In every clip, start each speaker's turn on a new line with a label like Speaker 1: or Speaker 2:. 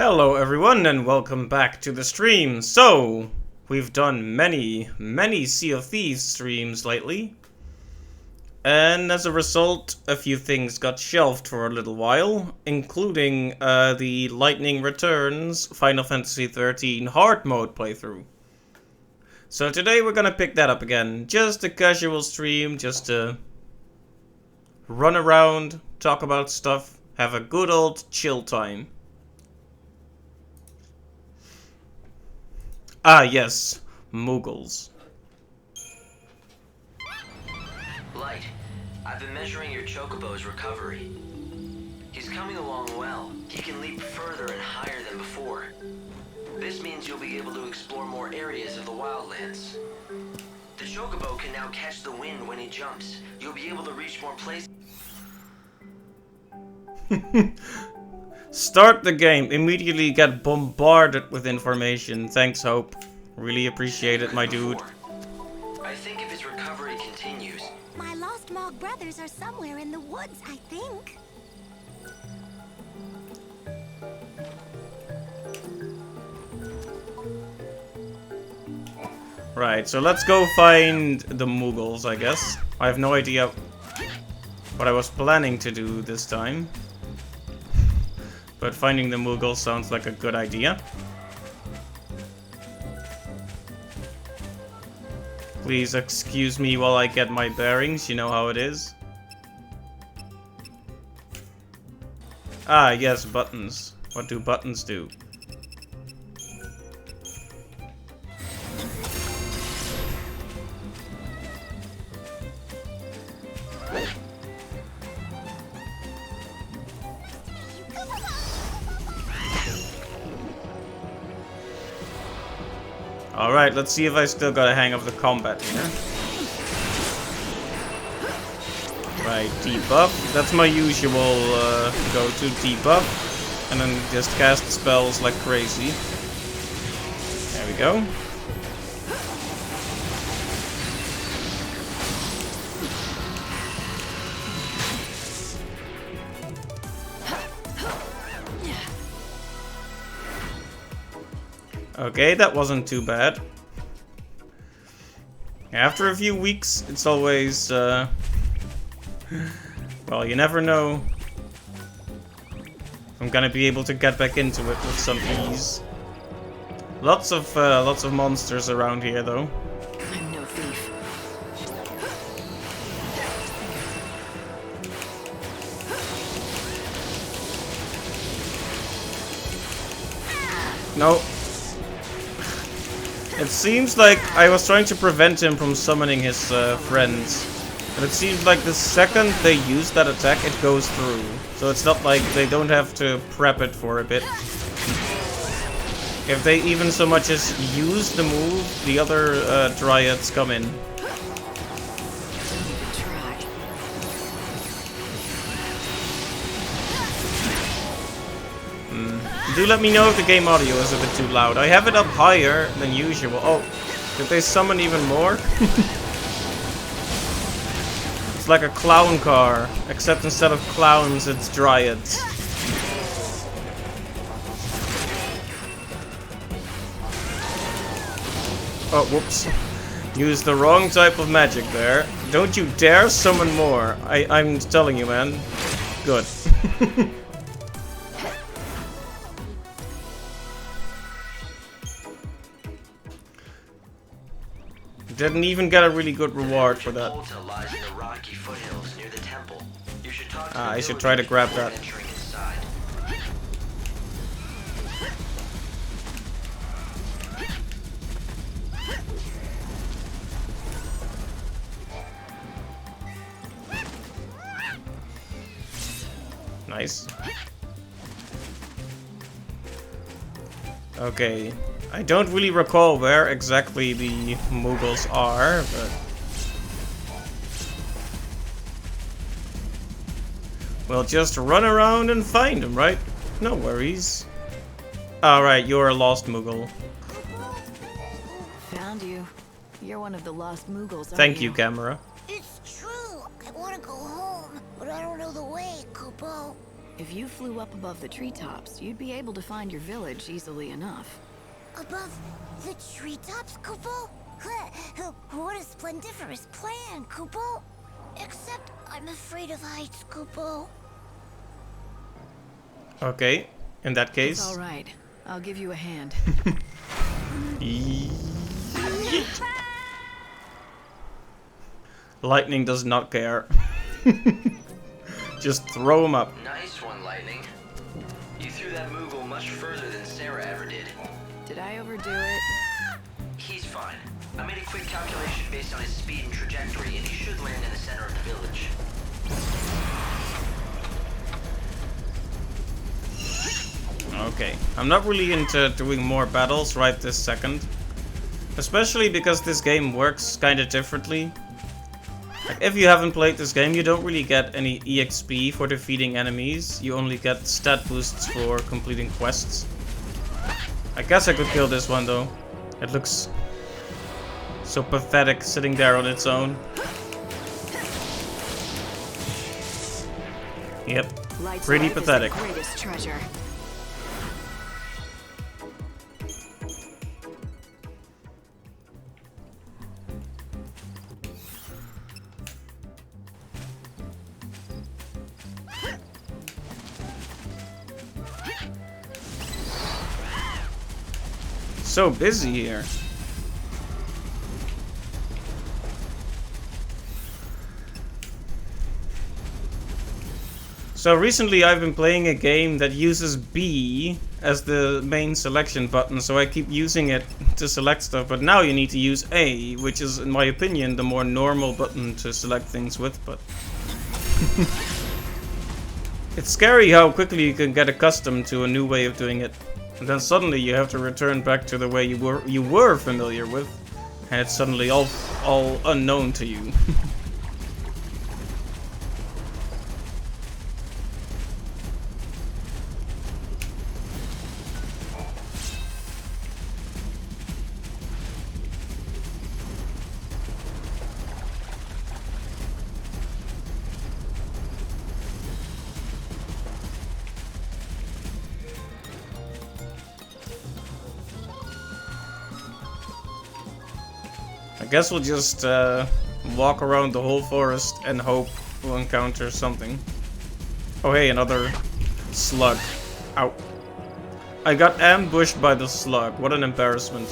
Speaker 1: Hello everyone and welcome back to the stream. So, we've done many Sea of Thieves streams lately. And as a result, a few things got shelved for a little while, including the Lightning Returns Final Fantasy XIII hard mode playthrough. So today we're gonna pick that up again. Just a casual stream, just to run around, talk about stuff, have a good old chill time. Ah, yes. Moogles.
Speaker 2: Light, I've been measuring your Chocobo's recovery. He's coming along well. He can leap further and higher than before. This means you'll be able to explore more areas of the wildlands. The Chocobo can now catch the wind when he jumps. You'll be able to reach more places.
Speaker 1: Start the game. Immediately get bombarded with information. Thanks, Hope. Really appreciate it, my dude.
Speaker 2: I think if his recovery continues...
Speaker 3: My lost Mog brothers are somewhere in the woods, I think.
Speaker 1: Right, so let's go find the Moogles, I guess. I have no idea what I was planning to do this time. But finding the Moogles sounds like a good idea. Please excuse me while I get my bearings, you know how it is. Ah, yes, buttons. What do buttons do? Alright, let's see if I still got a hang of the combat here. Right, debuff. That's my usual go-to, debuff. And then just cast spells like crazy. There we go. Okay, that wasn't too bad. After a few weeks, it's always, well, you never know if I'm gonna be able to get back into it with some ease. Lots of monsters around here, though.
Speaker 4: I'm no thief.
Speaker 1: No. It seems like I was trying to prevent him from summoning his friends. But it seems like the second they use that attack, it goes through. So it's not like they don't have to prep it for a bit. If they even so much as use the move, the other dryads come in. Do let me know if the game audio is a bit too loud. I have it up higher than usual. Oh, did they summon even more? It's like a clown car, except instead of clowns, it's dryads. Oh, whoops. Used the wrong type of magic there. Don't you dare summon more. I'm telling you, man. Good. Didn't even get a really good reward for that. I should try to grab that. Nice. Okay. I don't really recall where exactly the Moogles are, but... we'll just run around and find them, right? No worries. Alright, you're a lost Moogle.
Speaker 4: Found you. You're one of the lost Moogles, aren't
Speaker 1: Thank you, camera.
Speaker 3: It's true. I want to go home, but I don't know the way, Kupo.
Speaker 4: If you flew up above the treetops, you'd be able to find your village easily enough.
Speaker 3: Above the treetops, Kupo? What a splendiferous plan, Kupo. Except I'm afraid of heights, Kupo.
Speaker 1: Okay, in that case.
Speaker 4: It's all right. I'll give you a hand.
Speaker 1: Yeet. Lightning does not care. Just throw him up.
Speaker 2: Nice one, Lightning. You threw that Moogle much further than Sarah ever did.
Speaker 4: Did I overdo it?
Speaker 2: He's fine. I made a quick calculation based on his speed and trajectory, and he should land in the center of the village.
Speaker 1: Okay, I'm not really into doing more battles right this second. Especially because this game works kinda differently. Like, if you haven't played this game, you don't really get any EXP for defeating enemies. You only get stat boosts for completing quests. I guess I could kill this one though. It looks so pathetic sitting there on its own. Yep,
Speaker 4: Light's
Speaker 1: pretty
Speaker 4: life is
Speaker 1: pathetic.
Speaker 4: the greatest treasure.
Speaker 1: So busy here. So recently I've been playing a game that uses B as the main selection button, so I keep using it to select stuff, but now you need to use A, which is, in my opinion, the more normal button to select things with, but... It's scary how quickly you can get accustomed to a new way of doing it. And then suddenly you have to return back to the way you were familiar with, and it's suddenly all unknown to you. I guess we'll just walk around the whole forest and hope we'll encounter something. Oh hey, another slug. Ow. I got ambushed by the slug. What an embarrassment.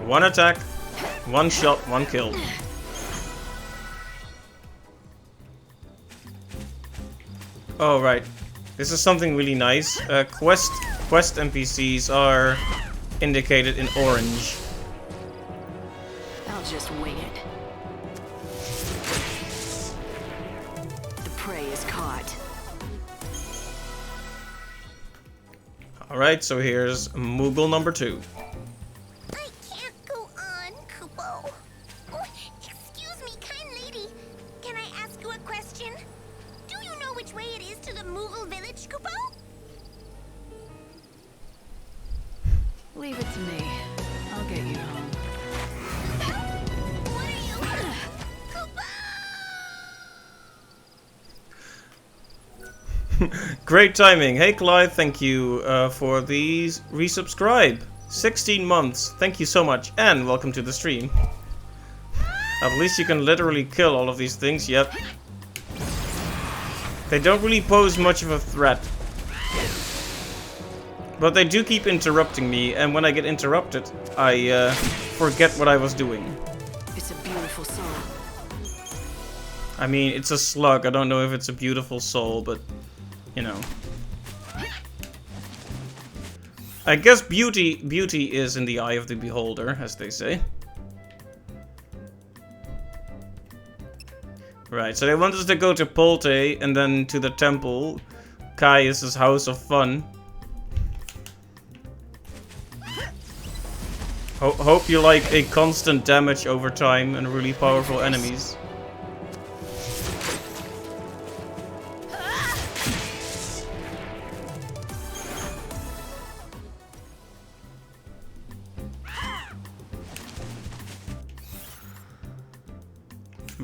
Speaker 1: One attack, one shot, one kill. Oh right, this is something really nice. Quest NPCs are indicated in orange.
Speaker 4: I'll just wing it. The prey is caught.
Speaker 1: Alright, so here's Moogle number 2.
Speaker 3: I can't go on, Kupo. Oh, excuse me, kind lady. Can I ask you a question? Do you know which way it is to the Moogle village, Kupo?
Speaker 4: Leave it to me. I'll get you home.
Speaker 3: What are you? Kupo!
Speaker 1: Great timing. Hey Clyde, thank you for the resubscribe. 16 months. Thank you so much. And welcome to the stream. At least you can literally kill all of these things. Yep. They don't really pose much of a threat. But they do keep interrupting me, and when I get interrupted, I forget what I was doing.
Speaker 4: It's a beautiful soul.
Speaker 1: I mean, it's a slug. I don't know if it's a beautiful soul, but, you know. I guess beauty is in the eye of the beholder, as they say. Right, so they want us to go to Polte and then to the temple, Caius' house of fun. Hope you like a constant damage over time and really powerful enemies.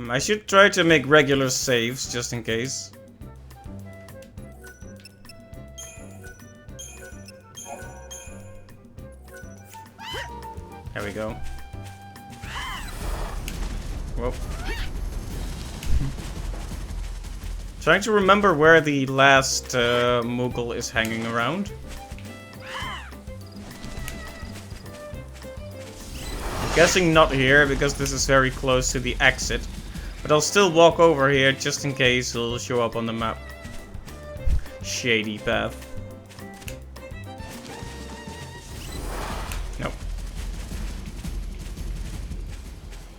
Speaker 1: I should try to make regular saves just in case. There we go. Whoa. Trying to remember where the last Moogle is hanging around. I'm guessing not here because this is very close to the exit. But I'll still walk over here just in case he'll show up on the map. Shady path. Nope.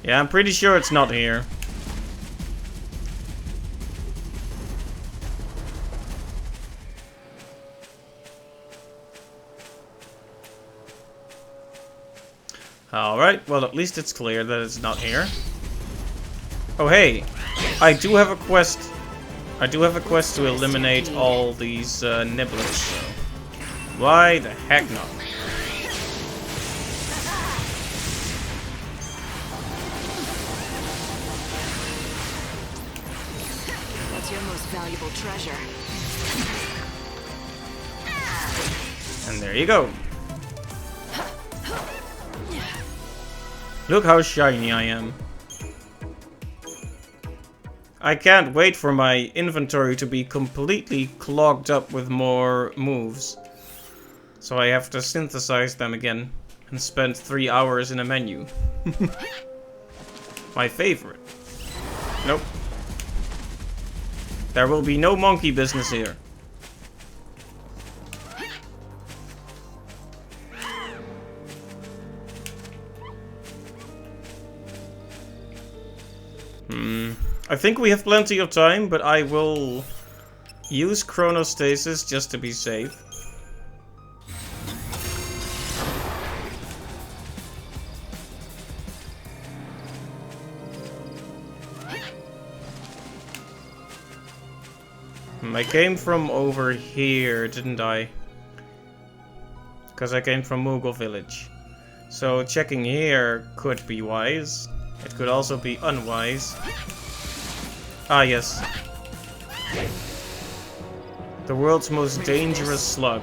Speaker 1: Yeah, I'm pretty sure it's not here. Alright, well at least it's clear that it's not here. Oh hey, I do have a quest. I do have a quest to eliminate all these niblets, so why the heck not?
Speaker 4: That's your most valuable treasure.
Speaker 1: And there you go. Look how shiny I am. I can't wait for my inventory to be completely clogged up with more moves. So I have to synthesize them again and spend 3 hours in a menu. My favorite. Nope. There will be no monkey business here. I think we have plenty of time, but I will use chronostasis just to be safe. I came from over here, didn't I? Because I came from Moogle Village. So checking here could be wise. It could also be unwise. Ah, yes. The world's most dangerous slug.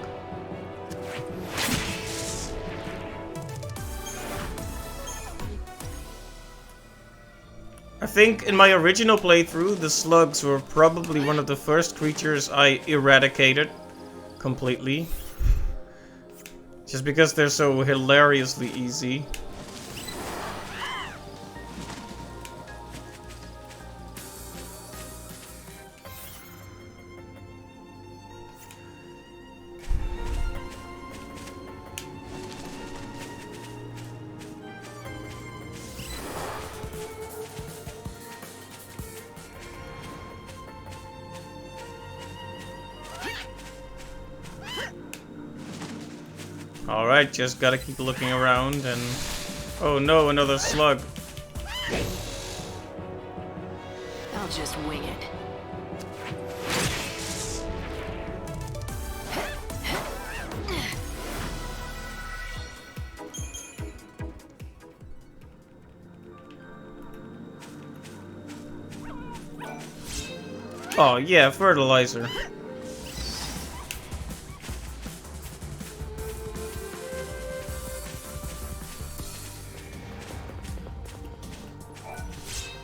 Speaker 1: I think in my original playthrough, the slugs were probably one of the first creatures I eradicated completely. Just because they're so hilariously easy. Alright, just gotta keep looking around and... Oh no, another slug.
Speaker 4: I'll just wing it.
Speaker 1: Oh yeah, fertilizer.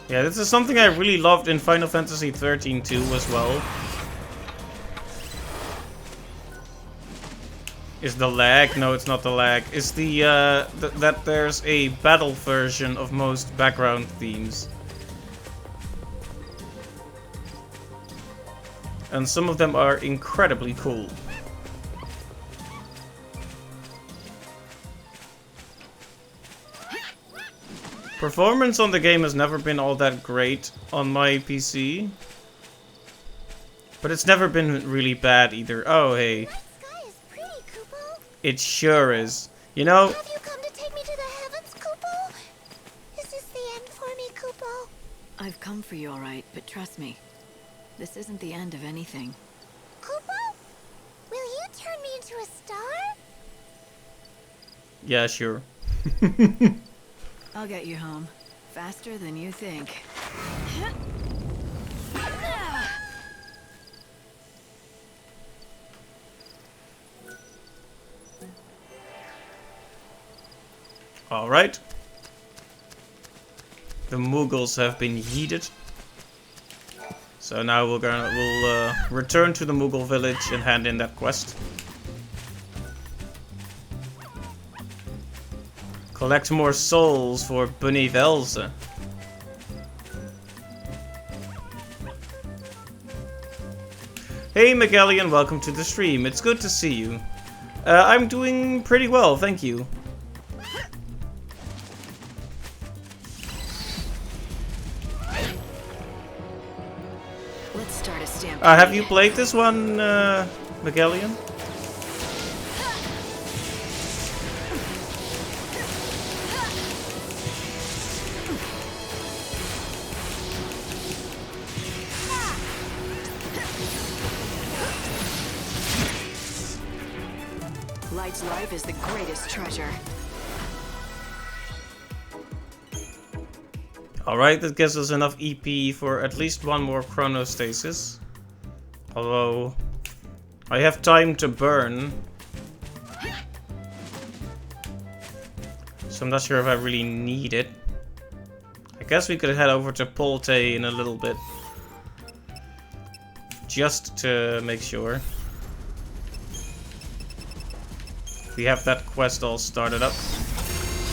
Speaker 1: Yeah, this is something I really loved in Final Fantasy 13 too as well. Is the lag? No, it's not the lag. It's the, that there's a battle version of most background themes. And some of them are incredibly cool. Performance on the game has never been all that great on my PC. But it's never been really bad either. Oh, hey.
Speaker 3: That sky is pretty, Kupo.
Speaker 1: It sure is. You know,
Speaker 3: Have you come to take me to the
Speaker 4: for you, all right, but trust me, this isn't the end of anything.
Speaker 3: Kupo? Will you turn me into a star?
Speaker 1: Yeah, sure.
Speaker 4: I'll get you home. Faster than you think.
Speaker 1: Alright. The Mughals have been yeeted. So now we'll return to the Mughal village and hand in that quest. Collect more souls for Bunny Velze. Hey Magellian, welcome to the stream. It's good to see you. I'm doing pretty well, thank you.
Speaker 4: Let's start a stampede.
Speaker 1: Have you played this one, Magellian?
Speaker 4: Light's life is the greatest treasure.
Speaker 1: Alright, that gives us enough EP for at least one more chronostasis. Although, I have time to burn. So I'm not sure if I really need it. I guess we could head over to Polte in a little bit. Just to make sure. We have that quest all started up.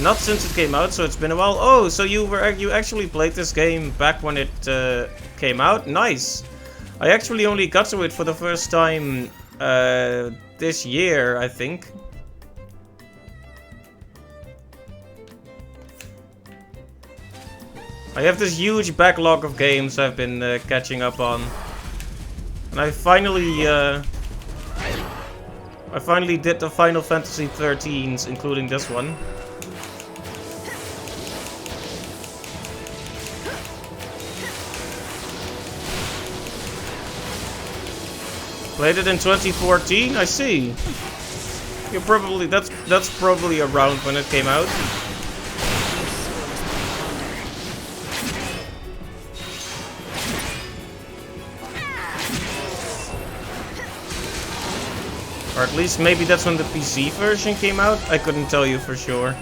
Speaker 1: Not since it came out, so it's been a while. Oh, so you actually played this game back when it came out? Nice. I actually only got to it for the first time this year, I think. I have this huge backlog of games I've been catching up on, and I finally did the Final Fantasy 13s, including this one. Played it in 2014. I see. You're probably that's probably around when it came out. Or at least maybe that's when the PC version came out. I couldn't tell you for sure.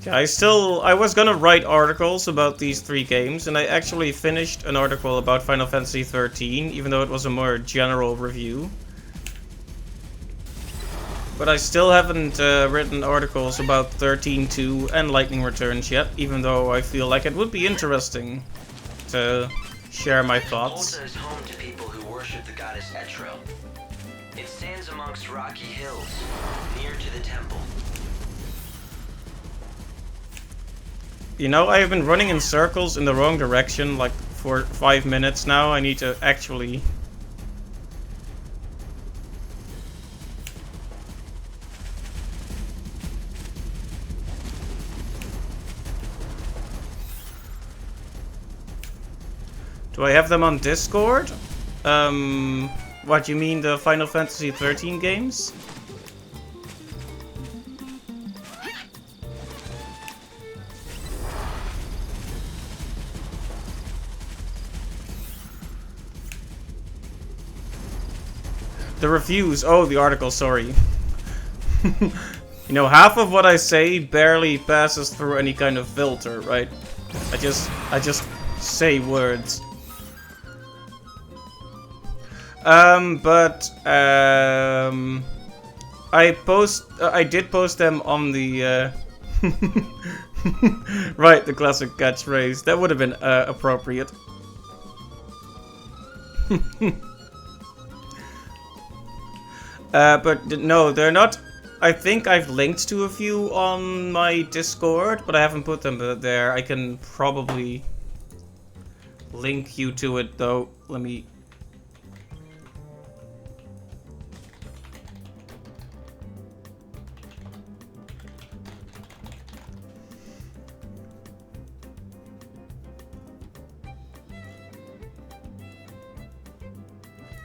Speaker 1: Yeah, I was gonna write articles about these three games, and I actually finished an article about Final Fantasy 13, even though it was a more general review. But I still haven't written articles about 13.2 and Lightning Returns yet, even though I feel like it would be interesting to share my thoughts.
Speaker 2: Polte is home to people who worship the goddess Etro. It stands amongst rocky hills, near to the temple.
Speaker 1: You know, I have been running in circles in the wrong direction like for 5 minutes now. I need to actually... Do I have them on Discord? What, you mean the Final Fantasy 13 games? The reviews, oh, the article, sorry. You know, half of what I say barely passes through any kind of filter, right? I just say words. I did post them on the, right, the classic catchphrase. That would have been, appropriate. But no, they're not I think I've linked to a few on my Discord, but I haven't put them there. I can probably link you to it though. Let me...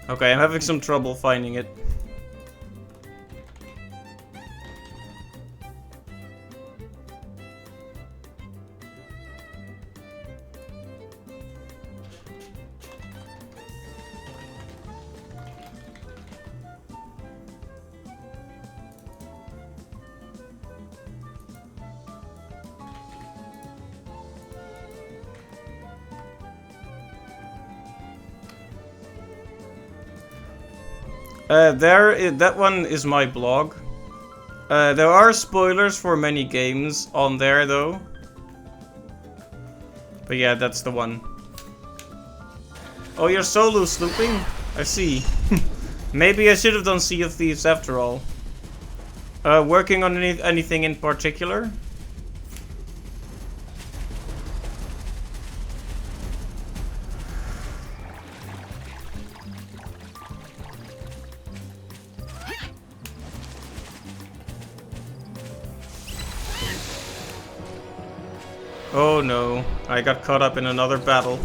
Speaker 1: Okay, I'm having some trouble finding it. That one is my blog. There are spoilers for many games on there though. But yeah, that's the one. Oh, you're solo slooping? I see. Maybe I should have done Sea of Thieves after all. Working on anything in particular? Oh no, I got caught up in another battle.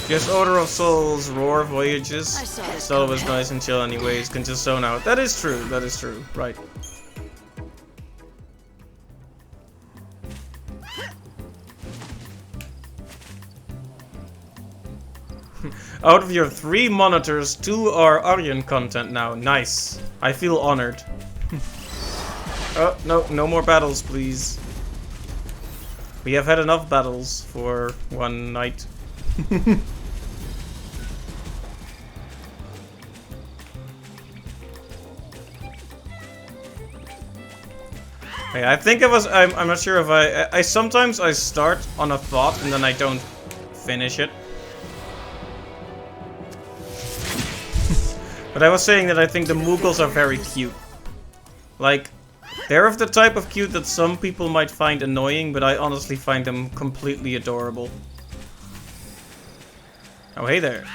Speaker 1: Yes, Order of Souls, Roar Voyages. Still was nice and chill anyways, can just zone out. That is true, right. Out of your 3 monitors, 2 are Aryan content now. Nice. I feel honored. Oh, no more battles, please. We have had enough battles for one night. Yeah, I think it was. I'm not sure if I sometimes I start on a thought and then I don't finish it. But I was saying that I think the Moogles are very cute. Like, they're of the type of cute that some people might find annoying, but I honestly find them completely adorable. Oh, hey there.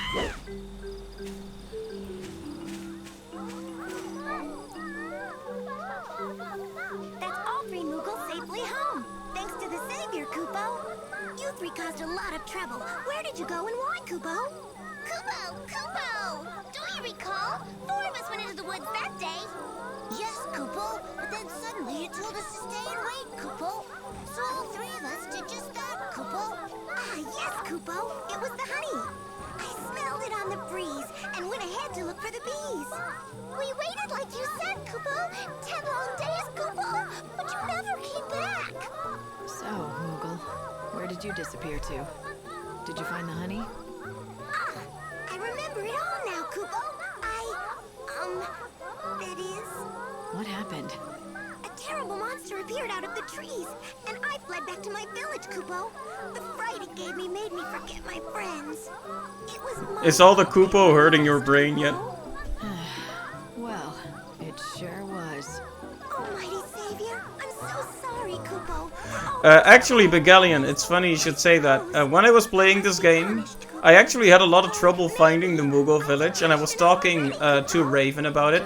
Speaker 3: That's all 3 Moogles safely home. Thanks to the Savior, Kupo. You 3 caused a lot of trouble. Where did you go and why, Kupo? Kupo! Do you recall? 4 of us went into the woods that day. Yes, Kupo. But then suddenly you told us to stay and wait, Kupo. So all 3 of us did just that, Kupo. Ah, yes, Kupo. It was the honey. I smelled it on the breeze and went ahead to look for the bees. We waited like you said, Kupo. 10 long days, Kupo. But you never came back.
Speaker 4: So, Moogle, where did you disappear to? Did you find the honey?
Speaker 3: I remember it all now, Kupo. That is...
Speaker 4: What happened?
Speaker 3: A terrible monster appeared out of the trees, and I fled back to my village, Kupo. The fright it gave me made me forget my friends. It was my...
Speaker 1: Is all the Kupo hurting your brain yet?
Speaker 4: Well, it sure was.
Speaker 3: Almighty Savior, I'm so sorry, Kupo.
Speaker 1: Actually, Begalian, it's funny you should say that. When I was playing this game, I actually had a lot of trouble finding the Moogle village, and I was talking to Raven about it,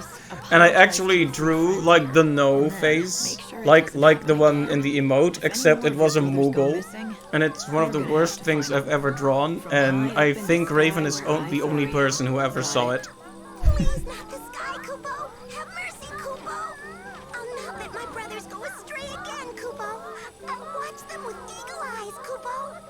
Speaker 1: and I actually drew like the no face, like the one in the emote, except it was a Moogle, and it's one of the worst things I've ever drawn, and I think Raven is the only person who ever saw it.
Speaker 3: Please, not the sky, Kupo. Have mercy, Kupo. I'll not let my brothers go astray again, Kupo. I'll watch them with eagle eyes, Kupo.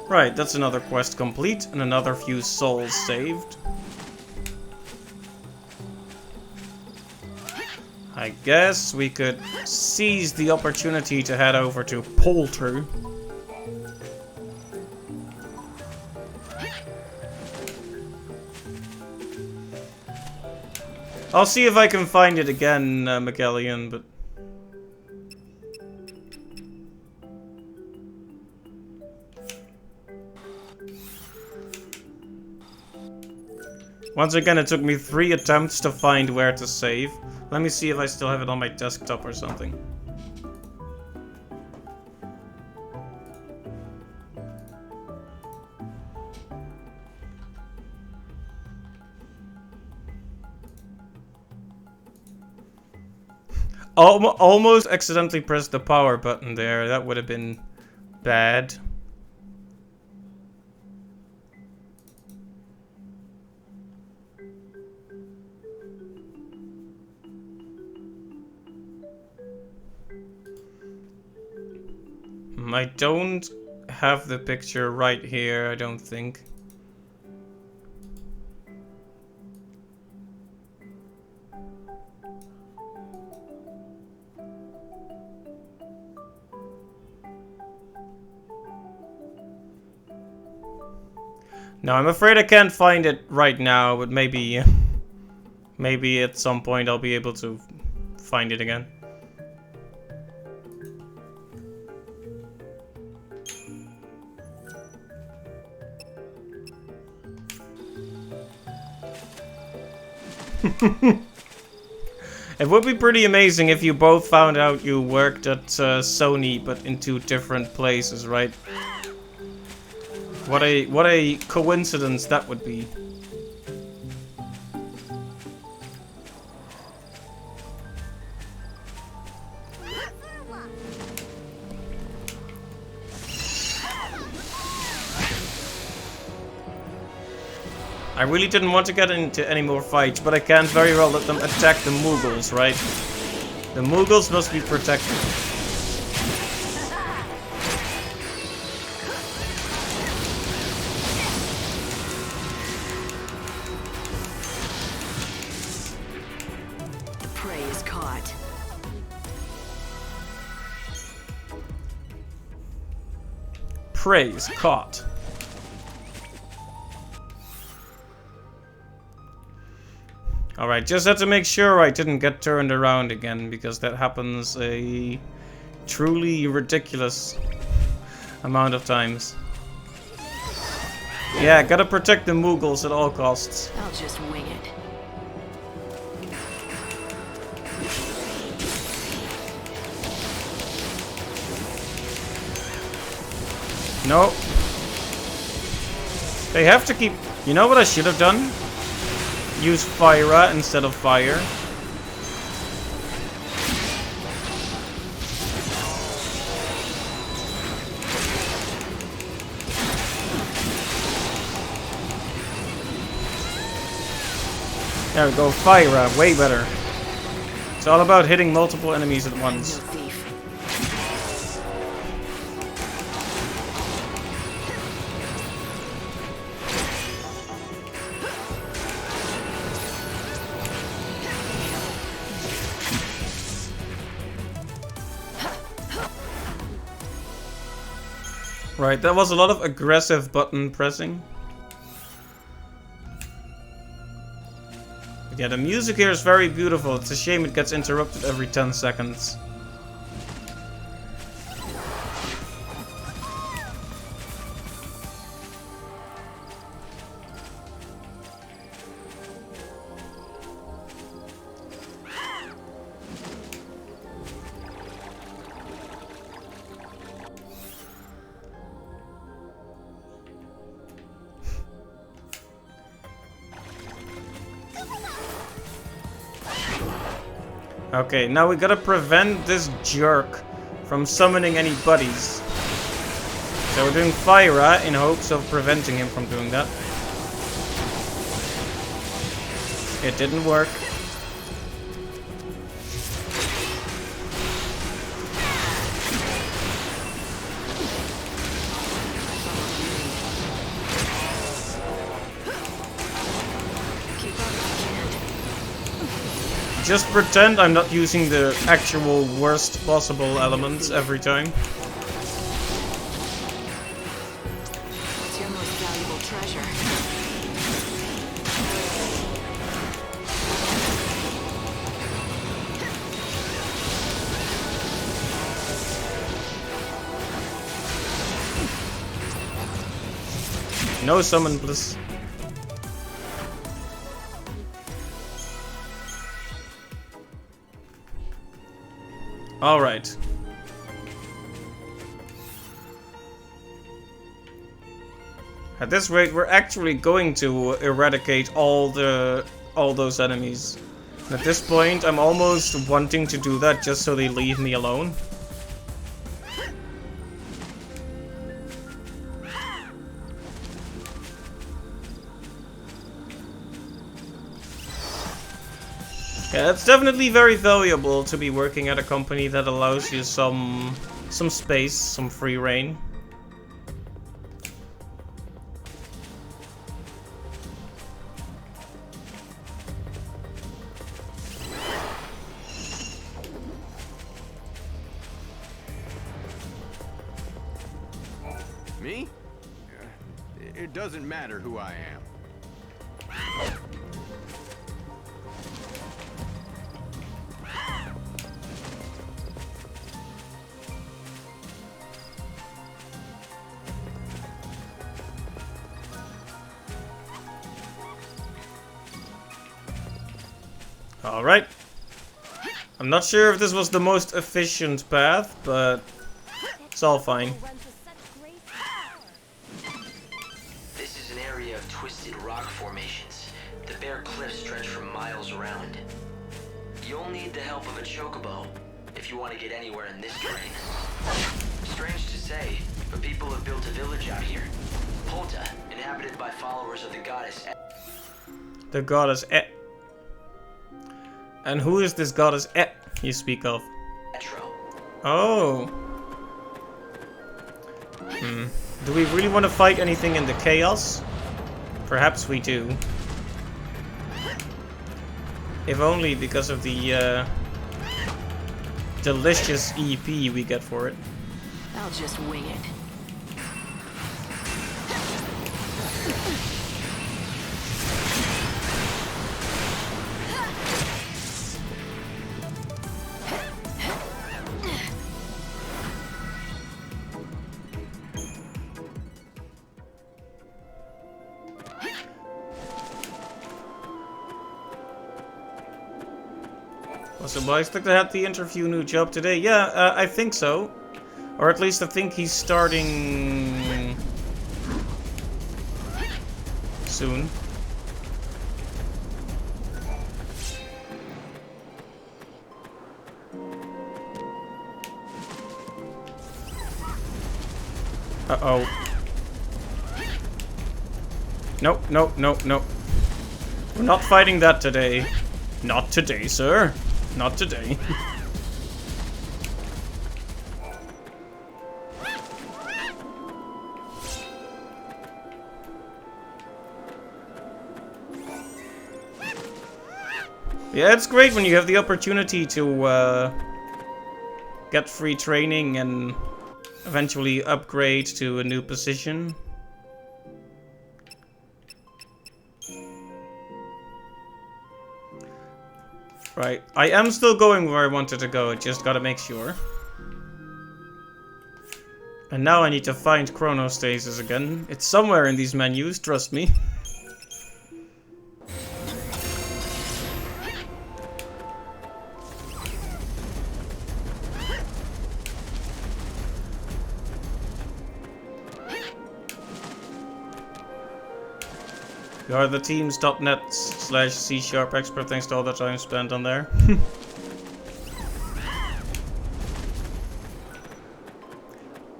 Speaker 1: Right, that's another quest complete, and another few souls saved. I guess we could seize the opportunity to head over to Polter. I'll see if I can find it again, Magellan, but... Once again, it took me 3 attempts to find where to save. Let me see if I still have it on my desktop or something. Almost accidentally pressed the power button there. That would have been bad. I don't have the picture right here, I don't think. No, I'm afraid I can't find it right now, but maybe at some point I'll be able to find it again. It would be pretty amazing if you both found out you worked at Sony, but in 2 different places, right? What a coincidence that would be. I really didn't want to get into any more fights, but I can't very well let them attack the Moogles, right? The Moogles must be protected.
Speaker 4: The prey is caught.
Speaker 1: Prey is caught. Alright, just had to make sure I didn't get turned around again, because that happens a truly ridiculous amount of times. Yeah, gotta protect the Moogles at all costs.
Speaker 4: I'll just wing it.
Speaker 1: No. They have to keep... You know what I should have done? Use Fyra instead of fire. There we go, Fyra, way better. It's all about hitting multiple enemies at once.
Speaker 4: No thief.
Speaker 1: Right, that was a lot of aggressive button pressing. But yeah, the music here is very beautiful. It's a shame it gets interrupted every 10 seconds. Okay, now we gotta prevent this jerk from summoning any buddies. So we're doing Fyra in hopes of preventing him from doing that. It didn't work. just pretend I'm not using the actual worst possible elements every time.
Speaker 4: What's your most valuable treasure?
Speaker 1: No summon, please. Alright. At this rate, we're actually going to eradicate all those enemies. At this point, I'm almost wanting to do that just so they leave me alone. Yeah, it's definitely very valuable to be working at a company that allows you some space, some free reign.
Speaker 5: Me? It doesn't matter who I am.
Speaker 1: Alright. I'm not sure if this was the most efficient path, but it's all fine.
Speaker 2: This is an area of twisted rock formations. The bare cliffs stretch for miles around. You'll need the help of a chocobo if you want to get anywhere in this terrain. Strange to say, but people have built a village out here. Polta, inhabited by followers of the goddess.
Speaker 1: The goddess And who is this goddess you speak of?
Speaker 2: Etro.
Speaker 1: Oh. Do we really want to fight anything in the chaos? Perhaps we do. If only because of the delicious EP we get for it.
Speaker 4: I'll just wing it.
Speaker 1: So I expect to have the interview new job today. Yeah, I think so. Or at least I think he's starting soon. Uh-oh. Nope, nope, nope, nope. We're not fighting that today. Not today, sir. Not today. Yeah, it's great when you have the opportunity to get free training and eventually upgrade to a new position. Right, I am still going where I wanted to go, I just gotta make sure. And now I need to find Chronostasis again. It's somewhere in these menus, trust me. You are the teams.net/C# expert, thanks to all the time spent on there.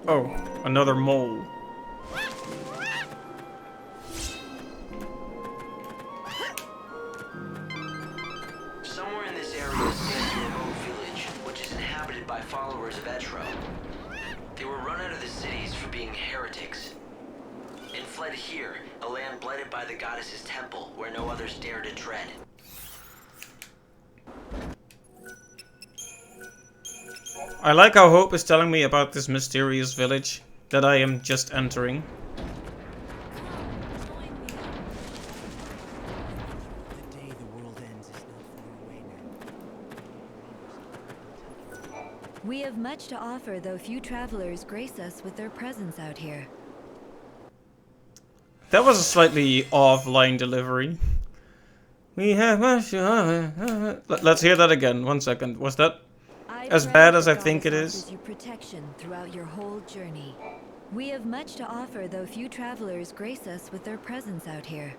Speaker 1: Oh, another mole.
Speaker 2: Somewhere in this area stands a remote village, which is inhabited by followers of Etro. They were run out of the cities for being heretics, and fled here, a land blighted by the goddess's temple, where no others dare to tread.
Speaker 1: I like how Hope is telling me about this mysterious village that I am just entering.
Speaker 6: The day the world ends is not far away now.
Speaker 7: We have much to offer, though few travelers grace us with their presence out here.
Speaker 1: That was a slightly offline delivery. We have much to offer. Let's hear that again. 1 second. Was that as bad as I think it is?
Speaker 7: Offers you protection throughout your whole journey. We have much to offer, though few travelers grace us with their presence out here.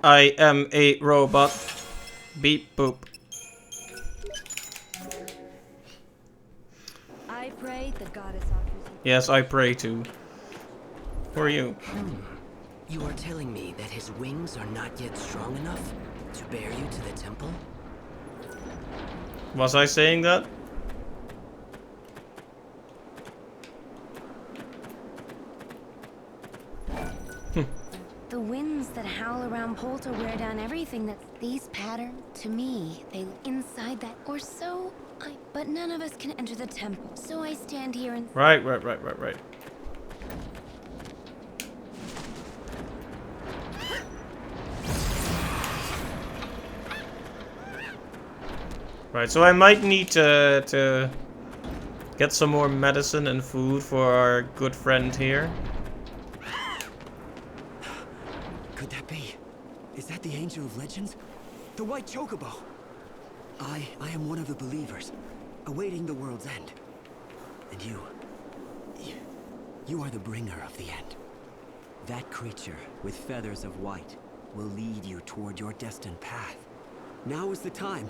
Speaker 1: I am a robot. Beep boop.
Speaker 7: I pray the goddess offers you.
Speaker 1: Yes, I pray to. Who are you?
Speaker 6: You are telling me that his wings are not yet strong enough to bear you to the temple?
Speaker 1: Was I saying that?
Speaker 3: The winds that howl around Polta wear down everything that's these patterns. To me, they inside that or so. But none of us can enter the temple. So I stand here and
Speaker 1: Right. Right, so I might need to get some more medicine and food for our good friend here.
Speaker 6: Could that be? Is that the Angel of Legends? The White Chocobo? I am one of the believers, awaiting the world's end. And you are the bringer of the end. That creature with feathers of white will lead you toward your destined path. Now is the time.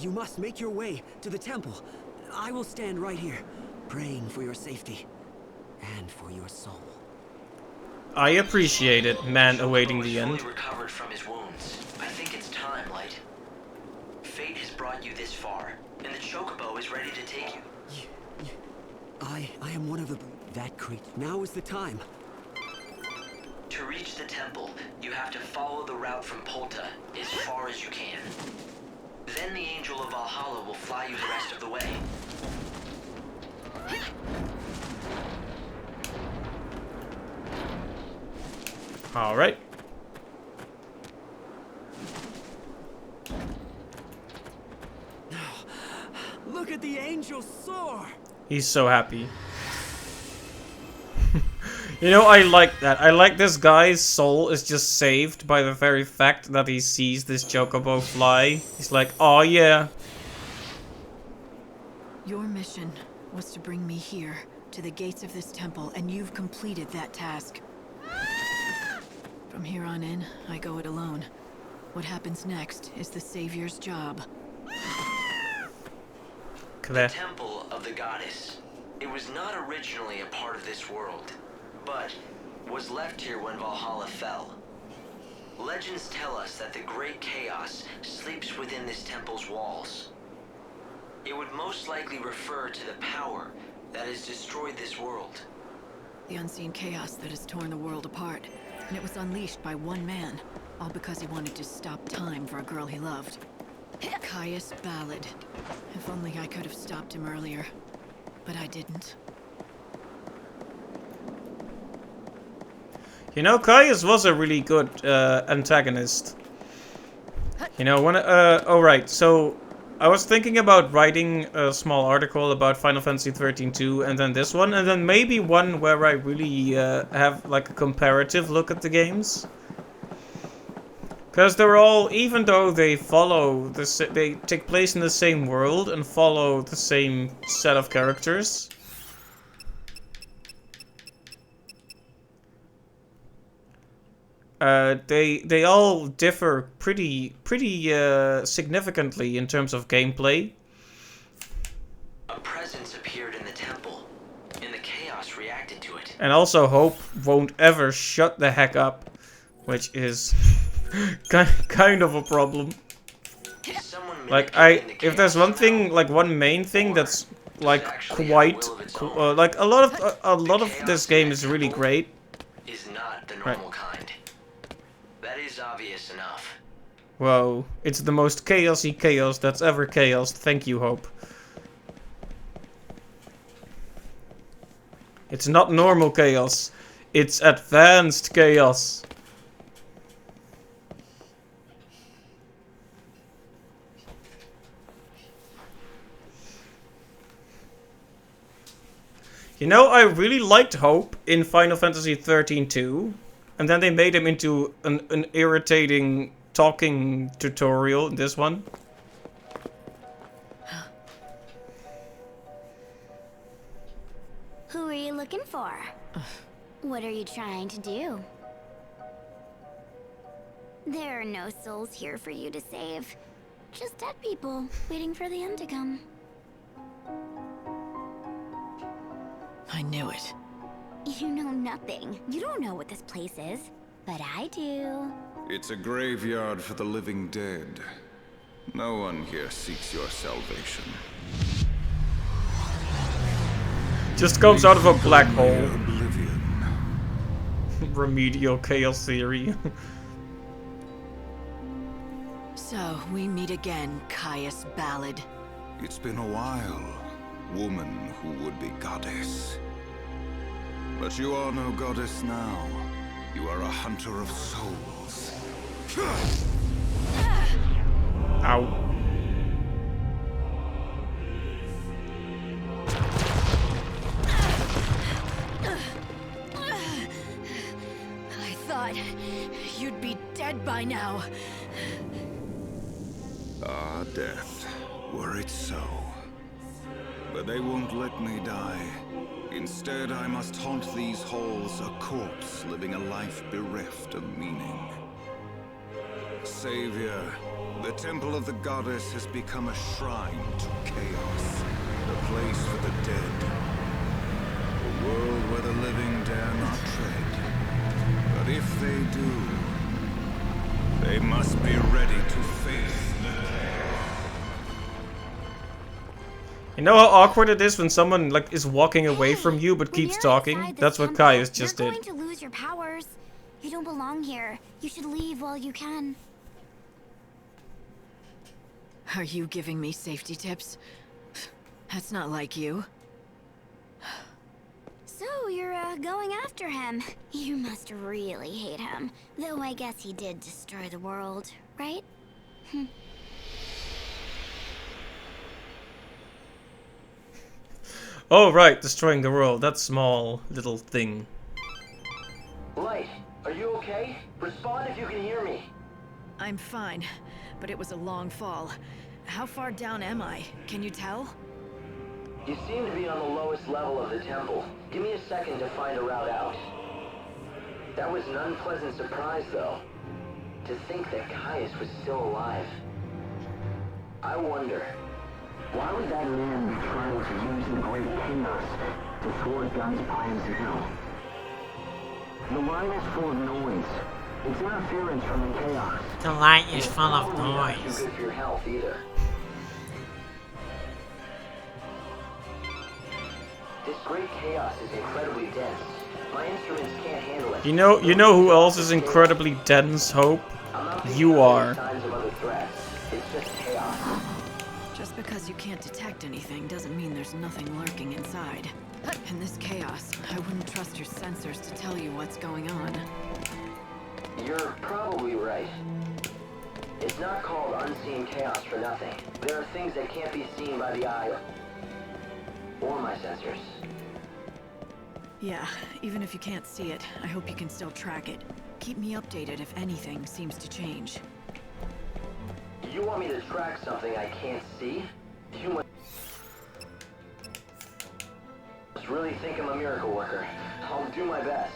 Speaker 6: You must make your way to the temple. I will stand right here, praying for your safety and for your soul.
Speaker 1: I appreciate it, man awaiting the
Speaker 2: Fully
Speaker 1: end.
Speaker 2: recovered from his wounds. I think it's time, Light. Fate has brought you this far, and the Chocobo is ready to take you.
Speaker 6: I am one of the... That creature. Now is the time.
Speaker 2: To reach the temple, you have to follow the route from Polta as far as you can. Then the Angel of Valhalla will fly you the rest of the way.
Speaker 1: Alright.
Speaker 6: Look at the angel soar!
Speaker 1: He's so happy. You know, I like that. I like this guy's soul is just saved by the very fact that he sees this Chocobo fly. He's like, oh yeah.
Speaker 4: Your mission was to bring me here, to the gates of this temple, and you've completed that task. From here on in, I go it alone. What happens next is the Savior's job.
Speaker 1: Claire.
Speaker 2: The Temple of the Goddess. It was not originally a part of this world, but was left here when Valhalla fell. Legends tell us that the Great Chaos sleeps within this temple's walls. It would most likely refer to the power that has destroyed this world.
Speaker 4: The unseen chaos that has torn the world apart, and it was unleashed by one man, all because he wanted to stop time for a girl he loved. Caius Ballad. If only I could have stopped him earlier, but I didn't.
Speaker 1: You know, Caius was a really good antagonist. You know, when oh right, so I was thinking about writing a small article about Final Fantasy 13-2 and then this one, and then maybe one where I really have like a comparative look at the games. Because they're all, even though they follow, they take place in the same world and follow the same set of characters. They all differ pretty significantly in terms of gameplay.
Speaker 2: A presence appeared in the temple, and the chaos reacted to it.
Speaker 1: And also Hope won't ever shut the heck up, which is kind of a problem.
Speaker 2: Someone
Speaker 1: Like
Speaker 2: manipulating the
Speaker 1: if there's
Speaker 2: chaos
Speaker 1: one thing,
Speaker 2: somehow.
Speaker 1: like one main thing that's like
Speaker 2: actually have a
Speaker 1: quite,
Speaker 2: will of its own.
Speaker 1: like a lot of this game is really great.
Speaker 2: Is not the normal kind. That is obvious enough.
Speaker 1: Whoa, it's the most chaosy chaos that's ever chaos. Thank you, Hope. It's not normal chaos. It's advanced chaos. You know, I really liked Hope in Final Fantasy 13-2. And then they made him into an irritating talking tutorial in this one.
Speaker 3: Who are you looking for? What are you trying to do? There are no souls here for you to save. Just dead people waiting for the end to come.
Speaker 4: I knew it.
Speaker 3: You know nothing. You don't know what this place is. But I do.
Speaker 8: It's a graveyard for the living dead. No one here seeks your salvation.
Speaker 1: Just comes out of a black hole.
Speaker 8: Oblivion.
Speaker 1: Remedial chaos theory.
Speaker 4: So, we meet again, Caius Ballad.
Speaker 8: It's been a while, woman who would be goddess. But you are no goddess now. You are a hunter of souls.
Speaker 1: Ow.
Speaker 4: I thought you'd be dead by now.
Speaker 8: Ah, death. Were it so. But they won't let me die. Instead, I must haunt these halls, a corpse living a life bereft of meaning. Savior, the temple of the goddess has become a shrine to chaos, a place for the dead. A world where the living dare not tread. But if they do, they must be ready to face the dead.
Speaker 1: You know how awkward it is when someone like is walking away from you but
Speaker 3: When
Speaker 1: keeps
Speaker 3: you're
Speaker 1: talking?
Speaker 3: inside this
Speaker 1: That's what
Speaker 3: temple,
Speaker 1: Caius just
Speaker 3: you're
Speaker 1: did.
Speaker 3: going to lose your powers. You don't belong here. You should leave while you can.
Speaker 4: Are you giving me safety tips? That's not like you.
Speaker 3: So you're going after him. You must really hate him. Though I guess he did destroy the world, right?
Speaker 1: Oh right, destroying the world. That small little thing.
Speaker 2: Light, are you okay? Respond if you can hear me.
Speaker 4: I'm fine, but it was a long fall. How far down am I? Can you tell?
Speaker 2: You seem to be on the lowest level of the temple. Give me a second to find a route out. That was an unpleasant surprise, though. To think that Caius was still alive. I wonder, why would that man be trying to use the great chaos to thwart God's plans now? The line is full of noise. It's interference from the chaos.
Speaker 9: The light is full of
Speaker 2: Probably not too
Speaker 9: noise.
Speaker 2: good for your health either. This great chaos is incredibly dense. My instruments can't handle it.
Speaker 1: You know who else is incredibly dense, Hope?
Speaker 2: I'm not picking
Speaker 1: You
Speaker 2: up
Speaker 1: are.
Speaker 2: any signs of other threats. It's just chaos.
Speaker 4: Just because you can't detect anything doesn't mean there's nothing lurking inside. In this chaos, I wouldn't trust your sensors to tell you what's going on.
Speaker 2: You're probably right. It's not called unseen chaos for nothing. There are things that can't be seen by the eye or my sensors.
Speaker 4: Yeah, even if you can't see it, I hope you can still track it. Keep me updated if anything seems to change.
Speaker 2: You want me to track something I can't see? You must really think I'm a miracle worker. I'll do my best.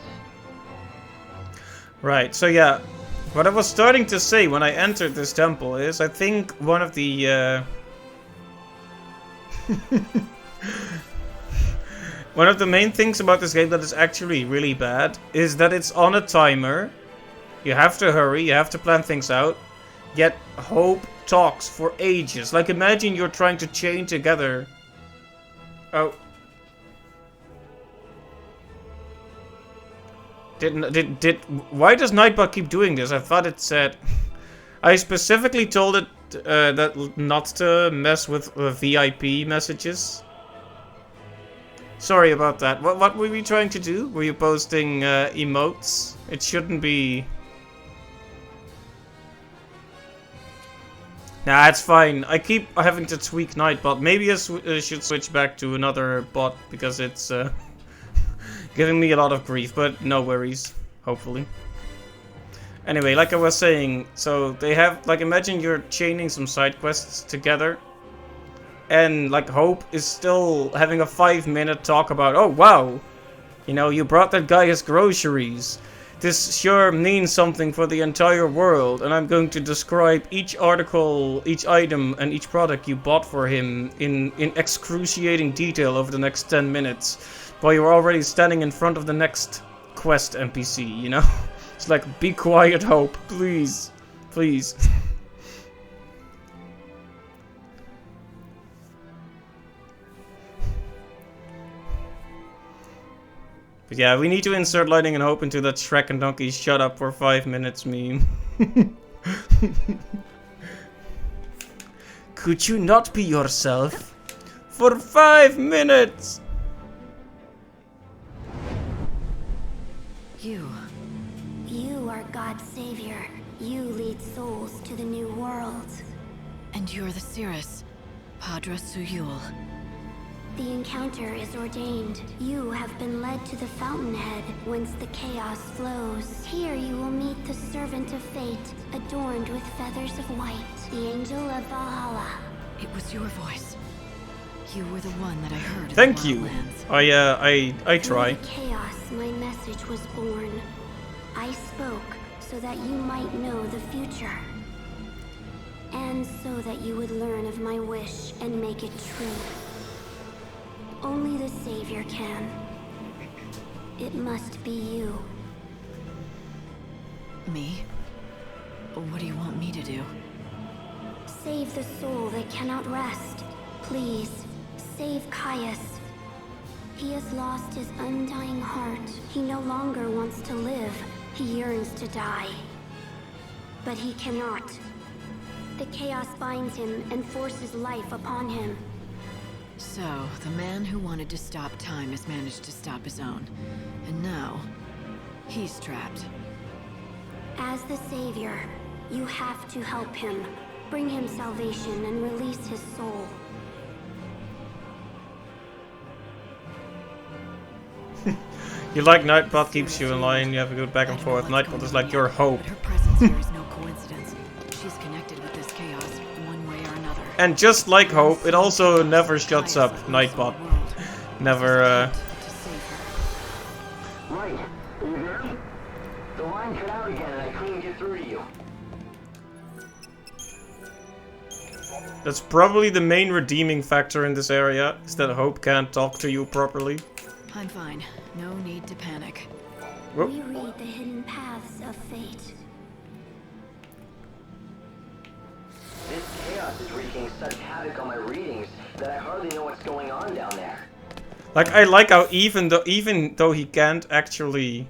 Speaker 1: Right, so yeah. What I was starting to say when I entered this temple is I think one of the one of the main things about this game that is actually really bad is that it's on a timer. You have to hurry, you have to plan things out. Yet Hope talks for ages. Like imagine you're trying to chain together. Oh. Why does Nightbot keep doing this? I thought it said... I specifically told it that not to mess with VIP messages. Sorry about that. What were we trying to do? Were you posting emotes? It shouldn't be... Nah, it's fine. I keep having to tweak Nightbot. Maybe I should switch back to another bot because it's giving me a lot of grief, but no worries. Hopefully. Anyway, like I was saying, so they have, like, imagine you're chaining some side quests together, and, like, Hope is still having a 5-minute talk about, oh, wow, you know, you brought that guy his groceries. This sure means something for the entire world, and I'm going to describe each article, each item, and each product you bought for him in excruciating detail over the next 10 minutes, while you're already standing in front of the next quest NPC, you know? It's like, be quiet, Hope, please. Please. But yeah, we need to insert Lightning and Hope into that Shrek and Donkey shut up for 5 minutes meme. Could you not be yourself? For 5 minutes!
Speaker 3: You are God's savior. You lead souls to the new world.
Speaker 4: And you're the Cirrus, Padra Suyul.
Speaker 3: The encounter is ordained. You have been led to the fountainhead, whence the chaos flows. Here you will meet the servant of fate, adorned with feathers of white, the angel of Valhalla.
Speaker 4: It was your voice. You were the one that I heard. In
Speaker 1: Thank
Speaker 4: the
Speaker 1: you.
Speaker 4: Wildlands.
Speaker 1: I try.
Speaker 3: Through the chaos, my message was born. I spoke so that you might know the future. And so that you would learn of my wish and make it true. Only the Savior can. It must be you.
Speaker 4: Me? What do you want me to do?
Speaker 3: Save the soul that cannot rest. Please, save Caius. He has lost his undying heart. He no longer wants to live. He yearns to die. But he cannot. The chaos binds him and forces life upon him.
Speaker 4: So, the man who wanted to stop time has managed to stop his own. And now, he's trapped.
Speaker 3: As the Savior, you have to help him. Bring him salvation and release his soul.
Speaker 1: You like Nightbot keeps you in line, you have a good back and forth. Nightbot is like your hope.
Speaker 4: But her presence here is no coincidence. She's connected with this chaos, one way or another.
Speaker 1: And just like Hope, it also never shuts up, Nightbot. Never,
Speaker 2: Right. Are you there? The line cut out again and I couldn't get through to you.
Speaker 1: That's probably the main redeeming factor in this area, is that Hope can't talk to you properly.
Speaker 4: I'm fine. No need to panic.
Speaker 1: Whoop.
Speaker 3: We read the hidden paths of fate.
Speaker 2: This chaos is wreaking such havoc on my readings that I hardly know what's going on down there.
Speaker 1: Like, I like how even though he can't actually...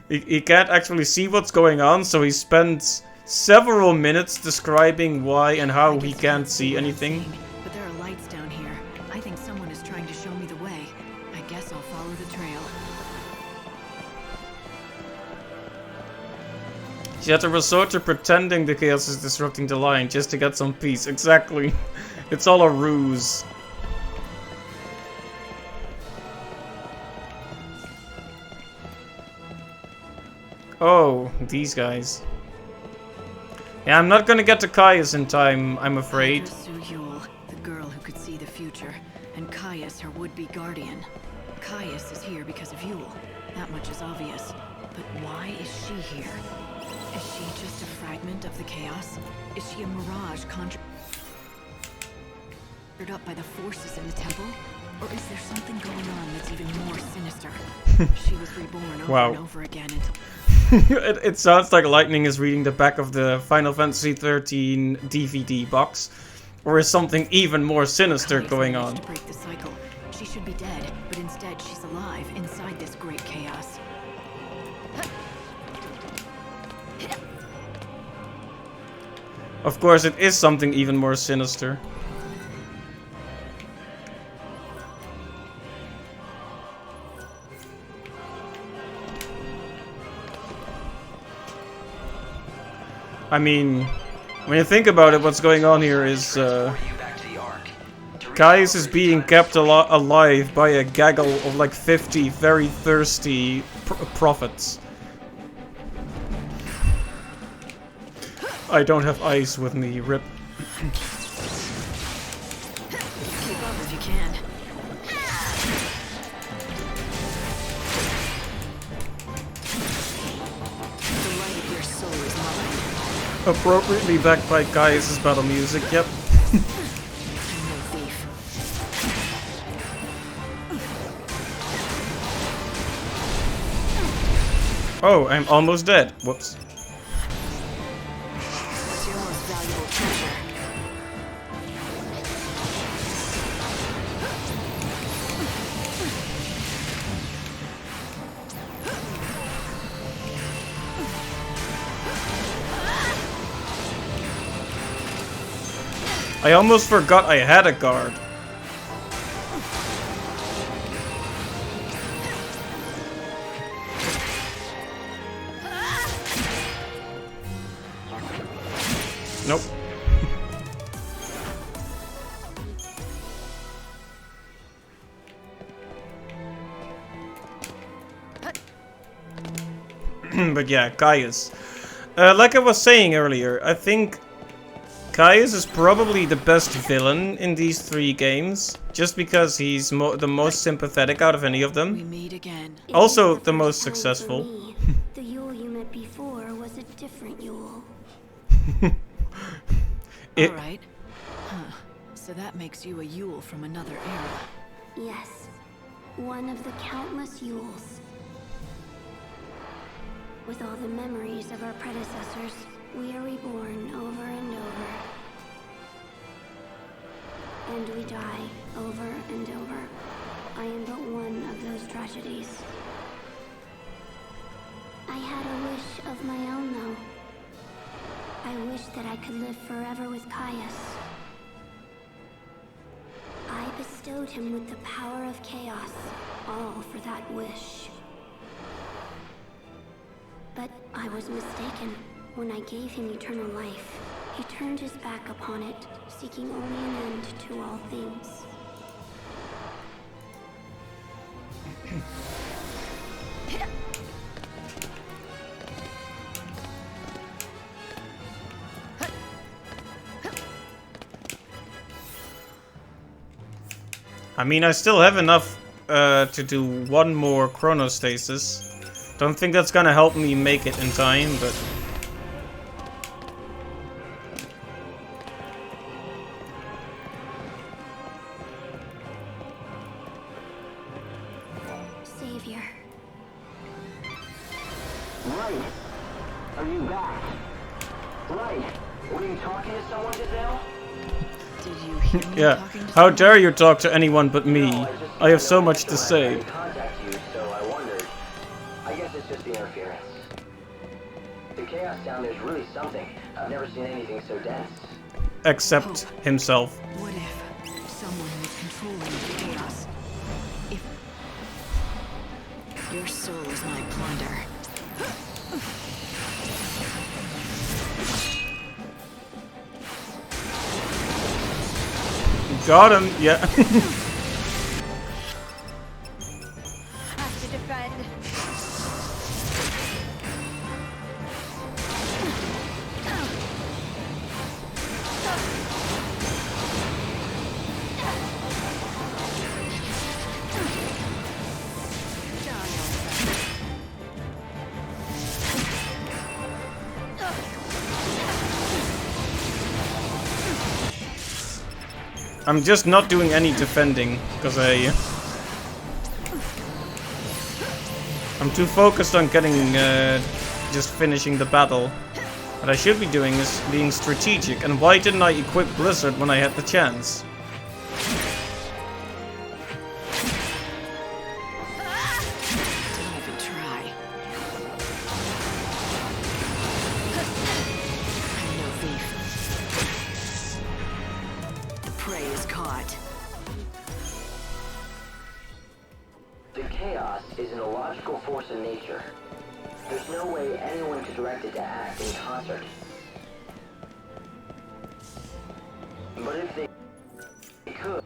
Speaker 1: he can't actually see what's going on, so he spends several minutes describing why and how he can't see anything.
Speaker 4: But there are lights down here. I think someone is trying to show me the way. I guess I'll follow the trail.
Speaker 1: You have to resort to pretending the chaos is disrupting the line just to get some peace. Exactly. It's all a ruse. Oh, these guys. Yeah, I'm not gonna get to Caius in time, I'm afraid.
Speaker 4: Padra Suyul, the girl who could see the future, and Caius, her would-be guardian. Caius is here because of Yule. That much is obvious. But why is she here? Is she just a fragment of the chaos? Is she a mirage conjured up by the forces in the temple? Or is there something going on that's even more sinister? She was reborn over
Speaker 1: Wow.
Speaker 4: and over again until...
Speaker 1: It sounds like Lightning is reading the back of the Final Fantasy XIII DVD box. Or is something even more sinister
Speaker 4: Caius
Speaker 1: going
Speaker 4: managed
Speaker 1: on?
Speaker 4: to break the cycle. She should be dead, but instead she's alive inside this great chaos.
Speaker 1: Of course, it is something even more sinister. I mean, when you think about it, what's going on here is
Speaker 2: Transport you back to the Ark. To
Speaker 1: Caius is
Speaker 2: recalibrate
Speaker 1: being
Speaker 2: time
Speaker 1: kept
Speaker 2: slot.
Speaker 1: alive by a gaggle of like 50 very thirsty prophets. I don't have ice with me, rip.
Speaker 4: Keep up if you can. The light of your soul is mine.
Speaker 1: Appropriately backed by Caius' battle music, yep.
Speaker 4: I'm no thief.
Speaker 1: Oh, I'm almost dead. Whoops.
Speaker 4: What's your most valuable treasure?
Speaker 1: I almost forgot I had a guard. Nope. But yeah, Caius. Like I was saying earlier, I think Caius is probably the best villain in these 3 games, just because he's the most sympathetic out of any of
Speaker 4: We
Speaker 1: them.
Speaker 4: meet again.
Speaker 3: It
Speaker 1: Also,
Speaker 3: is
Speaker 1: the
Speaker 3: first
Speaker 1: most
Speaker 3: time for
Speaker 1: successful.
Speaker 3: me. The Yule you met before was a different Yule.
Speaker 1: It-
Speaker 4: All right. Huh. So that makes you a Yule from another era.
Speaker 3: Yes, one of the countless Yules. With all the memories of our predecessors, we are reborn over and over. And we die over and over. I am but one of those tragedies. I had a wish of my own, though. I wish that I could live forever with Caius. I bestowed him with the power of chaos, all for that wish. But I was mistaken. When I gave him eternal life, he turned his back upon it, seeking only an end to all things.
Speaker 1: I mean, I still have enough to do 1 more chronostasis. Don't think that's gonna help me make it in time, but...
Speaker 3: Savior.
Speaker 2: Right. Are you back? Right. Were you talking to someone, Giselle?
Speaker 4: Did you hear me
Speaker 1: Yeah,
Speaker 4: talking to
Speaker 1: how
Speaker 4: someone?
Speaker 1: dare you talk to anyone but me?
Speaker 2: No,
Speaker 1: I have so much to say.
Speaker 2: I tried contact you, so I wondered. I guess it's just the interference. The chaos down there's really something. I've never seen anything so dense.
Speaker 1: Except himself.
Speaker 4: What if someone was controlling the chaos? If your soul is my plunder.
Speaker 1: Got him, yeah.
Speaker 3: Have to defend.
Speaker 1: I'm just not doing any defending, because I'm too focused on getting, just finishing the battle. What I should be doing is being strategic, and why didn't I equip Blizzard when I had the chance?
Speaker 4: Don't even try. I'm no thief. The prey is caught.
Speaker 2: The chaos is an illogical force in nature. There's no way anyone could direct it to act in concert. But if they could...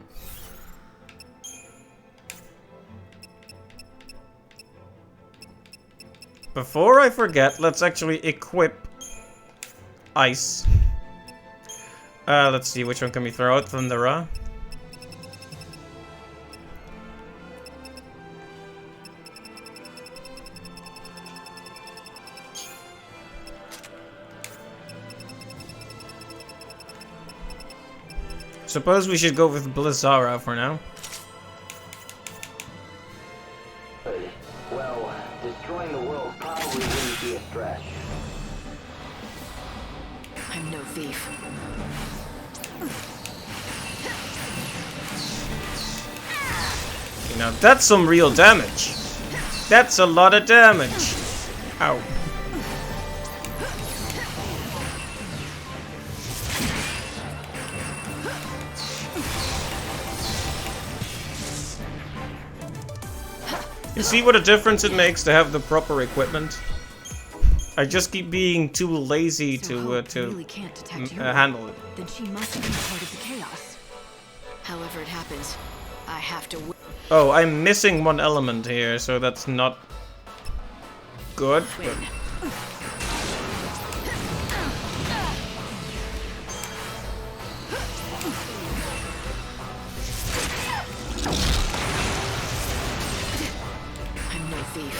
Speaker 1: Before I forget, let's actually equip ice. Let's see, which one can we throw out? Thundera. Suppose we should go with Blizzara for now.
Speaker 2: Well, destroying the world probably wouldn't be a stretch.
Speaker 4: I'm no thief.
Speaker 1: Okay, now that's some real damage. That's a lot of damage. Ow. You see what a difference it makes to have the proper equipment? I just keep being too lazy
Speaker 4: So Hope really can't detect your
Speaker 1: handle it.
Speaker 4: Then she must have been part of the chaos. However it happens, I have to
Speaker 1: Oh, I'm missing one element here, so that's not good. But
Speaker 4: win. I'm no thief.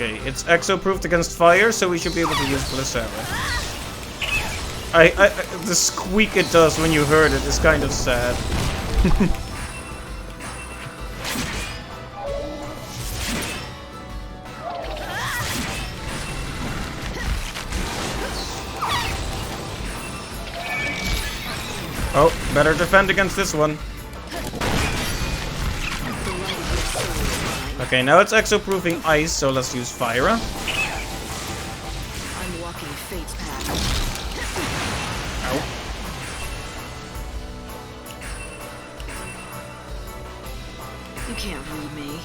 Speaker 1: okay, it's exo-proofed against fire, so we should be able to use Blizzara. The squeak it does when you heard it is kind of sad. Oh, better defend against this one. Okay, now it's exo-proofing ice, so let's use Fyra.
Speaker 4: I'm walking fate's path.
Speaker 1: Ow.
Speaker 4: You can't read me.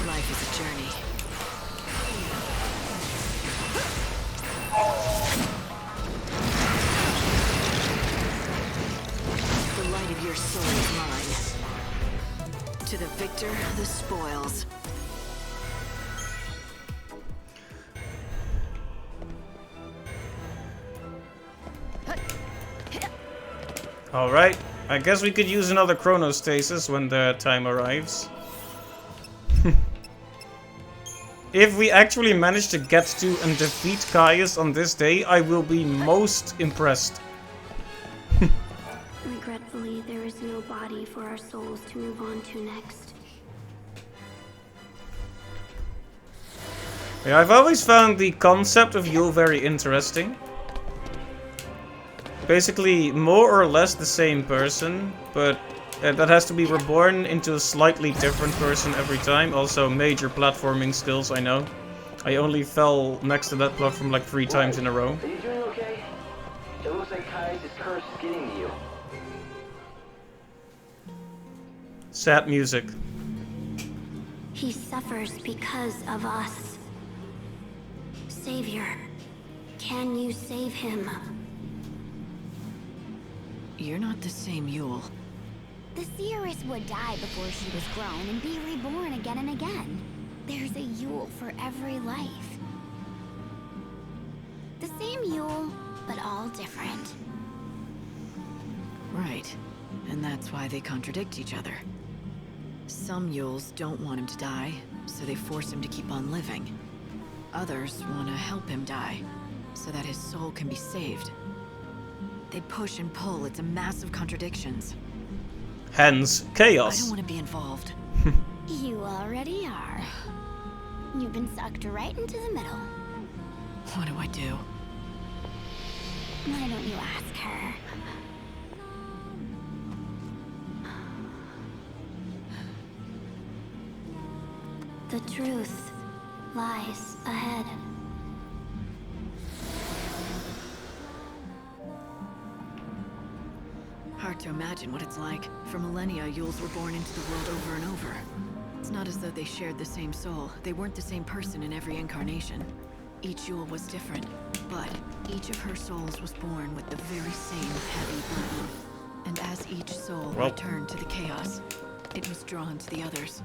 Speaker 4: Life is a journey. The light of your soul is mine. To the victor, the spoils.
Speaker 1: Alright, I guess we could use another chronostasis when the time arrives. If we actually manage to get to and defeat Caius on this day, I will be most impressed.
Speaker 9: Regretfully, there is no body for our souls to move on to next.
Speaker 1: Yeah, I've always found the concept of Yule very interesting. Basically, more or less the same person, but that has to be reborn into a slightly different person every time. Also, major platforming skills, I know. I only fell next to that platform like 3 times in a row.
Speaker 2: Are you doing okay? It looks like Caius' curse is getting to you.
Speaker 1: Sad music.
Speaker 9: He suffers because of us. Savior, can you save him?
Speaker 4: You're not the same Yule.
Speaker 3: The seeress would die before she was grown and be reborn again and again. There's a Yule for every life. The same Yule, but all different.
Speaker 4: Right. And that's why they contradict each other. Some Yules don't want him to die, so they force him to keep on living. Others want to help him die, so that his soul can be saved. They push and pull, it's a mass of contradictions.
Speaker 1: Hence,
Speaker 4: I
Speaker 1: chaos.
Speaker 4: don't want to be involved.
Speaker 3: You already are. You've been sucked right into the middle.
Speaker 4: What do I do?
Speaker 3: Why don't you ask her? The truth lies ahead.
Speaker 4: to imagine what it's like. For millennia, Yules were born into the world over and over. It's not as though they shared the same soul. They weren't the same person in every incarnation. Each Yule was different, but each of her souls was born with the very same heavy burden. And as each soul returned to the chaos, it was drawn to the others.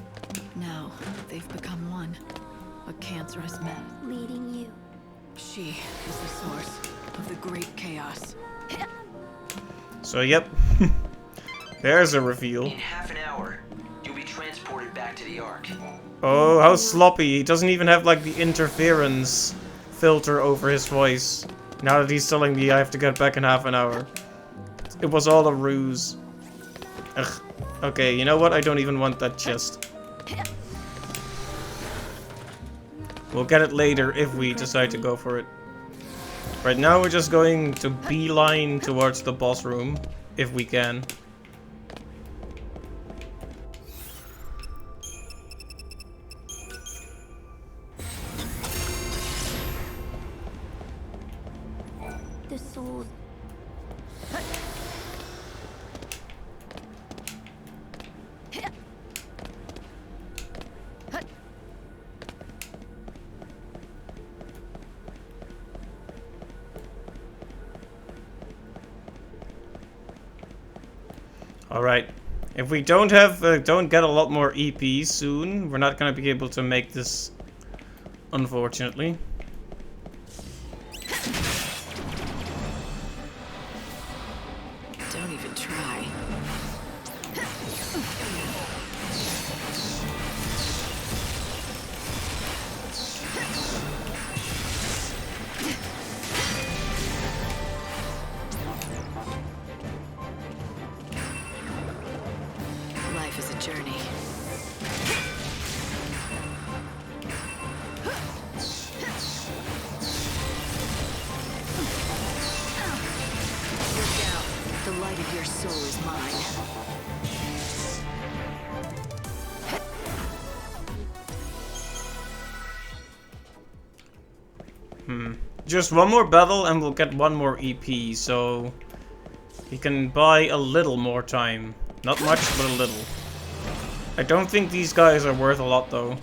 Speaker 4: Now, they've become one. A cancerous mess.
Speaker 9: Leading you.
Speaker 4: She is the source of the great chaos.
Speaker 1: So, yep. There's a reveal.
Speaker 2: In half an hour, you'll be transported back to the Ark.
Speaker 1: Oh, how sloppy. He doesn't even have, like, the interference filter over his voice. Now that he's telling me I have to get back in half an hour. It was all a ruse. Ugh. Okay, you know what? I don't even want that chest. We'll get it later if we decide to go for it. Right now we're just going to beeline towards the boss room, if we can.
Speaker 9: The souls.
Speaker 1: Alright. If we don't get a lot more EP soon, we're not gonna be able to make this, unfortunately.
Speaker 4: Don't even try. Life is a journey. Look out. The light of your soul is mine.
Speaker 1: Just one more battle and we'll get one more EP, so we can buy a little more time. Not much, but a little. I don't think these guys are worth a lot, though.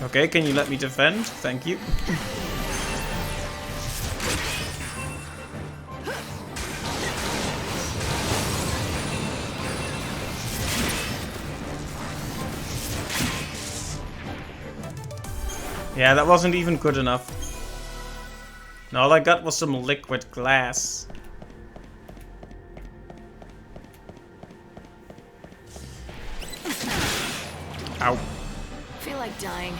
Speaker 1: Okay, can you let me defend? Thank you. Yeah, that wasn't even good enough. And all I got was some liquid glass. Ow.
Speaker 4: Feel like dying.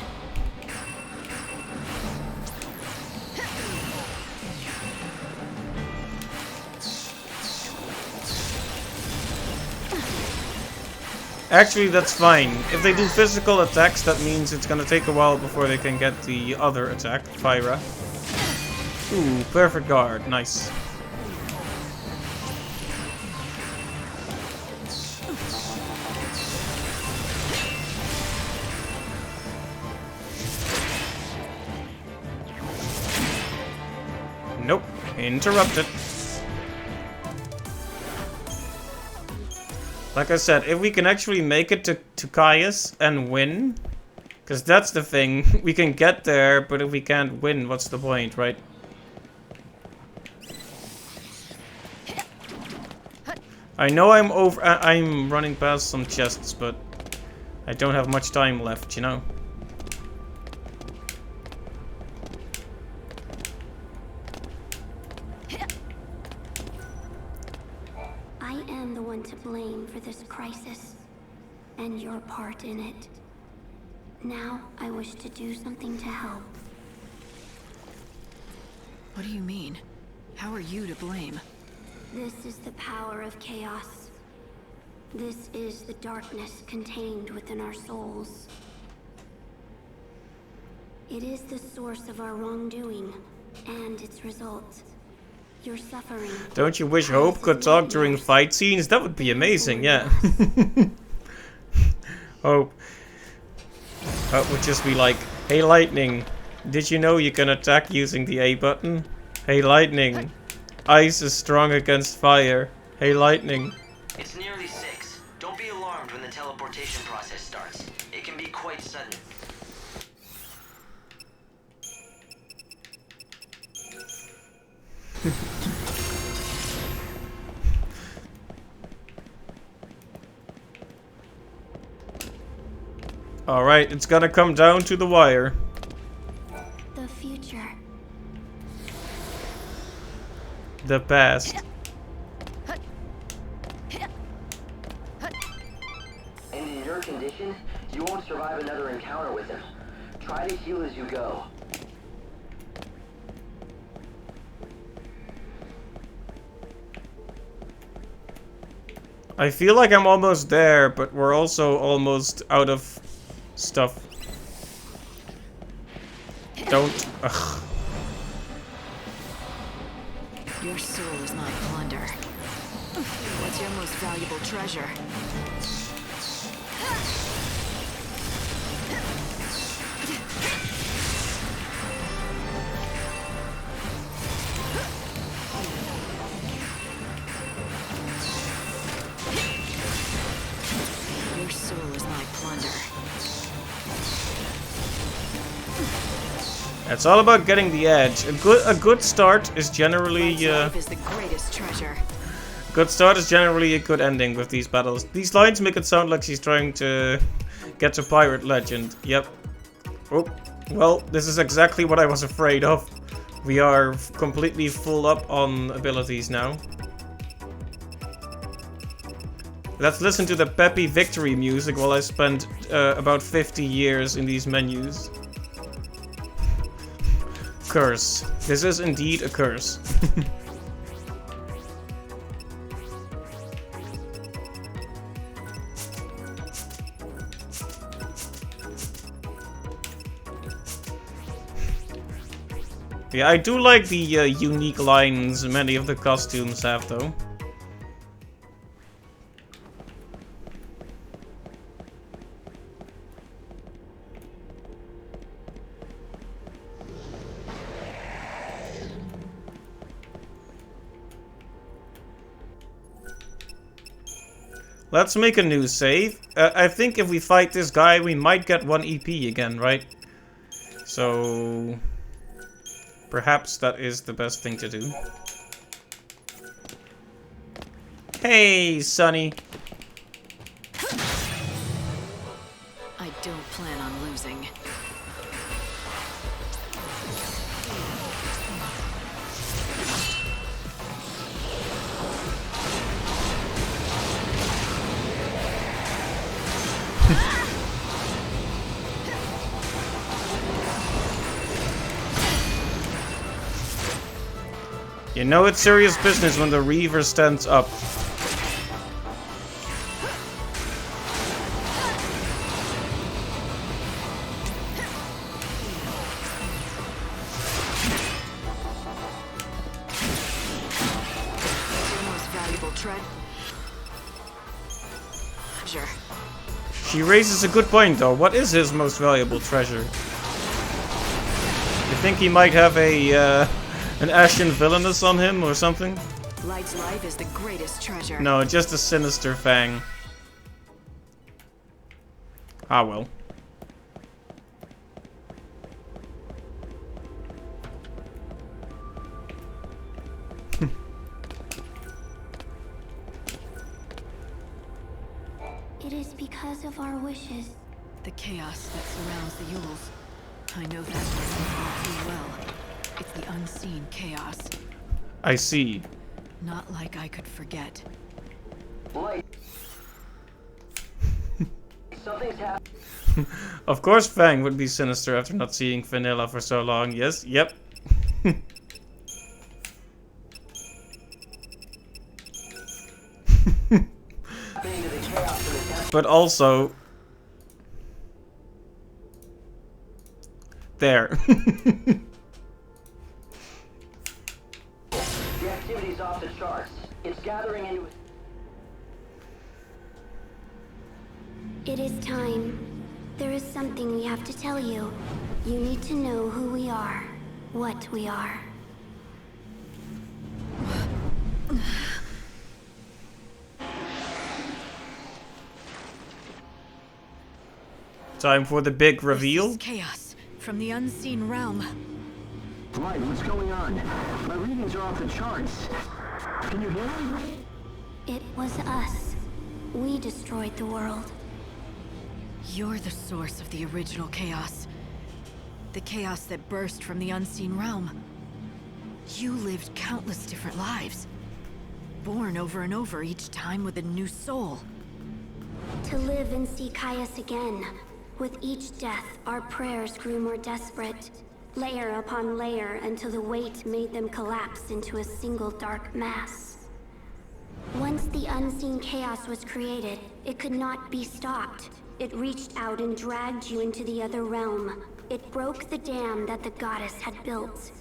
Speaker 1: Actually, that's fine. If they do physical attacks, that means it's gonna take a while before they can get the other attack, Fyra. Ooh, perfect guard. Nice. Nope. Interrupted. Like I said, if we can actually make it to Caius and win, because that's the thing, we can get there, but if we can't win, what's the point, right? I know I'm running past some chests, but I don't have much time left, you know?
Speaker 9: I am the one to blame for this crisis, and your part in it. Now, I wish to do something to help.
Speaker 4: What do you mean? How are you to blame?
Speaker 9: This is the power of chaos. This is the darkness contained within our souls. It is the source of our wrongdoing, and its result. Your suffering.
Speaker 1: Don't you wish Hope could talk during fight scenes? That would be amazing, yeah. Hope would just be like, Hey Lightning, did you know you can attack using the A button? Hey Lightning, ice is strong against fire. Hey Lightning.
Speaker 2: It's nearly 6. Don't be alarmed when the teleportation process starts. It can be quite sudden.
Speaker 1: Alright, it's gonna come down to the wire.
Speaker 9: The future.
Speaker 1: The past.
Speaker 2: And in your condition, you won't survive another encounter with him. Try to heal as you go.
Speaker 1: I feel like I'm almost there, but we're also almost out of stuff. Don't. Ugh.
Speaker 4: Your soul is my plunder. What's your most valuable treasure? Your soul is my plunder.
Speaker 1: It's all about getting the edge. A good start is generally
Speaker 4: Life is the greatest treasure.
Speaker 1: good start is generally a good ending with these battles. These lines make it sound like she's trying to get to Pirate Legend. Yep. Oh, well, this is exactly what I was afraid of. We are completely full up on abilities now. Let's listen to the peppy victory music while I spend about 50 years in these menus. Curse. This is indeed a curse. Yeah, I do like the unique lines many of the costumes have, though. Let's make a new save. I think if we fight this guy, we might get 1 EP again, right? So perhaps that is the best thing to do. Hey, Sonny.
Speaker 4: I don't plan on losing.
Speaker 1: You know it's serious business when the Reaver stands up.
Speaker 4: Your most valuable treasure.
Speaker 1: She raises a good point, though. What is his most valuable treasure? You think he might have a an Ashen Villainous on him or something?
Speaker 4: Light's life is the greatest treasure.
Speaker 1: No, just a Sinister Fang. Ah, well.
Speaker 9: It is because of our wishes.
Speaker 4: The chaos that surrounds the Yules. I know that person all too well. It's the unseen chaos.
Speaker 1: I see.
Speaker 4: Not like I could forget.
Speaker 2: Light. Something's happened.
Speaker 1: Of course Fang would be sinister after not seeing Vanilla for so long. Yes, yep. But also... there.
Speaker 2: The activity's off the charts. It's gathering into...
Speaker 9: It is time. There is something we have to tell you. You need to know who we are, what we are.
Speaker 1: Time for the big
Speaker 4: This
Speaker 1: reveal.
Speaker 4: is Chaos from the unseen realm.
Speaker 10: Light, what's going on? My readings are off the charts. Can you hear me?
Speaker 9: It was us. We destroyed the world.
Speaker 4: You're the source of the original chaos. The chaos that burst from the unseen realm. You lived countless different lives. Born over and over, each time with a new soul.
Speaker 9: To live and see Caius again. With each death, our prayers grew more desperate. Layer upon layer until the weight made them collapse into a single dark mass. Once the unseen chaos was created, it could not be stopped. It reached out and dragged you into the other realm. It broke the dam that the goddess had built.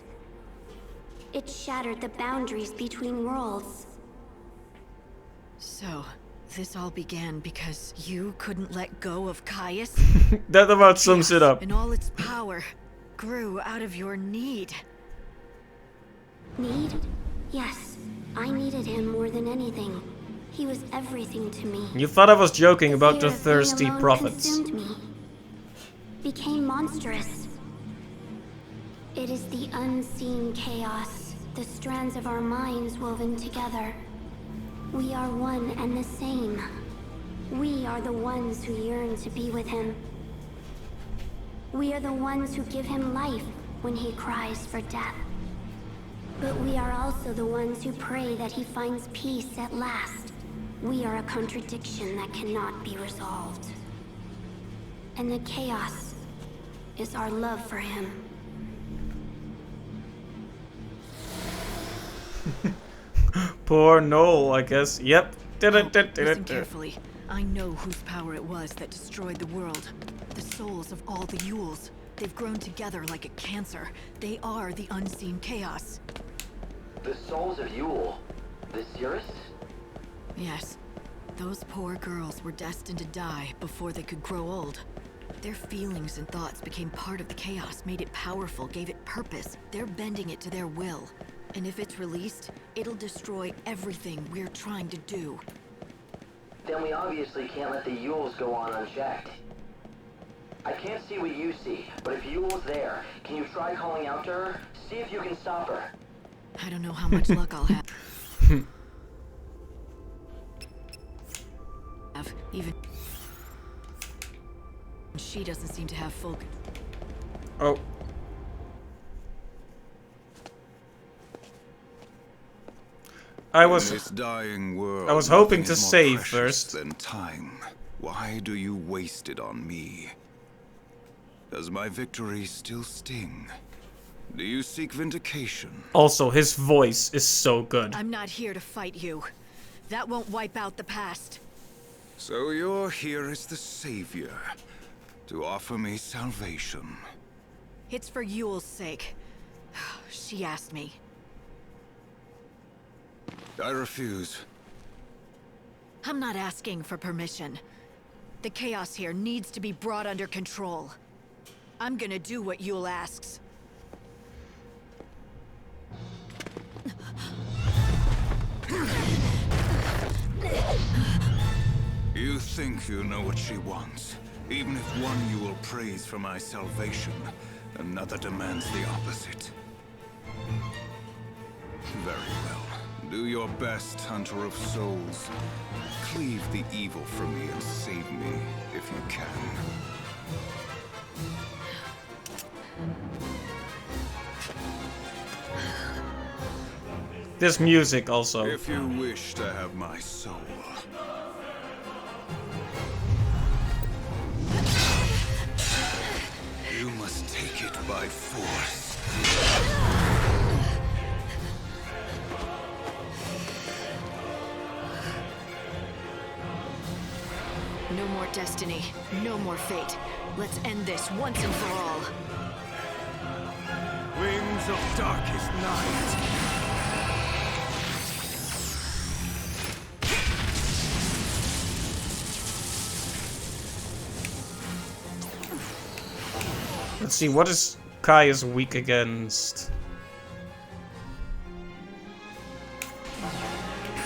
Speaker 9: It shattered the boundaries between worlds.
Speaker 4: So, this all began because you couldn't let go of Caius?
Speaker 1: That about sums it up.
Speaker 4: And all its power grew out of your need.
Speaker 9: Need? Yes. I needed him more than anything. He was everything to me.
Speaker 1: You thought I was joking about the
Speaker 9: fear of being
Speaker 1: thirsty
Speaker 9: alone
Speaker 1: prophets.
Speaker 9: consumed me. Became monstrous. It is the unseen chaos, the strands of our minds woven together. We are one and the same. We are the ones who yearn to be with him. We are the ones who give him life when he cries for death. But we are also the ones who pray that he finds peace at last. We are a contradiction that cannot be resolved. And the chaos is our love for him.
Speaker 1: Poor Noel, I guess. Yep.
Speaker 4: Listen carefully. I know whose power it was that destroyed the world. The souls of all the Yules. They've grown together like a cancer. They are the unseen chaos.
Speaker 10: The souls of Yule? The Cirrus?
Speaker 4: Yes. Those poor girls were destined to die before they could grow old. Their feelings and thoughts became part of the chaos, made it powerful, gave it purpose. They're bending it to their will. And if it's released, it'll destroy everything we're trying to do.
Speaker 10: Then we obviously can't let the Yules go on unchecked. I can't see what you see, but if Yule's there, can you try calling out to her? See if you can stop her.
Speaker 4: I don't know how much luck I'll have. Even she doesn't seem to have full
Speaker 1: Oh.
Speaker 8: In this dying world,
Speaker 1: I was hoping
Speaker 8: nothing
Speaker 1: to
Speaker 8: is more
Speaker 1: save
Speaker 8: precious
Speaker 1: first.
Speaker 8: than time. Why do you waste it on me? Does my victory still sting? Do you seek vindication?
Speaker 1: Also, his voice is so good.
Speaker 4: I'm not here to fight you. That won't wipe out the past.
Speaker 8: So you're here as the savior, to offer me salvation.
Speaker 4: It's for Yule's sake. She asked me.
Speaker 8: I refuse.
Speaker 4: I'm not asking for permission. The chaos here needs to be brought under control. I'm gonna do what Yule asks.
Speaker 8: You think you know what she wants. Even if one you will praise for my salvation, another demands the opposite. Very well. Do your best, Hunter of Souls. Cleave the evil from me and save me, if you can.
Speaker 1: This music also.
Speaker 8: If you wish to have my soul. You must take it by force.
Speaker 4: No more destiny, no more fate. Let's end this once and for all.
Speaker 8: Wings of darkest night.
Speaker 1: Let's see, what is Caius weak against?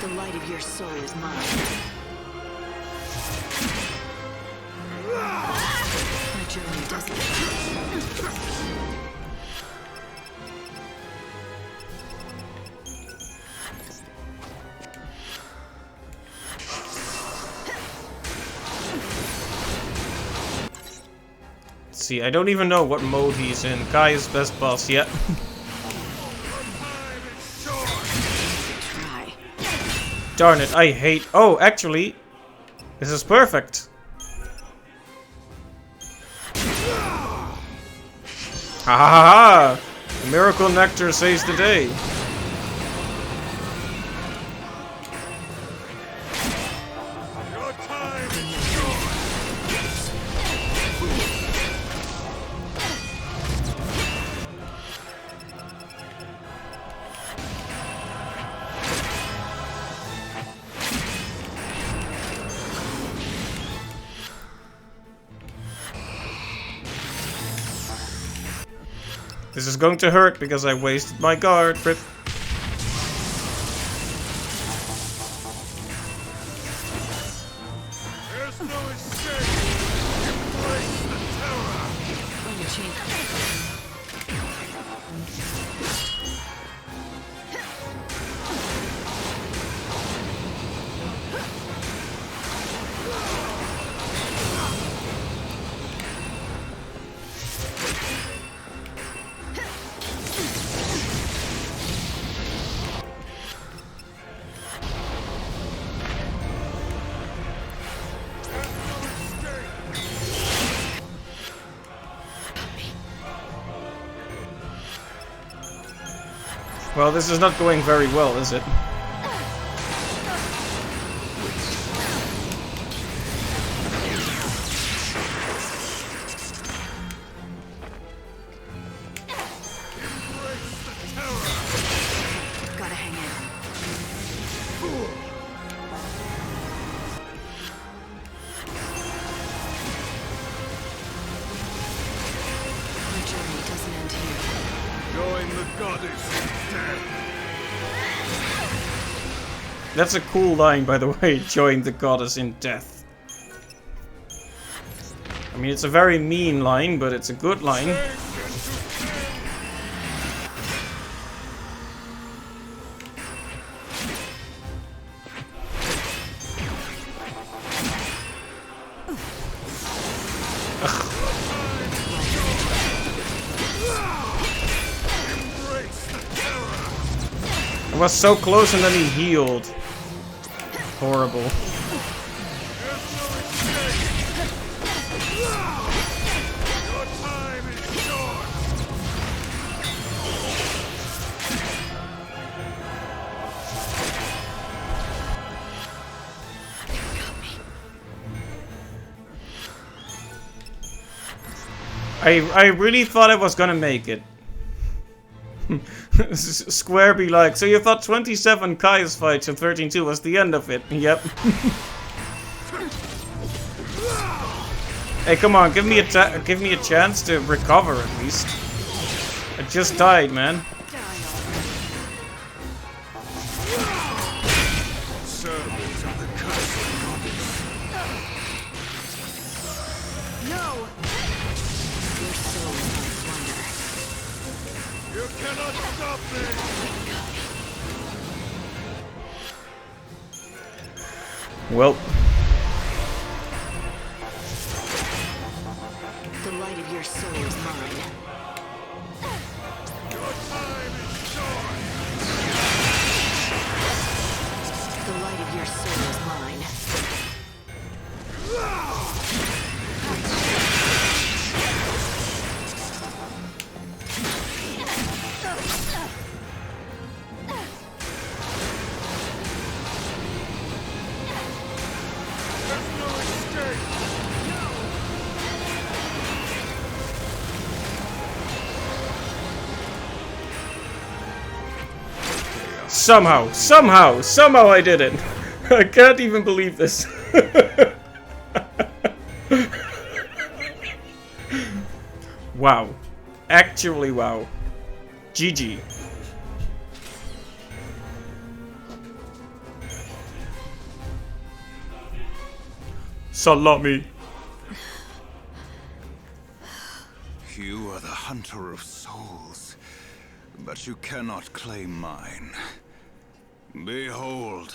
Speaker 4: The light of your soul is mine. My journey doesn't end.
Speaker 1: See, I don't even know what mode he's in. Caius best boss yet. Darn it, I hate... Oh, actually, this is perfect. Ha ha ha ha! The Miracle Nectar saves the day. This is going to hurt because I wasted my guard. Rip.
Speaker 8: There's no escape. Embrace the terror.
Speaker 1: Well, this is not going very well, is it?
Speaker 4: Gotta hang in. My journey doesn't end here.
Speaker 8: Join the goddess in death.
Speaker 1: That's a cool line, by the way. Join the goddess in death. I mean, it's a very mean line, but it's a good line. I was so close and then he healed. Horrible. I really thought I was gonna make it. Square be like, so you thought 27 Caius fights and 13-2 was the end of it? Yep. Hey, come on, give me a chance to recover at least. I just died, man.
Speaker 8: Servants of the cursed goddess.
Speaker 4: No! Your soul is my plunder.
Speaker 8: You cannot stop me!
Speaker 1: Well.
Speaker 4: The light of your soul is mine.
Speaker 8: Your time is short!
Speaker 4: The light of your soul is mine.
Speaker 8: There's no escape!
Speaker 1: Somehow I did it. I can't even believe this. Wow. Actually, wow. GG. Salami.
Speaker 8: You are the hunter of souls, but you cannot claim mine. Behold.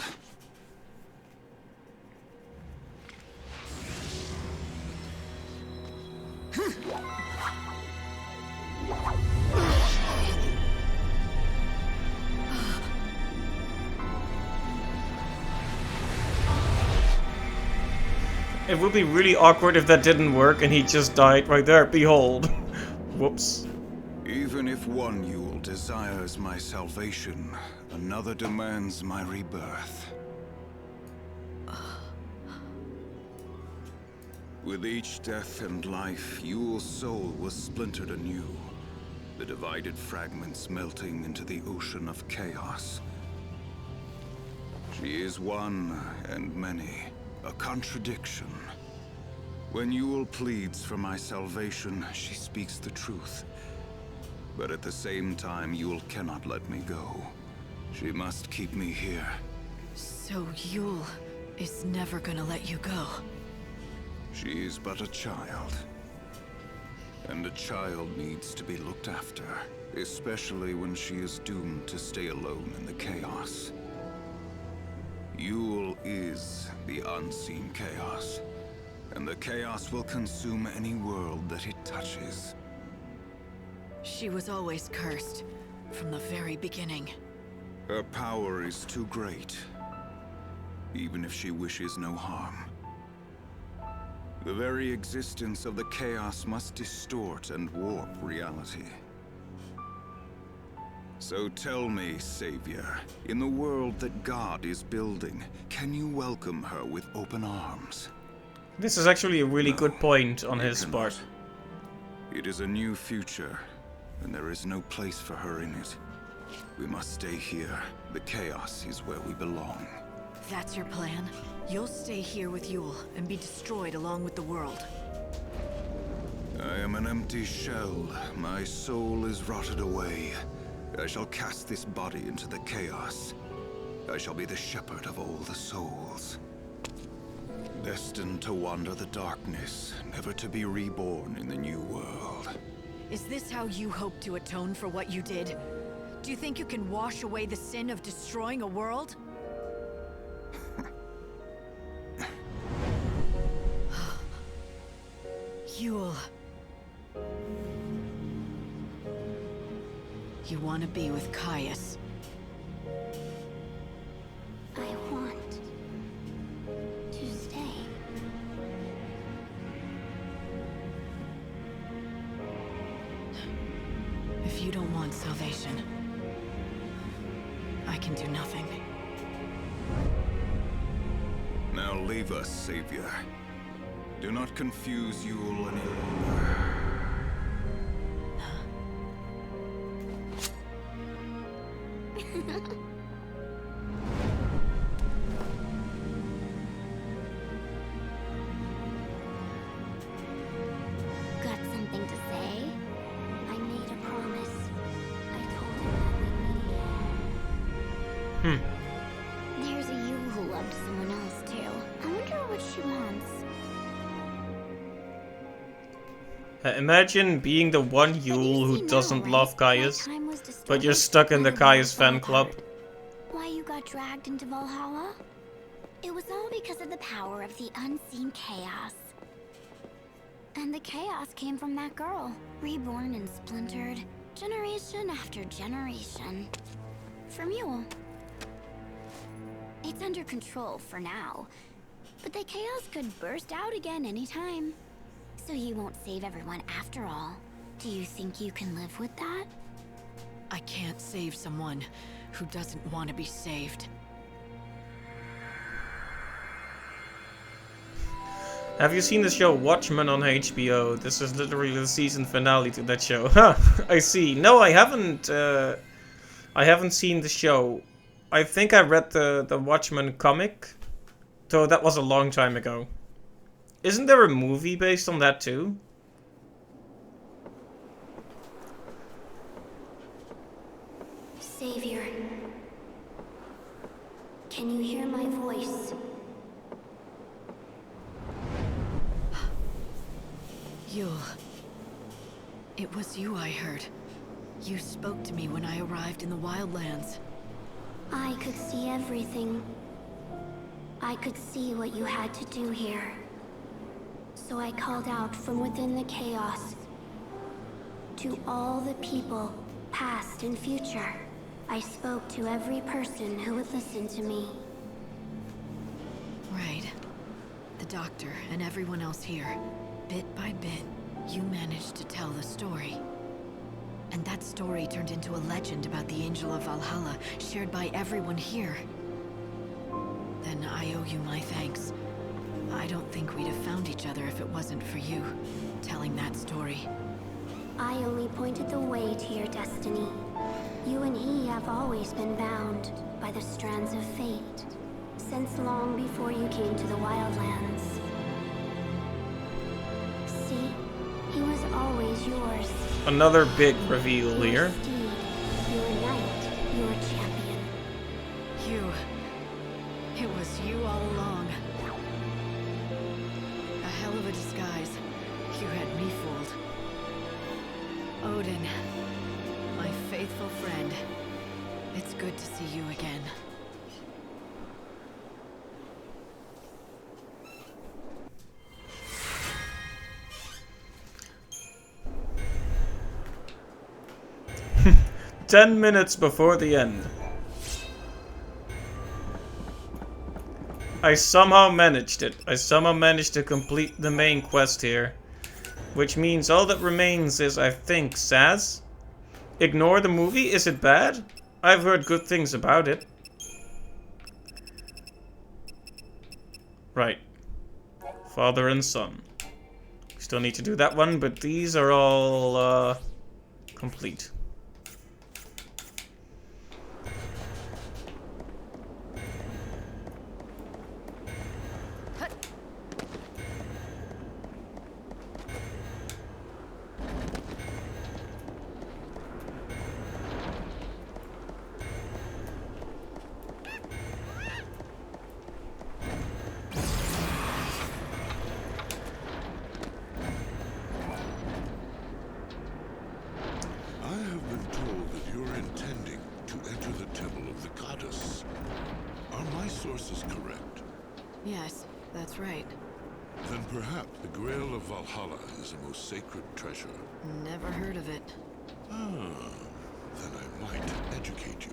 Speaker 1: It would be really awkward if that didn't work and he just died right there. Behold. Whoops.
Speaker 8: Even if one Yule desires my salvation, another demands my rebirth. With each death and life, Yule's soul was splintered anew, the divided fragments melting into the ocean of chaos. She is one and many, a contradiction. When Yule pleads for my salvation, she speaks the truth. But at the same time, Yule cannot let me go. She must keep me here.
Speaker 4: So Yule is never gonna let you go.
Speaker 8: She is but a child. And a child needs to be looked after, especially when she is doomed to stay alone in the chaos. Yule is the unseen chaos, and the chaos will consume any world that it touches.
Speaker 4: She was always cursed, from the very beginning.
Speaker 8: Her power is too great, even if she wishes no harm. The very existence of the chaos must distort and warp reality. So tell me, Savior, in the world that God is building, can you welcome her with open arms?
Speaker 1: This is actually a really good point on his part.
Speaker 8: It is a new future, and there is no place for her in it. We must stay here. The chaos is where we belong.
Speaker 4: That's your plan? You'll stay here with Yule and be destroyed along with the world.
Speaker 8: I am an empty shell. My soul is rotted away. I shall cast this body into the chaos. I shall be the shepherd of all the souls. Destined to wander the darkness, never to be reborn in the new world.
Speaker 4: Is this how you hope to atone for what you did? Do you think you can wash away the sin of destroying a world? Yule. You want to be with Caius.
Speaker 9: I want to stay.
Speaker 4: If you don't want salvation, I can do nothing.
Speaker 8: Now leave us, Savior. Do not confuse Yule any longer.
Speaker 9: Got something to say? I made a promise. I told him that we'd meet. There's a Yule who loved someone else too. I wonder what she wants.
Speaker 1: Imagine being the one Yule who doesn't love Caius, but you're stuck in the Caius fan club.
Speaker 9: Why you got dragged into Valhalla? It was all because of the power of the unseen chaos. And the chaos came from that girl, reborn and splintered, generation after generation. From Yule. It's under control for now, but the chaos could burst out again anytime. So you won't save everyone after all. Do you think you can live with that?
Speaker 4: I can't save someone who doesn't want to be saved.
Speaker 1: Have you seen the show Watchmen on HBO? This is literally the season finale to that show. Huh, I see. No, I haven't seen the show. I think I read the Watchmen comic, though that was a long time ago. Isn't there a movie based on that too?
Speaker 9: Can you hear my voice?
Speaker 4: Yule. It was you I heard. You spoke to me when I arrived in the Wildlands.
Speaker 9: I could see everything. I could see what you had to do here. So I called out from within the chaos. To all the people, past and future, I spoke to every person who would listen to me.
Speaker 4: Right. The doctor and everyone else here. Bit by bit, you managed to tell the story. And that story turned into a legend about the Angel of Valhalla, shared by everyone here. Then I owe you my thanks. I don't think we'd have found each other if it wasn't for you, telling that story.
Speaker 9: I only pointed the way to your destiny. You and he have always been bound by the strands of fate, since long before you came to the Wildlands. See? He was always yours.
Speaker 1: Another big reveal here.
Speaker 9: Steed, your knight, your champion.
Speaker 4: You. It was you all along. A hell of a disguise. You had me fooled. Odin, my faithful friend. It's good to see you again.
Speaker 1: "10 minutes before the end. I somehow managed it. I somehow managed to complete the main quest here. Which means all that remains is, I think, Sazh. Ignore the movie? Is it bad? I've heard good things about it. Right. Father and son. Still need to do that one, but these are all complete.
Speaker 4: Yes, that's right.
Speaker 11: Then perhaps the Grail of Valhalla is the most sacred treasure.
Speaker 4: Never heard of it.
Speaker 11: Ah, then I might educate you.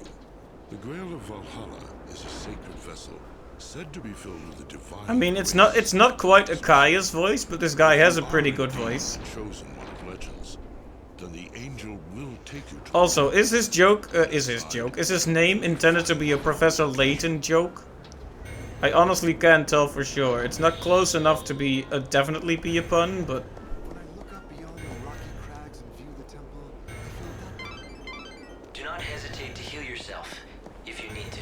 Speaker 11: The Grail of Valhalla is a sacred vessel, said to be filled with the divine.
Speaker 1: I mean, it's not quite a Kaya's voice, but this guy has a pretty good voice.
Speaker 11: Chosen one of legends. Then the angel will take you to.
Speaker 1: Also, is this name intended to be a Professor Layton joke? I honestly can't tell for sure. It's not close enough to be definitely be a pun, but
Speaker 12: When I look up beyond the rocky crags and view the temple, I feel that.
Speaker 2: Do not hesitate to heal yourself if you need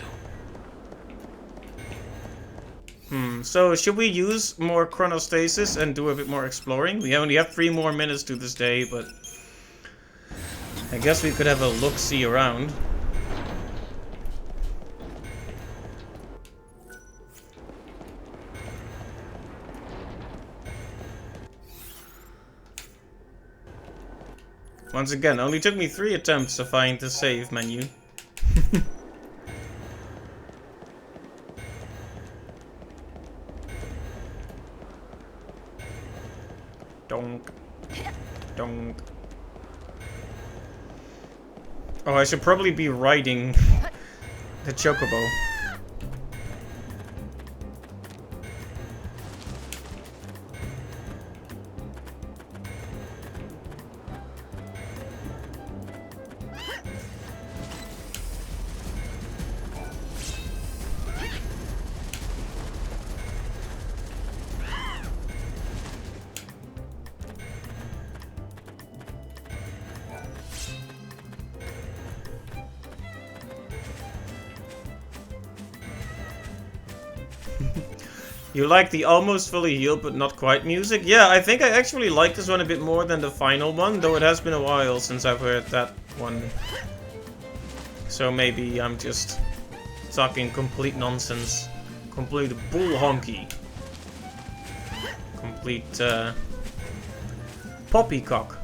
Speaker 2: to.
Speaker 1: So should we use more chronostasis and do a bit more exploring? We only have 3 more minutes to this day, but I guess we could have a look-see around. Once again, only took me 3 attempts to find the save menu. Donk. Donk. Oh, I should probably be riding the chocobo. You like the almost fully healed but not quite music? Yeah, I think I actually like this one a bit more than the final one, though it has been a while since I've heard that one. So maybe I'm just just talking complete nonsense. Complete bull honky. Complete poppycock.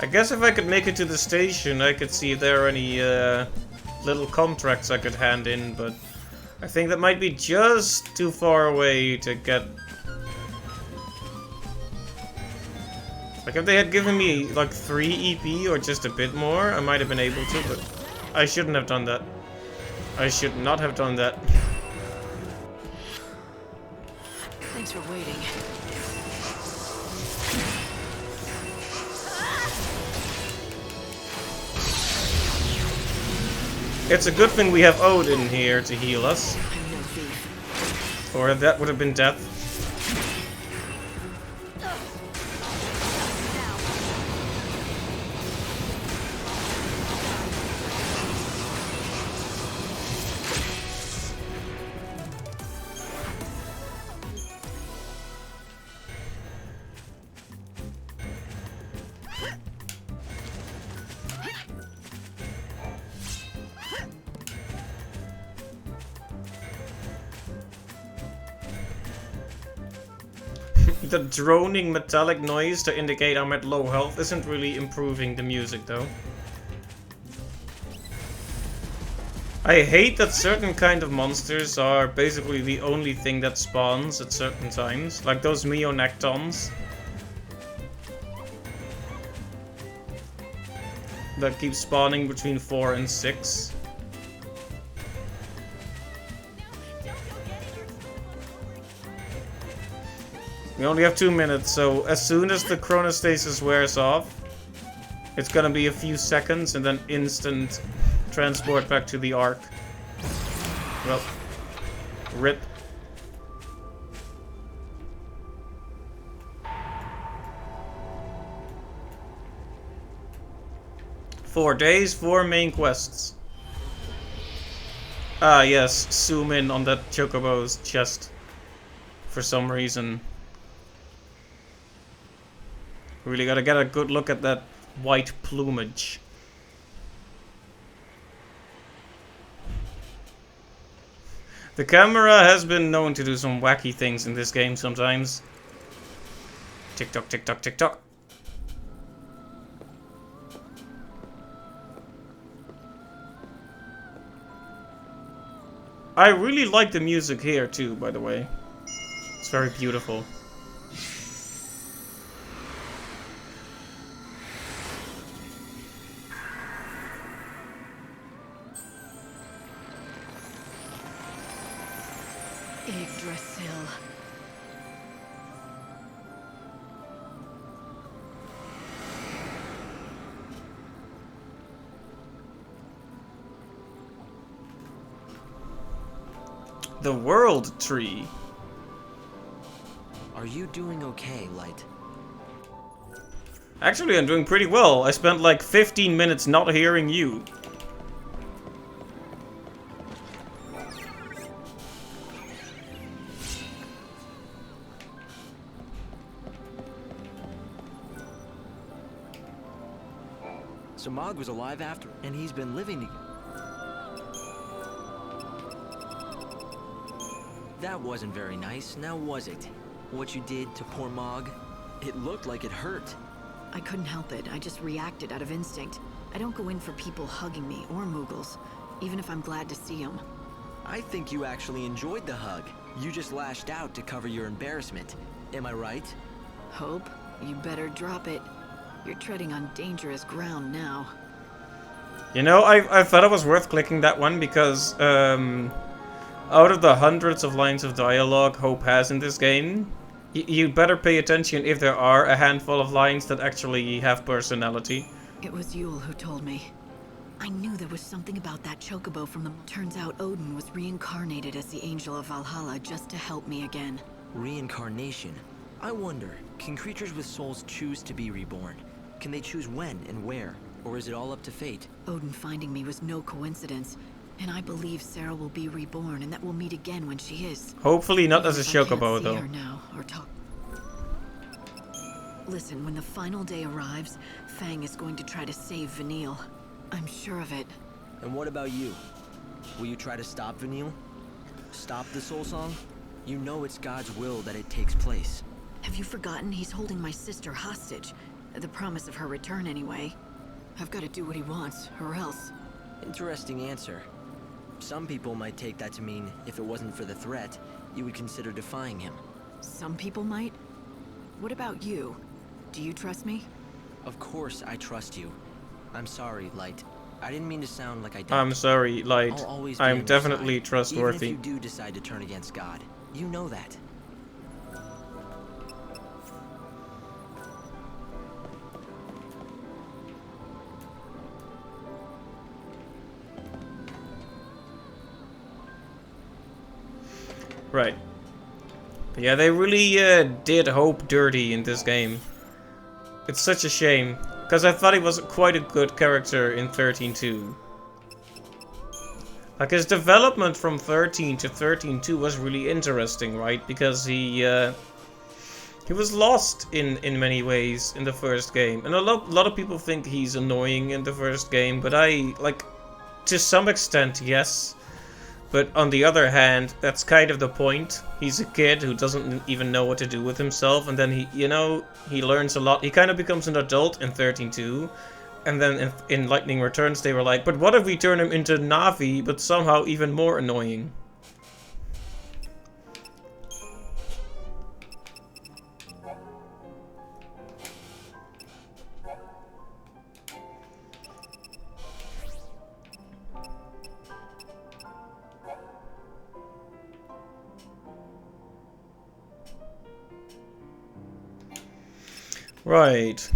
Speaker 1: I guess if I could make it to the station, I could see if there are any little contracts I could hand in, but I think that might be just too far away to get... Like, if they had given me, like, 3 EP or just a bit more, I might have been able to, but I shouldn't have done that. I should not have done that.
Speaker 4: Thanks for waiting.
Speaker 1: It's a good thing we have Odin here to heal us.
Speaker 4: I'm no thief.
Speaker 1: Or that would have been death. The droning metallic noise to indicate I'm at low health isn't really improving the music though. I hate that certain kind of monsters are basically the only thing that spawns at certain times, like those Meonectons. That keep spawning between 4 and 6. We only have 2 minutes, so as soon as the chronostasis wears off, it's gonna be a few seconds and then instant transport back to the Ark. Well, rip. Four days, 4 main quests. Ah yes, zoom in on that Chocobo's chest. For some reason. Really gotta get a good look at that white plumage. The camera has been known to do some wacky things in this game sometimes. Tick tock, tick tock, tick tock. I really like the music here too, by the way. It's very beautiful.
Speaker 4: Yggdrasil.
Speaker 1: The World Tree.
Speaker 2: Are you doing okay, Light?
Speaker 1: Actually, I'm doing pretty well. I spent like 15 minutes not hearing you.
Speaker 2: So Mog was alive after, and he's been living. That wasn't very nice, now was it? What you did to poor Mog? It looked like it hurt.
Speaker 4: I couldn't help it. I just reacted out of instinct. I don't go in for people hugging me or Moogles, even if I'm glad to see them.
Speaker 2: I think you actually enjoyed the hug. You just lashed out to cover your embarrassment. Am I right?
Speaker 4: Hope, you better drop it. You're treading on dangerous ground now.
Speaker 1: You know, I thought it was worth clicking that one because, out of the hundreds of lines of dialogue Hope has in this game, you better pay attention if there are a handful of lines that actually have personality.
Speaker 4: It was Yule who told me. I knew there was something about that Chocobo from the... Turns out Odin was reincarnated as the Angel of Valhalla just to help me again.
Speaker 2: Reincarnation? I wonder, can creatures with souls choose to be reborn? Can they choose when and where? Or is it all up to fate?
Speaker 4: Odin finding me was no coincidence. And I believe Sarah will be reborn and that we'll meet again when she is.
Speaker 1: Hopefully not as a
Speaker 4: Even if I can't
Speaker 1: chocobo,
Speaker 4: see
Speaker 1: though.
Speaker 4: her now or talk. Listen, when the final day arrives, Fang is going to try to save Vanille. I'm sure of it.
Speaker 2: And what about you? Will you try to stop Vanille? Stop the Soul Song? You know it's God's will that it takes place.
Speaker 4: Have you forgotten he's holding my sister hostage? The promise of her return, anyway. I've got to do what he wants, or else.
Speaker 2: Interesting answer. Some people might take that to mean if it wasn't for the threat, you would consider defying him.
Speaker 4: Some people might? What about you? Do you trust me?
Speaker 2: Of course I trust you. I'm sorry, Light. I didn't mean to sound like I don't.
Speaker 1: I'm sorry, Light.
Speaker 2: I'll always be
Speaker 1: I'm
Speaker 2: on your
Speaker 1: definitely
Speaker 2: side,
Speaker 1: trustworthy.
Speaker 2: even if you do decide to turn against God. You know that.
Speaker 1: Right. Yeah, they really did Hope dirty in this game. It's such a shame, because I thought he was quite a good character in 13-2. Like, his development from 13 to 13-2 was really interesting, right? Because he was lost in many ways in the first game. And a lot of people think he's annoying in the first game, but to some extent, yes. But on the other hand, that's kind of the point. He's a kid who doesn't even know what to do with himself, and then he learns a lot. He kind of becomes an adult in 13-2, and then in Lightning Returns they were like, but what if we turn him into Navi, but somehow even more annoying? Right.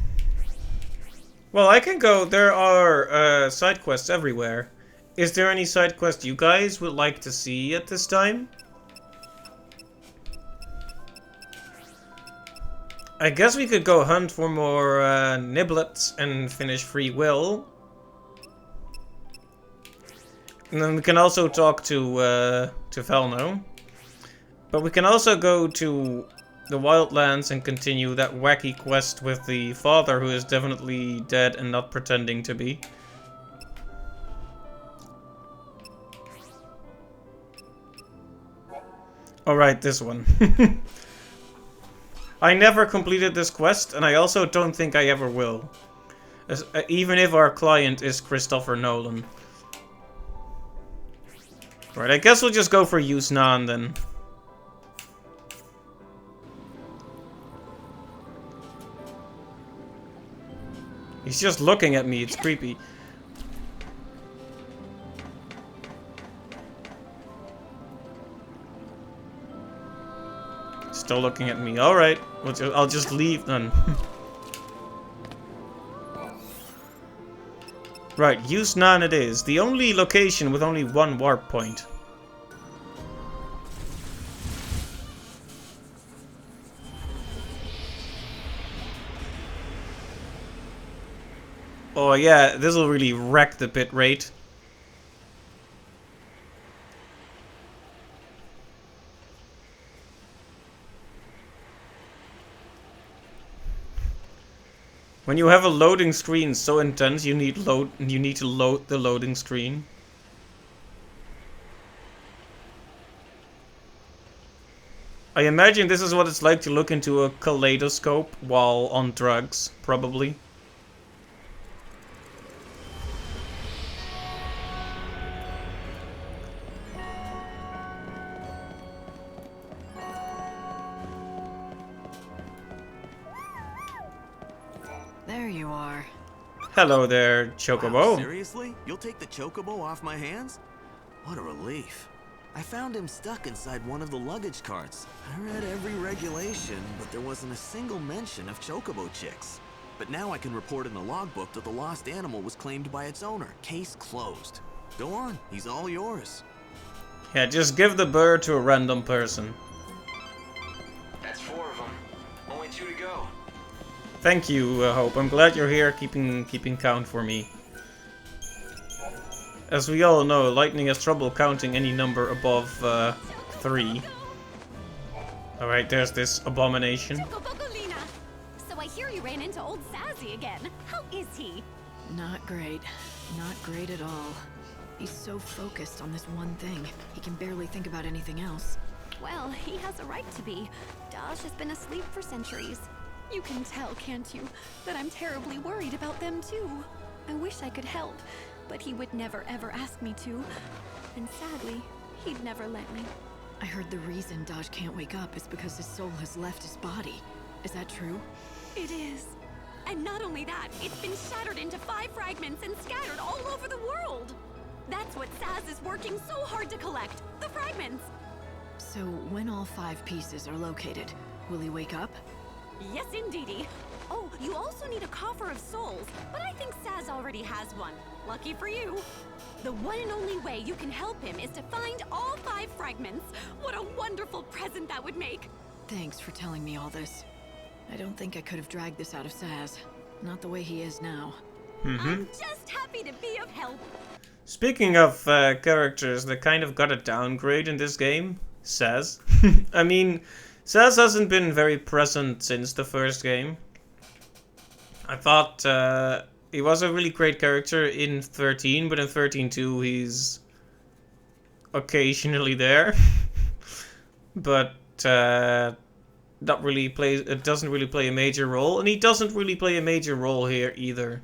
Speaker 1: Well, I can go. There are side quests everywhere. Is there any side quest you guys would like to see at this time? I guess we could go hunt for more niblets and finish Free Will. And then we can also talk to Velno. But we can also go to the Wildlands and continue that wacky quest with the father, who is definitely dead and not pretending to be. Alright, this one. I never completed this quest, and I also don't think I ever will. Even if our client is Christopher Nolan. Right, I guess we'll just go for Yusnan then. He's just looking at me, it's creepy. Still looking at me. Alright, I'll just leave then. Right, Yusnan it is. The only location with only one warp point. Oh yeah, this will really wreck the bit rate. When you have a loading screen so intense, you need to load the loading screen. I imagine this is what it's like to look into a kaleidoscope while on drugs, probably.
Speaker 4: There you are.
Speaker 1: Hello there, Chocobo.
Speaker 13: Wow, seriously? You'll take the Chocobo off my hands? What a relief. I found him stuck inside one of the luggage carts. I read every regulation, but there wasn't a single mention of Chocobo chicks. But now I can report in the logbook that the lost animal was claimed by its owner. Case closed. Go on, he's all yours.
Speaker 1: Yeah, just give the bird to a random person.
Speaker 2: That's 4 of them. Only 2 to go.
Speaker 1: Thank you, Hope. I'm glad you're here, keeping count for me. As we all know, Lightning has trouble counting any number above 3. Alright, there's this abomination.
Speaker 14: So I hear you ran into old Sassy again. How is he?
Speaker 4: Not great. Not great at all. He's so focused on this one thing, he can barely think about anything else.
Speaker 14: Well, he has a right to be. Dash has been asleep for centuries. You can tell, can't you, that I'm terribly worried about them too. I wish I could help, but he would never ever ask me to. And sadly, he'd never let me.
Speaker 4: I heard the reason Dodge can't wake up is because his soul has left his body. Is that true?
Speaker 14: It is. And not only that, it's been shattered into 5 fragments and scattered all over the world. That's what Saz is working so hard to collect, the fragments.
Speaker 4: So when all 5 pieces are located, will he wake up?
Speaker 14: Yes, indeedy. Oh, you also need a coffer of souls, but I think Saz already has one. Lucky for you. The one and only way you can help him is to find all 5 fragments. What a wonderful present that would make.
Speaker 4: Thanks for telling me all this. I don't think I could have dragged this out of Saz. Not the way he is now.
Speaker 14: I'm just happy to be of help.
Speaker 1: Speaking of characters that kind of got a downgrade in this game, Saz. I mean, Saz hasn't been very present since the first game. I thought he was a really great character in 13, but in 13.2 he's occasionally there. But doesn't really play a major role, and he doesn't really play a major role here either.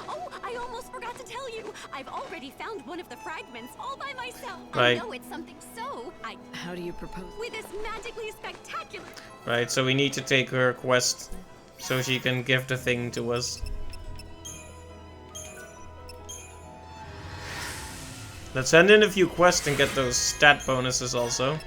Speaker 14: Oh, I almost forgot to tell you. I've already found one of the fragments all by myself.
Speaker 1: Right.
Speaker 14: I know it's something so...
Speaker 4: How do you propose?
Speaker 14: With this magically spectacular...
Speaker 1: Right, so we need to take her quest so she can give the thing to us. Let's send in a few quests and get those stat bonuses also.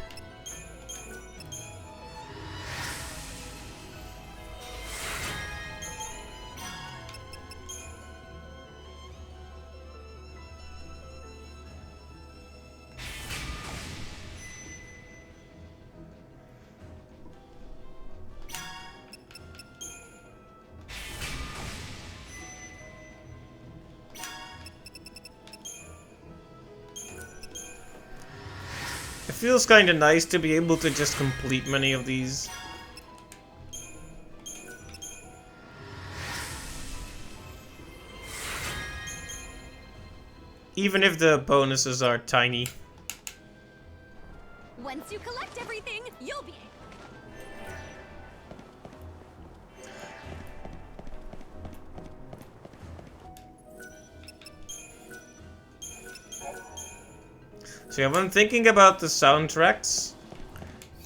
Speaker 1: It feels kind of nice to be able to just complete many of these. Even if the bonuses are tiny.
Speaker 14: Once you collect everything, you'll be...
Speaker 1: So yeah, when thinking about the soundtracks,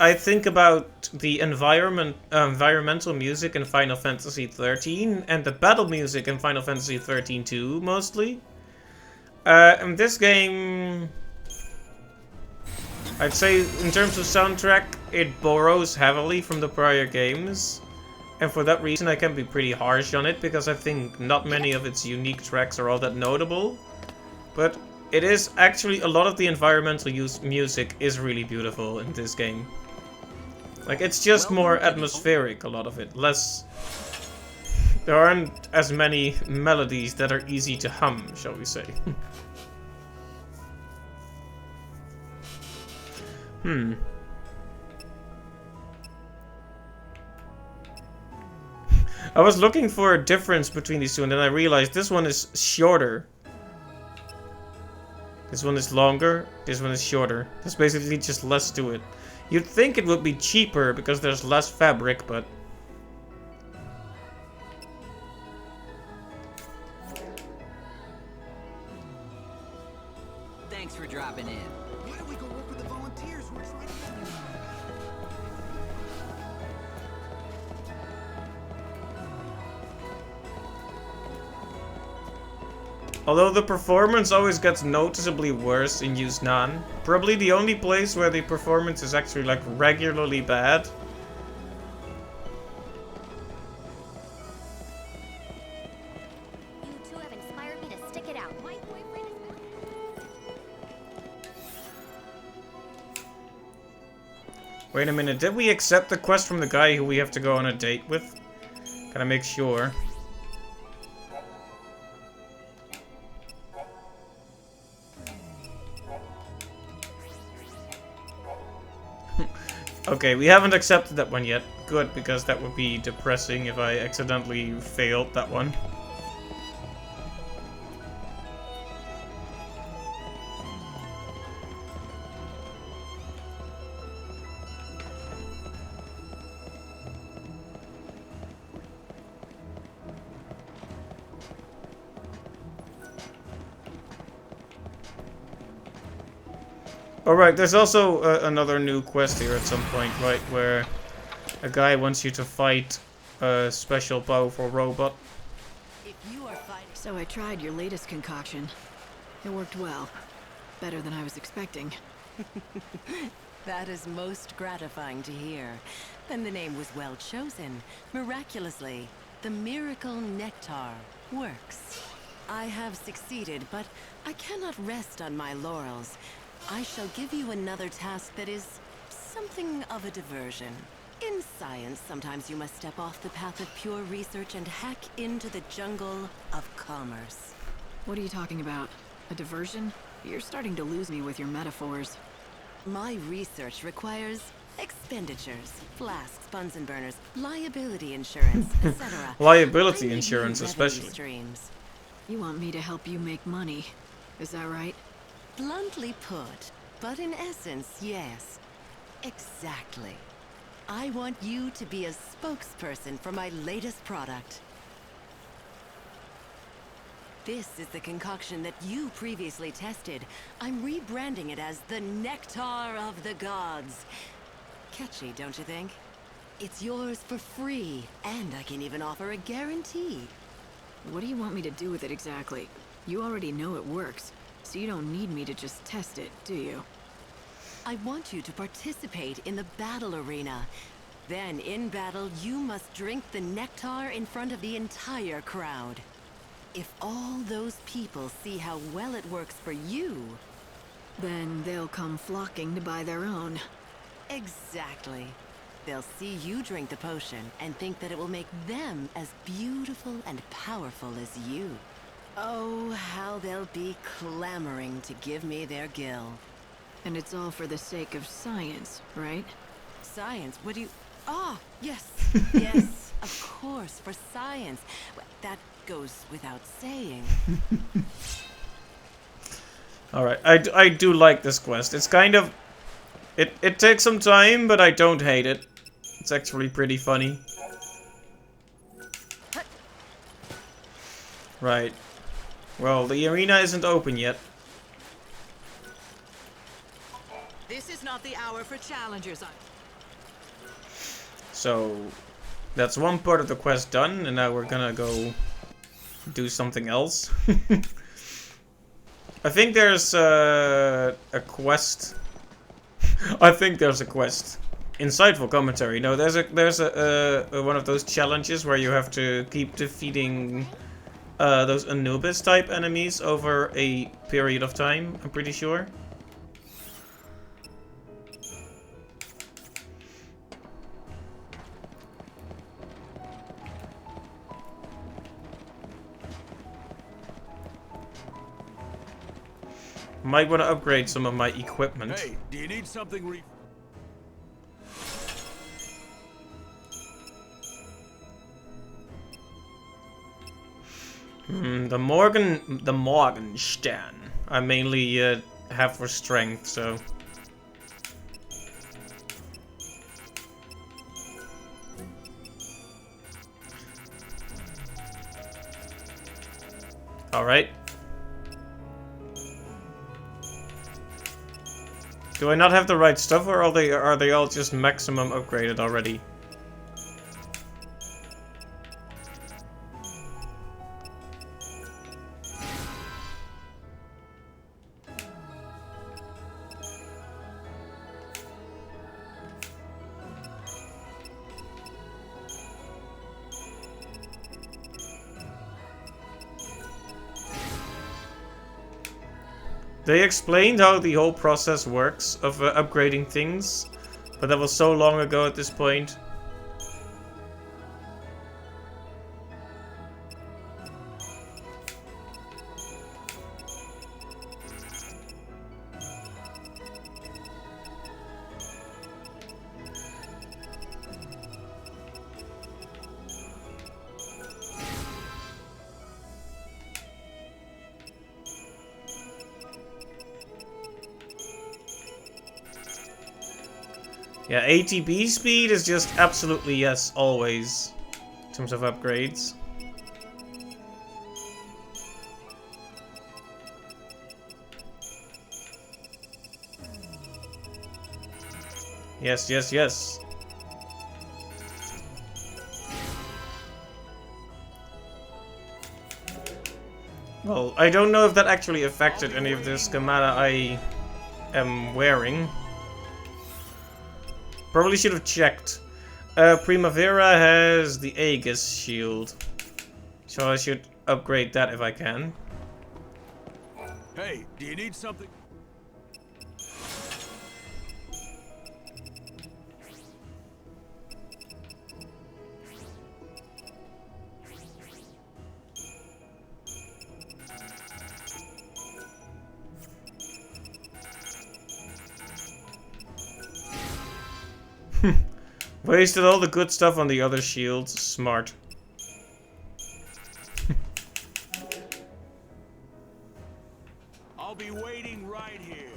Speaker 1: I think about the environmental music in Final Fantasy XIII and the battle music in Final Fantasy XIII too, mostly. In this game, I'd say in terms of soundtrack, it borrows heavily from the prior games. And for that reason I can be pretty harsh on it, because I think not many of its unique tracks are all that notable. But it is actually, a lot of the environmental music is really beautiful in this game. Like, it's just more atmospheric, a lot of it. Less... There aren't as many melodies that are easy to hum, shall we say. I was looking for a difference between these two, and then I realized this one is shorter. This one is longer, this one is shorter. There's basically just less to it. You'd think it would be cheaper because there's less fabric, but...
Speaker 6: Thanks for dropping in.
Speaker 12: Why don't we go work with the volunteers? We're trying to...
Speaker 1: Although the performance always gets noticeably worse in Yusnan, probably the only place where the performance is actually like regularly bad.
Speaker 3: You two have inspired me to stick it out. My boyfriend is...
Speaker 1: Wait a minute, did we accept the quest from the guy who we have to go on a date with? Gotta make sure. Okay, we haven't accepted that one yet. Good, because that would be depressing if I accidentally failed that one. Alright, there's also another new quest here at some point, right? Where a guy wants you to fight a special powerful robot.
Speaker 4: So I tried your latest concoction. It worked well. Better than I was expecting.
Speaker 15: That is most gratifying to hear. Then the name was well chosen. Miraculously, the miracle nectar works. I have succeeded, but I cannot rest on my laurels. I shall give you another task that is something of a diversion. In science, sometimes you must step off the path of pure research and hack into the jungle of commerce.
Speaker 4: What are you talking about? A diversion? You're starting to lose me with your metaphors.
Speaker 15: My research requires expenditures, flasks, Bunsen burners, liability insurance, etc.
Speaker 1: Liability insurance, especially.
Speaker 15: Streams.
Speaker 4: You want me to help you make money, is that right?
Speaker 15: Bluntly put, but in essence, yes. Exactly. I want you to be a spokesperson for my latest product. This is the concoction that you previously tested. I'm rebranding it as the Nectar of the Gods. Catchy, don't you think? It's yours for free, and I can even offer a guarantee.
Speaker 4: What do you want me to do with it exactly? You already know it works. So you don't need me to just test it, do you?
Speaker 15: I want you to participate in the battle arena. Then, in battle, you must drink the nectar in front of the entire crowd. If all those people see how well it works for you...
Speaker 4: Then they'll come flocking to buy their own.
Speaker 15: Exactly. They'll see you drink the potion and think that it will make them as beautiful and powerful as you. Oh, how they'll be clamoring to give me their gill.
Speaker 4: And it's all for the sake of science, right?
Speaker 15: Science? What do you... Ah, yes. Yes, of course, for science. That goes without saying.
Speaker 1: Alright, I do like this quest. It's kind of... It takes some time, but I don't hate it. It's actually pretty funny. Right. Well, the arena isn't open yet.
Speaker 16: This is not the hour for challengers.
Speaker 1: So, that's one part of the quest done, and now we're gonna go do something else. I think there's a quest. I think there's a quest. Insightful commentary. No, there's a one of those challenges where you have to keep defeating those Anubis type enemies over a period of time, I'm pretty sure. Might want to upgrade some of my equipment.
Speaker 5: Hey, do you need something
Speaker 1: The Morgenstern. I mainly have for strength, so. All right. Do I not have the right stuff, or are they all just maximum upgraded already? They explained how the whole process works of upgrading things, but that was so long ago at this point. Yeah, ATB speed is just absolutely yes, always. In terms of upgrades. Yes, yes, yes. Well, I don't know if that actually affected any of the schemata I am wearing. Probably should have checked. Primavera has the Aegis shield. So I should upgrade that if I can.
Speaker 5: Hey, do you need something?
Speaker 1: Wasted all the good stuff on the other shields. Smart.
Speaker 5: I'll be waiting right here.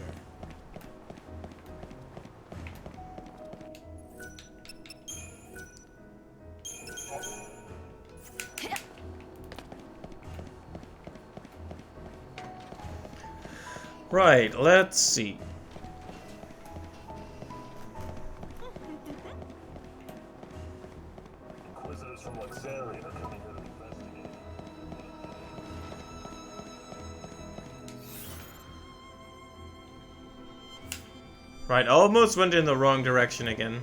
Speaker 1: Right, let's see.
Speaker 17: Inquisitors from Luxaria are coming here to investigate.
Speaker 1: Right, almost went in the wrong direction again.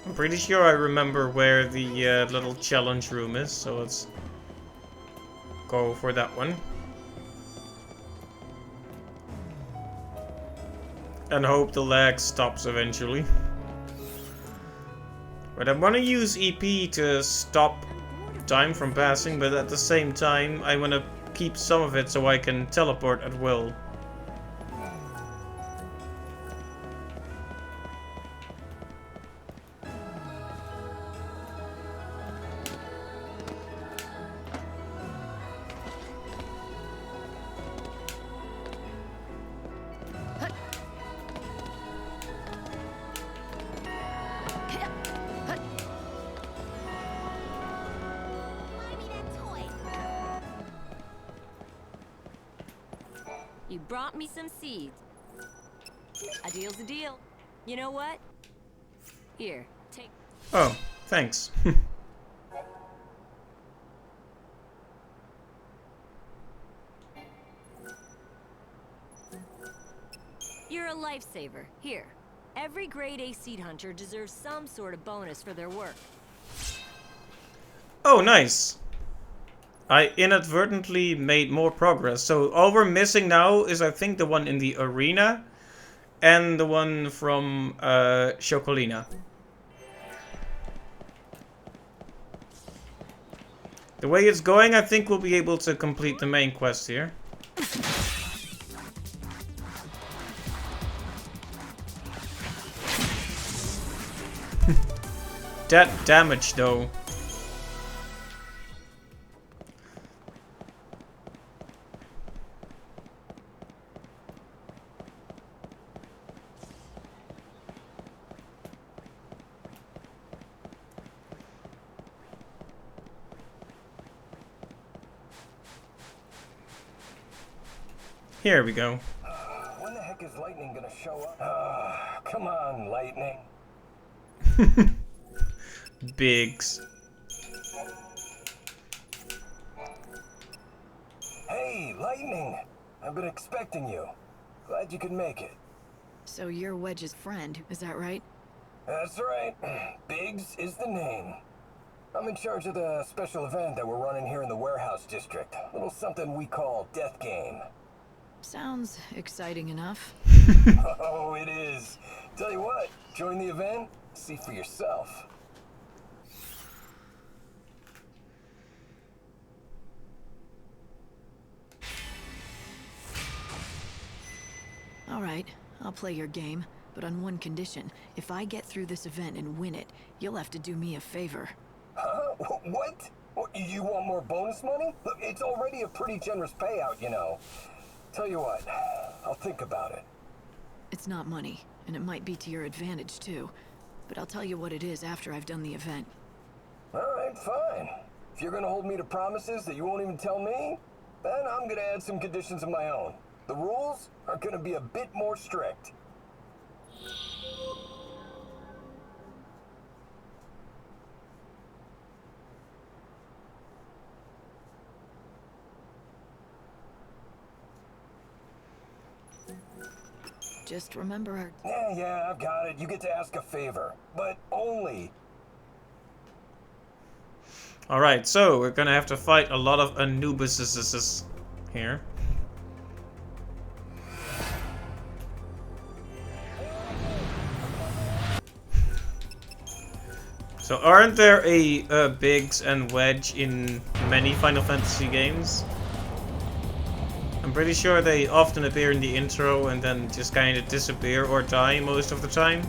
Speaker 1: I'm pretty sure I remember where the little challenge room is, so let's go for that one. And hope the lag stops eventually. But I want to use EP to stop time from passing, but at the same time I want to keep some of it so I can teleport at will.
Speaker 7: You brought me some seeds. A deal's a deal. You know what? Here, take...
Speaker 1: Oh, thanks.
Speaker 7: You're a lifesaver. Here. Every grade A seed hunter deserves some sort of bonus for their work.
Speaker 1: Oh, nice. I inadvertently made more progress. So all we're missing now is I think the one in the arena and the one from Chocolina. The way it's going, I think we'll be able to complete the main quest here. That damage though. Here we go.
Speaker 17: When the heck is Lightning gonna show up? Come on, Lightning.
Speaker 1: Biggs.
Speaker 17: Hey, Lightning! I've been expecting you. Glad you could make it.
Speaker 4: So you're Wedge's friend, is that right?
Speaker 17: That's right. Biggs is the name. I'm in charge of the special event that we're running here in the warehouse district. A little something we call Death Game.
Speaker 4: Sounds exciting enough.
Speaker 17: Oh, it is. Tell you what, join the event, see for yourself.
Speaker 4: All right, I'll play your game, but on one condition. If I get through this event and win it, you'll have to do me a favor.
Speaker 17: Huh? What? You want more bonus money? Look, it's already a pretty generous payout, you know. Tell you what, I'll think about it.
Speaker 4: It's not money, and it might be to your advantage, too. but I'll tell you what it is after I've done the event.
Speaker 17: Alright, fine. If you're gonna hold me to promises that you won't even tell me, then I'm gonna add some conditions of my own. The rules are gonna be a bit more strict.
Speaker 4: Just remember our...
Speaker 17: Yeah, I've got it. You get to ask a favor, but only.
Speaker 1: Alright, so we're gonna have to fight a lot of Anubises here. So aren't there a Biggs and Wedge in many Final Fantasy games? I'm pretty sure they often appear in the intro and then just kind of disappear or die most of the time.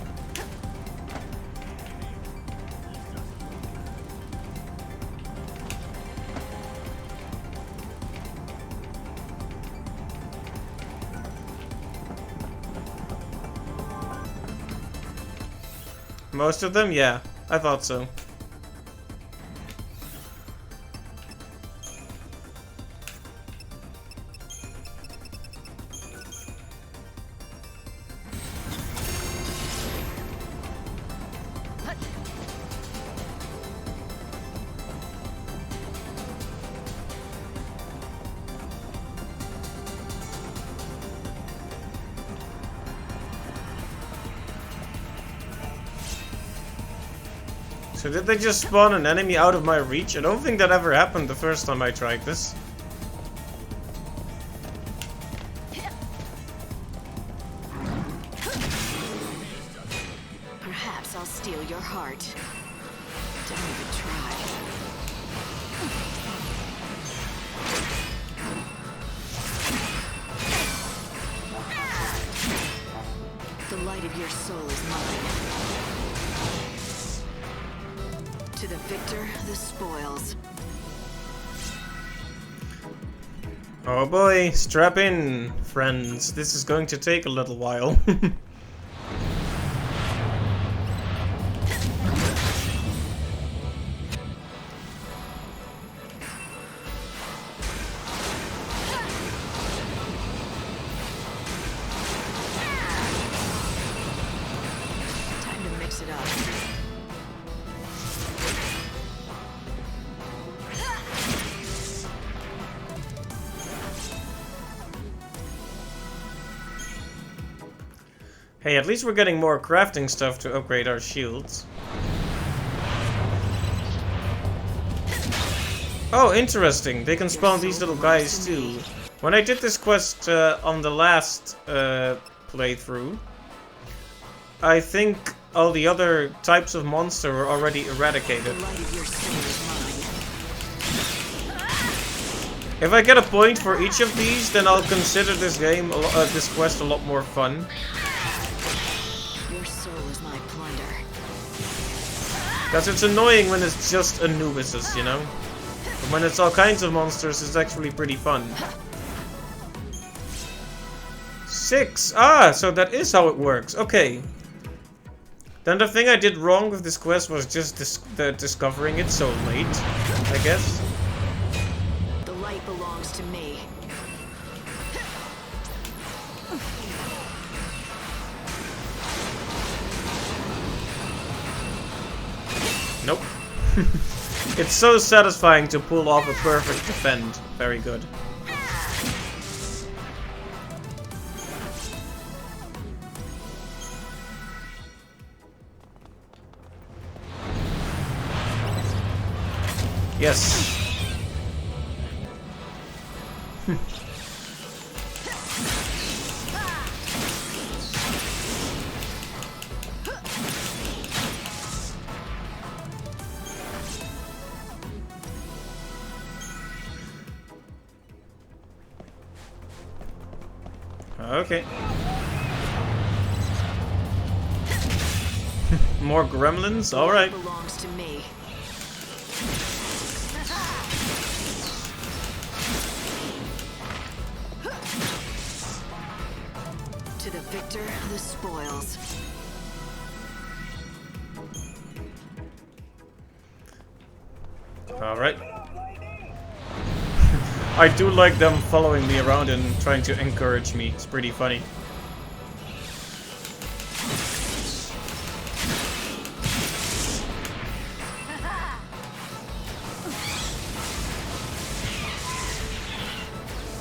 Speaker 1: Most of them? Yeah, I thought so. So did they just spawn an enemy out of my reach? I don't think that ever happened the first time I tried this.
Speaker 4: Perhaps I'll steal your heart. Don't even try. The light of your soul is mine. To the victor, the spoils.
Speaker 1: Oh boy, strap in, friends. This is going to take a little while.
Speaker 4: Time to mix it up.
Speaker 1: Hey, at least we're getting more crafting stuff to upgrade our shields. Oh, interesting. They can spawn these little guys too. When I did this quest on the last playthrough, I think all the other types of monster were already eradicated. If I get a point for each of these, then I'll consider this game, this quest a lot more fun.
Speaker 4: Your soul is my plunder.
Speaker 1: Because it's annoying when it's just Anubises, you know? But when it's all kinds of monsters, it's actually pretty fun. 6! Ah, so that is how it works. Okay. Then the thing I did wrong with this quest was just discovering it so late, I guess.
Speaker 4: The light belongs to me.
Speaker 1: Nope. It's so satisfying to pull off a perfect defend. Very good. Yes. Okay. More gremlins? Alright.
Speaker 4: Belongs to me. To the victor, the spoils.
Speaker 1: Alright. I do like them following me around and trying to encourage me. It's pretty funny.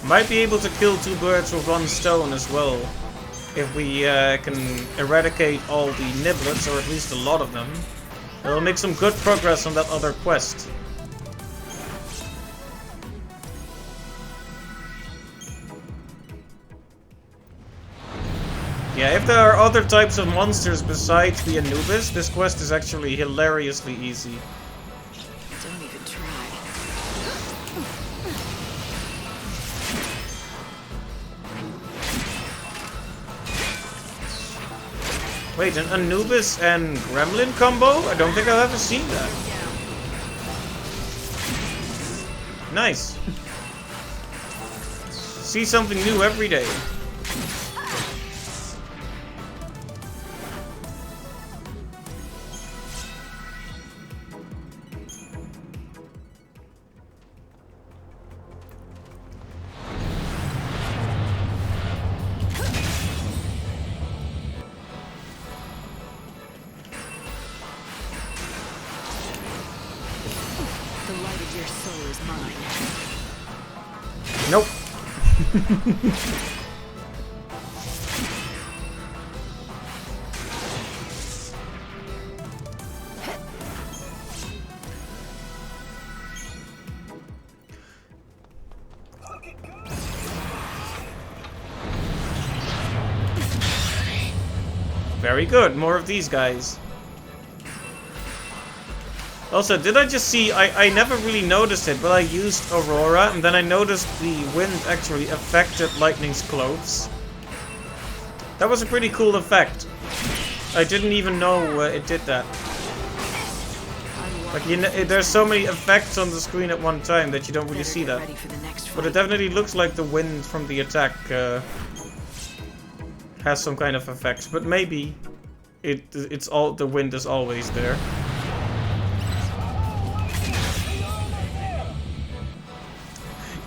Speaker 1: Might be able to kill two birds with one stone as well. If we can eradicate all the niblets, or at least a lot of them. It'll make some good progress on that other quest. Yeah, if there are other types of monsters besides the Anubis, this quest is actually hilariously easy.
Speaker 4: Don't even try.
Speaker 1: Wait, an Anubis and Gremlin combo? I don't think I've ever seen that. Nice. See something new every day. Nope. Very good. More of these guys. Also, did I just see, I never really noticed it, but I used Aurora, and then I noticed the wind actually affected Lightning's clothes. That was a pretty cool effect. I didn't even know it did that. Like, you know, there's so many effects on the screen at one time that you don't really see that. But it definitely looks like the wind from the attack has some kind of effect. But maybe it's all, the wind is always there.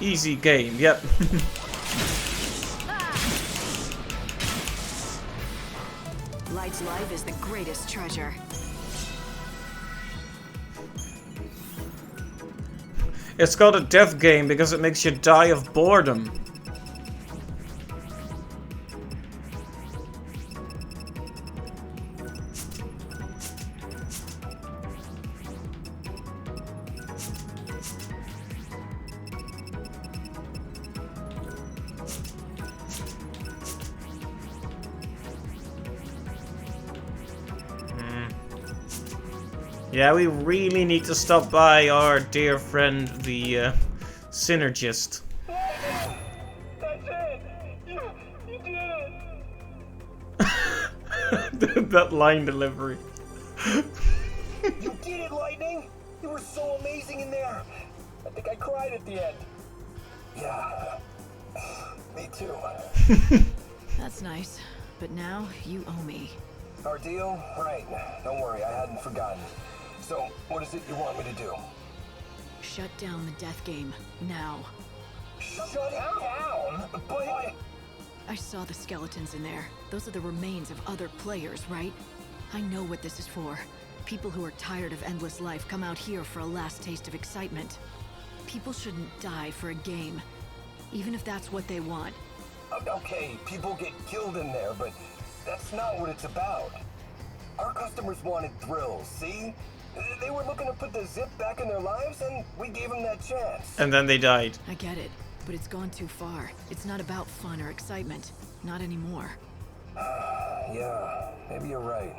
Speaker 1: Easy game, yep.
Speaker 4: Light's life is the greatest treasure.
Speaker 1: It's called a death game because it makes you die of boredom. Yeah, we really need to stop by our dear friend, the Synergist.
Speaker 17: That's it! You did it!
Speaker 1: That line delivery.
Speaker 17: You did it, Lightning! You were so amazing in there! I think I cried at the end. Yeah, me too.
Speaker 4: That's nice, but now you owe me.
Speaker 17: Our deal? Right. Don't worry, I hadn't forgotten. So, what is it you want me to do?
Speaker 4: Shut down the death game, now.
Speaker 17: Shut it down? But...
Speaker 4: I saw the skeletons in there. Those are the remains of other players, right? I know what this is for. People who are tired of endless life come out here for a last taste of excitement. People shouldn't die for a game, even if that's what they want.
Speaker 17: Okay, people get killed in there, but that's not what it's about. Our customers wanted thrills, see? They were looking to put the zip back in their lives, and we gave them that chance.
Speaker 1: And then they died.
Speaker 4: I get it, but it's gone too far. It's not about fun or excitement. Not anymore.
Speaker 17: Yeah, maybe you're right.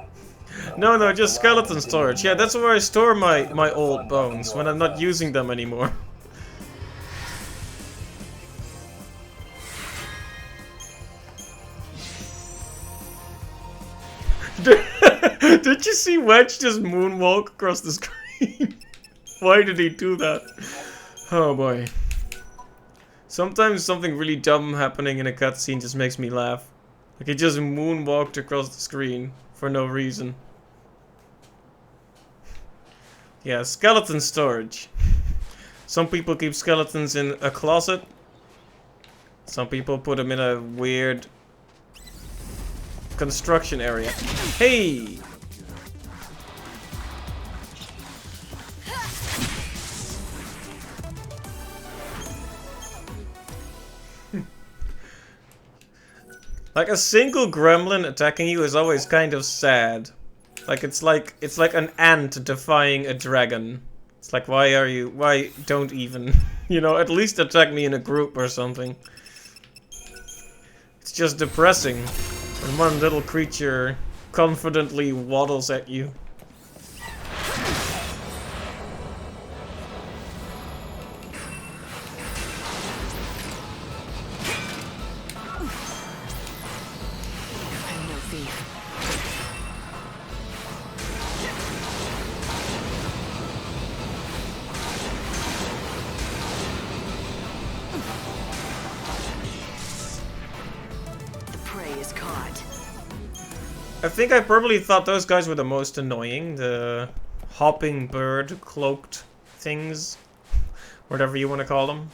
Speaker 1: No, just skeleton storage. Yeah, that's where I store my old bones when I'm not using them anymore. Did you see Wedge just moonwalk across the screen? Why did he do that? Oh boy. Sometimes something really dumb happening in a cutscene just makes me laugh. Like he just moonwalked across the screen for no reason. Yeah, skeleton storage. Some people keep skeletons in a closet. Some people put them in a weird construction area. Hey! Like a single gremlin attacking you is always kind of sad. Like it's like an ant defying a dragon. It's like why don't even, you know, at least attack me in a group or something. It's just depressing when one little creature confidently waddles at you. I think I probably thought those guys were the most annoying. The hopping bird cloaked things. Whatever you want to call them.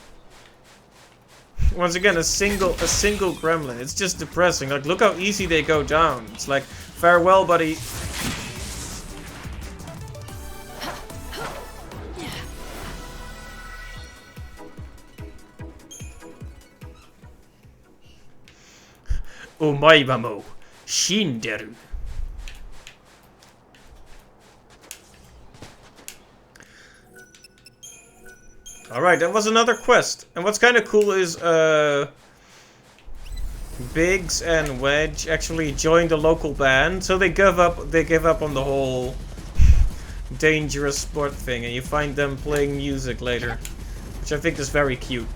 Speaker 1: Once again, a single gremlin. It's just depressing. Like, look how easy they go down. It's like, farewell, buddy. Omaibamo. Shinderu. Alright, that was another quest. And what's kind of cool is Biggs and Wedge actually joined the local band, so they give up on the whole dangerous sport thing, and you find them playing music later, which I think is very cute.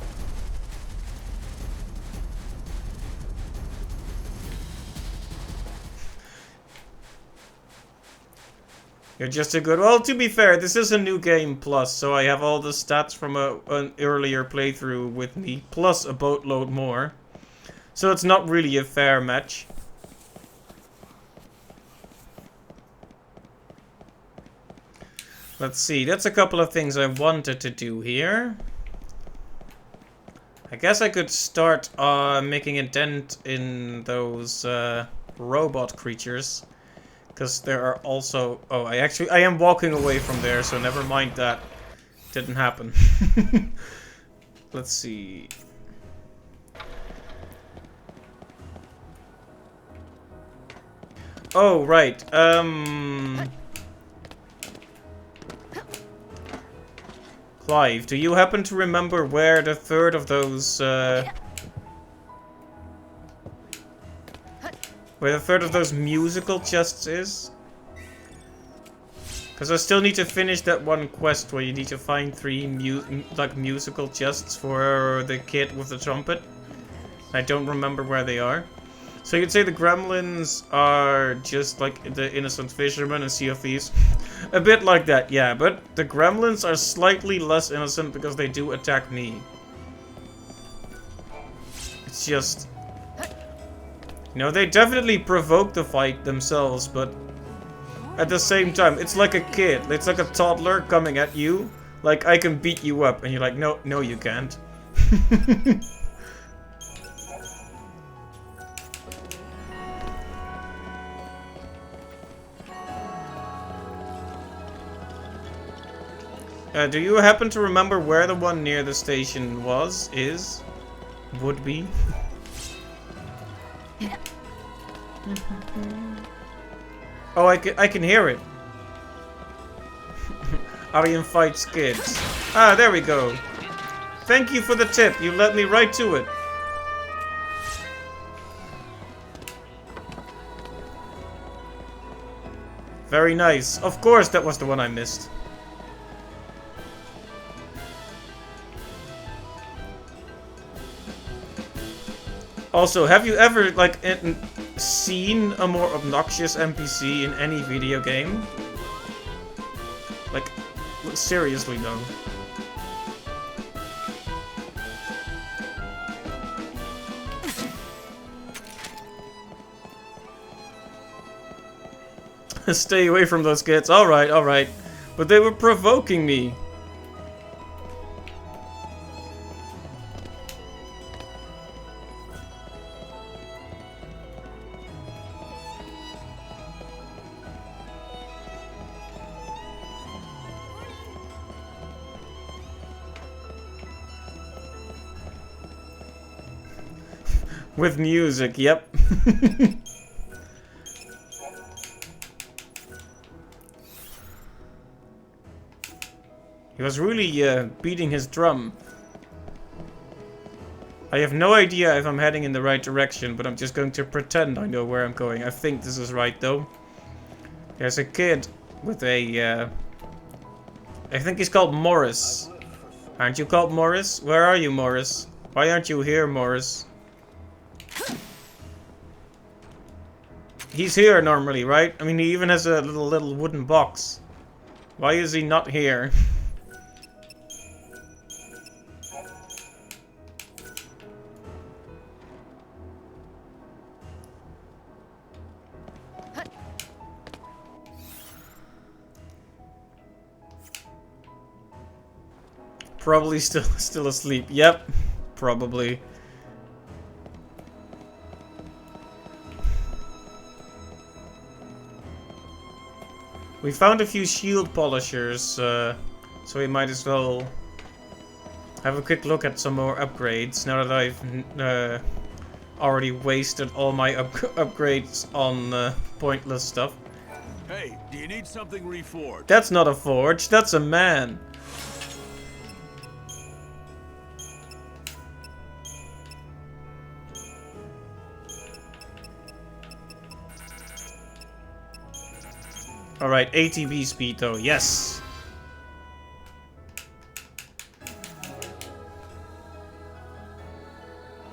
Speaker 1: You're just a good... Well, to be fair, this is a new game plus, so I have all the stats from an earlier playthrough with me, plus a boatload more. So it's not really a fair match. Let's see, that's a couple of things I wanted to do here. I guess I could start making a dent in those robot creatures. Because there are also... Oh, I am walking away from there, so never mind that. Didn't happen. Let's see. Oh, right. Clive, do you happen to remember where the third of those... where the third of those musical chests is? Because I still need to finish that one quest where you need to find 3 musical chests for the kid with the trumpet. I don't remember where they are. So you'd say the gremlins are just like the innocent fishermen in Sea of Thieves. A bit like that, yeah, but the gremlins are slightly less innocent because they do attack me. It's just... You know, they definitely provoke the fight themselves, but at the same time, it's like a kid. It's like a toddler coming at you. Like, I can beat you up, and you're like, no, you can't. Do you happen to remember where the one near the station is? Would be? Oh, I can hear it. Aryan fights kids. Ah, there we go. Thank you for the tip. You led me right to it. Very nice. Of course, that was the one I missed. Also, have you ever, like, seen a more obnoxious NPC in any video game? Like, seriously though. Stay away from those kids. Alright, alright. But they were provoking me. With music, yep. He was really beating his drum. I have no idea if I'm heading in the right direction, but I'm just going to pretend I know where I'm going. I think this is right, though. There's a kid with a... I think he's called Morris. Aren't you called Morris? Where are you, Morris? Why aren't you here, Morris? He's here normally, right? I mean, he even has a little wooden box. Why is he not here? Probably still asleep. Yep, probably. We found a few shield polishers, so we might as well have a quick look at some more upgrades now that I've already wasted all my upgrades on pointless stuff.
Speaker 11: Hey, do you need something reforged?
Speaker 1: That's not a forge, that's a man. Alright, ATB speed though, yes!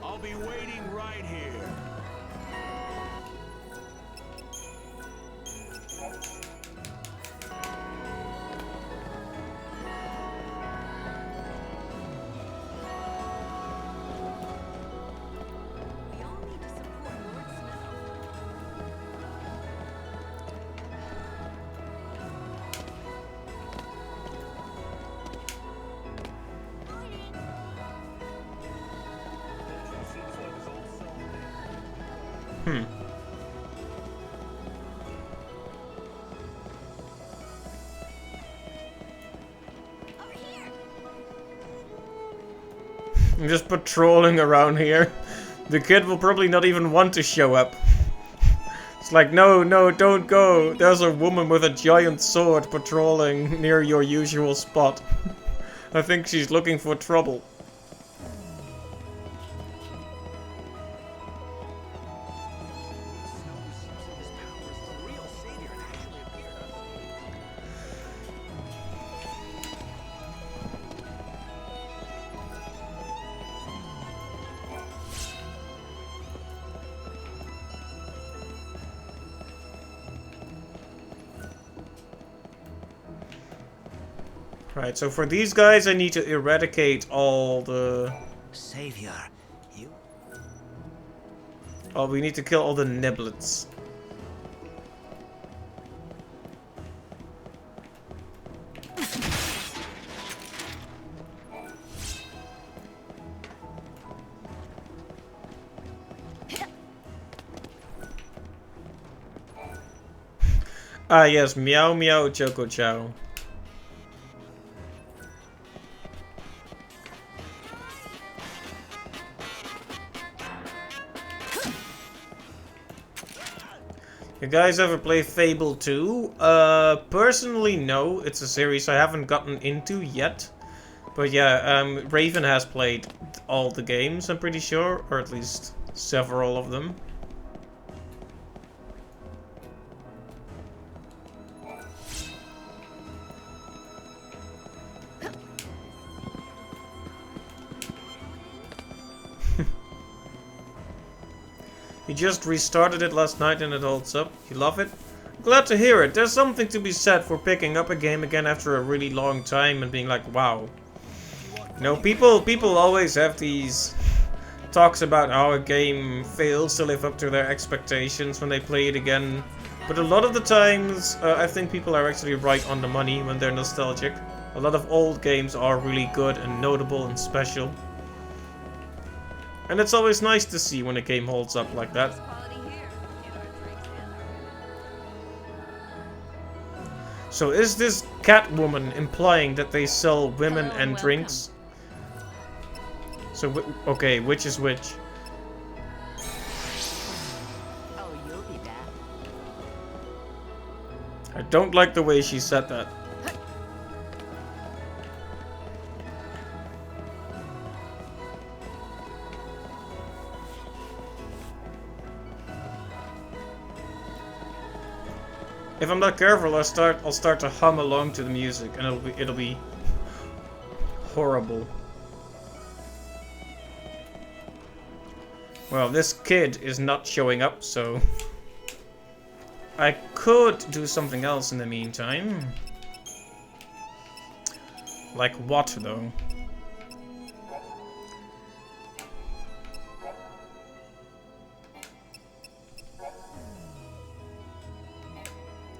Speaker 11: I'll be waiting right here.
Speaker 1: I'm just patrolling around here. The kid will probably not even want to show up. It's like, no, don't go. There's a woman with a giant sword patrolling near your usual spot. I think she's looking for trouble. Right, so for these guys I need to eradicate all the...
Speaker 6: Savior, you...
Speaker 1: Oh, we need to kill all the niblets. Ah yes, meow meow choco chow. You guys ever play Fable 2? Personally, no. It's a series I haven't gotten into yet. But yeah, Raven has played all the games, I'm pretty sure. Or at least several of them. You just restarted it last night and it holds up. You love it? Glad to hear it. There's something to be said for picking up a game again after a really long time and being like, wow. You know, people always have these talks about how a game fails to live up to their expectations when they play it again But a lot of the times, I think people are actually right on the money when they're nostalgic. A lot of old games are really good and notable and special. And it's always nice to see when a game holds up like that. So is this Catwoman implying that they sell women and drinks? So, okay, which is which?
Speaker 15: Oh, you'll be back.
Speaker 1: I don't like the way she said that. If I'm not careful, I'll start to hum along to the music, and it'll be horrible. Well, this kid is not showing up, so I could do something else in the meantime. Like what, though?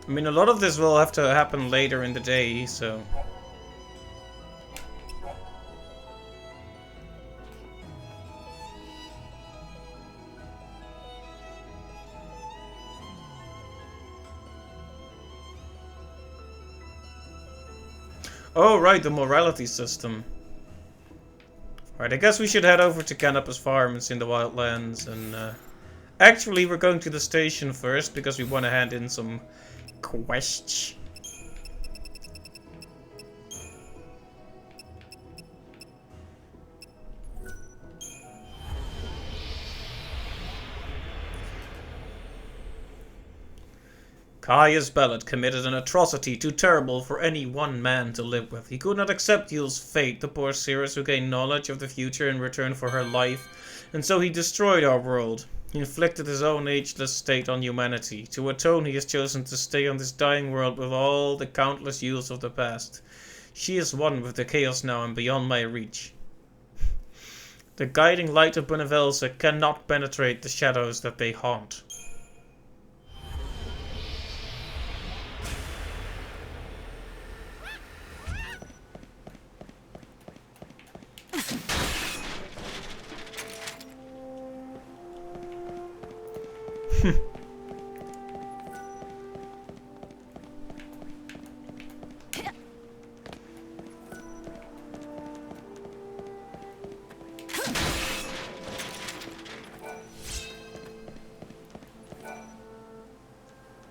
Speaker 1: I mean, a lot of this will have to happen later in the day, so... Oh, right, the morality system. Right, I guess we should head over to Canopus Farms in the Wildlands, and actually we're going to the station first, because we want to hand in some quests. Caius Ballard committed an atrocity too terrible for any one man to live with. He could not accept Yule's fate, the poor seeress who gained knowledge of the future in return for her life, and so he destroyed our world. He inflicted his own ageless state on humanity. To atone, he has chosen to stay on this dying world with all the countless Yules of the past. She is one with the chaos now and beyond my reach. The guiding light of Benevelsa cannot penetrate the shadows that they haunt.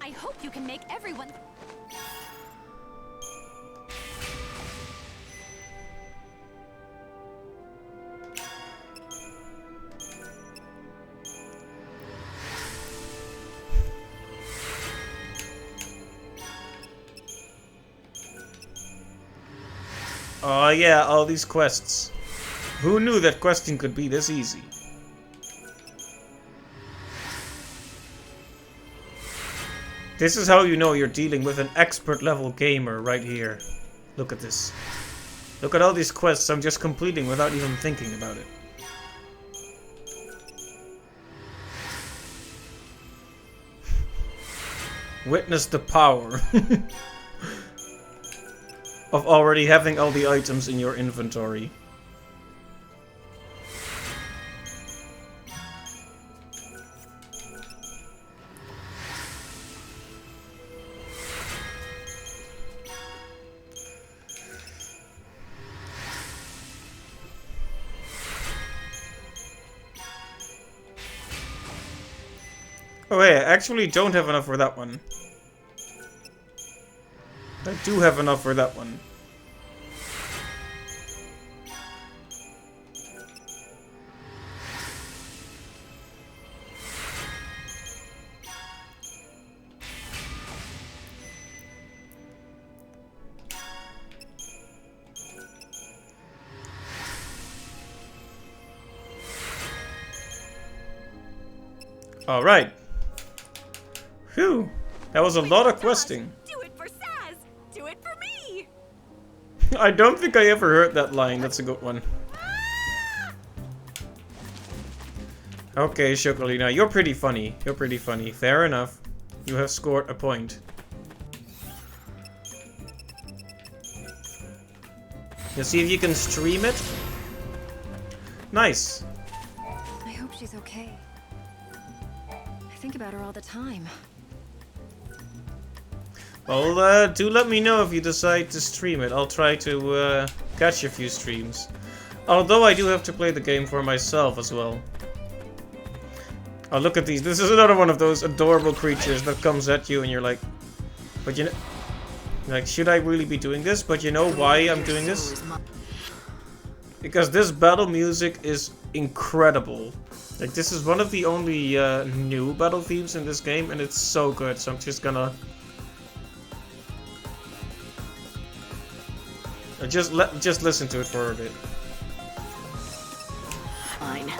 Speaker 14: I hope you can make everyone...
Speaker 1: Oh yeah, all these quests. Who knew that questing could be this easy? This is how you know you're dealing with an expert level gamer right here. Look at this. Look at all these quests I'm just completing without even thinking about it. Witness the power of already having all the items in your inventory. Oh hey, I actually don't have enough for that one. I do have enough for that one. All right. Phew, that was a lot of questing.
Speaker 14: Do it for Saz! Do it for me!
Speaker 1: I don't think I ever heard that line. That's a good one. Okay, Chocolina, you're pretty funny. You're pretty funny. Fair enough. You have scored a point. You see if you can stream it? Nice.
Speaker 4: I hope she's okay. I think about her all the time.
Speaker 1: Well, do let me know if you decide to stream it. I'll try to catch a few streams. Although I do have to play the game for myself as well. Oh, look at these. This is another one of those adorable creatures that comes at you and you're like... But you know... Like, should I really be doing this? But you know why I'm doing this? Because this battle music is incredible. Like, this is one of the only new battle themes in this game, and it's so good. So I'm just gonna... Just listen to it for a bit.
Speaker 4: Fine.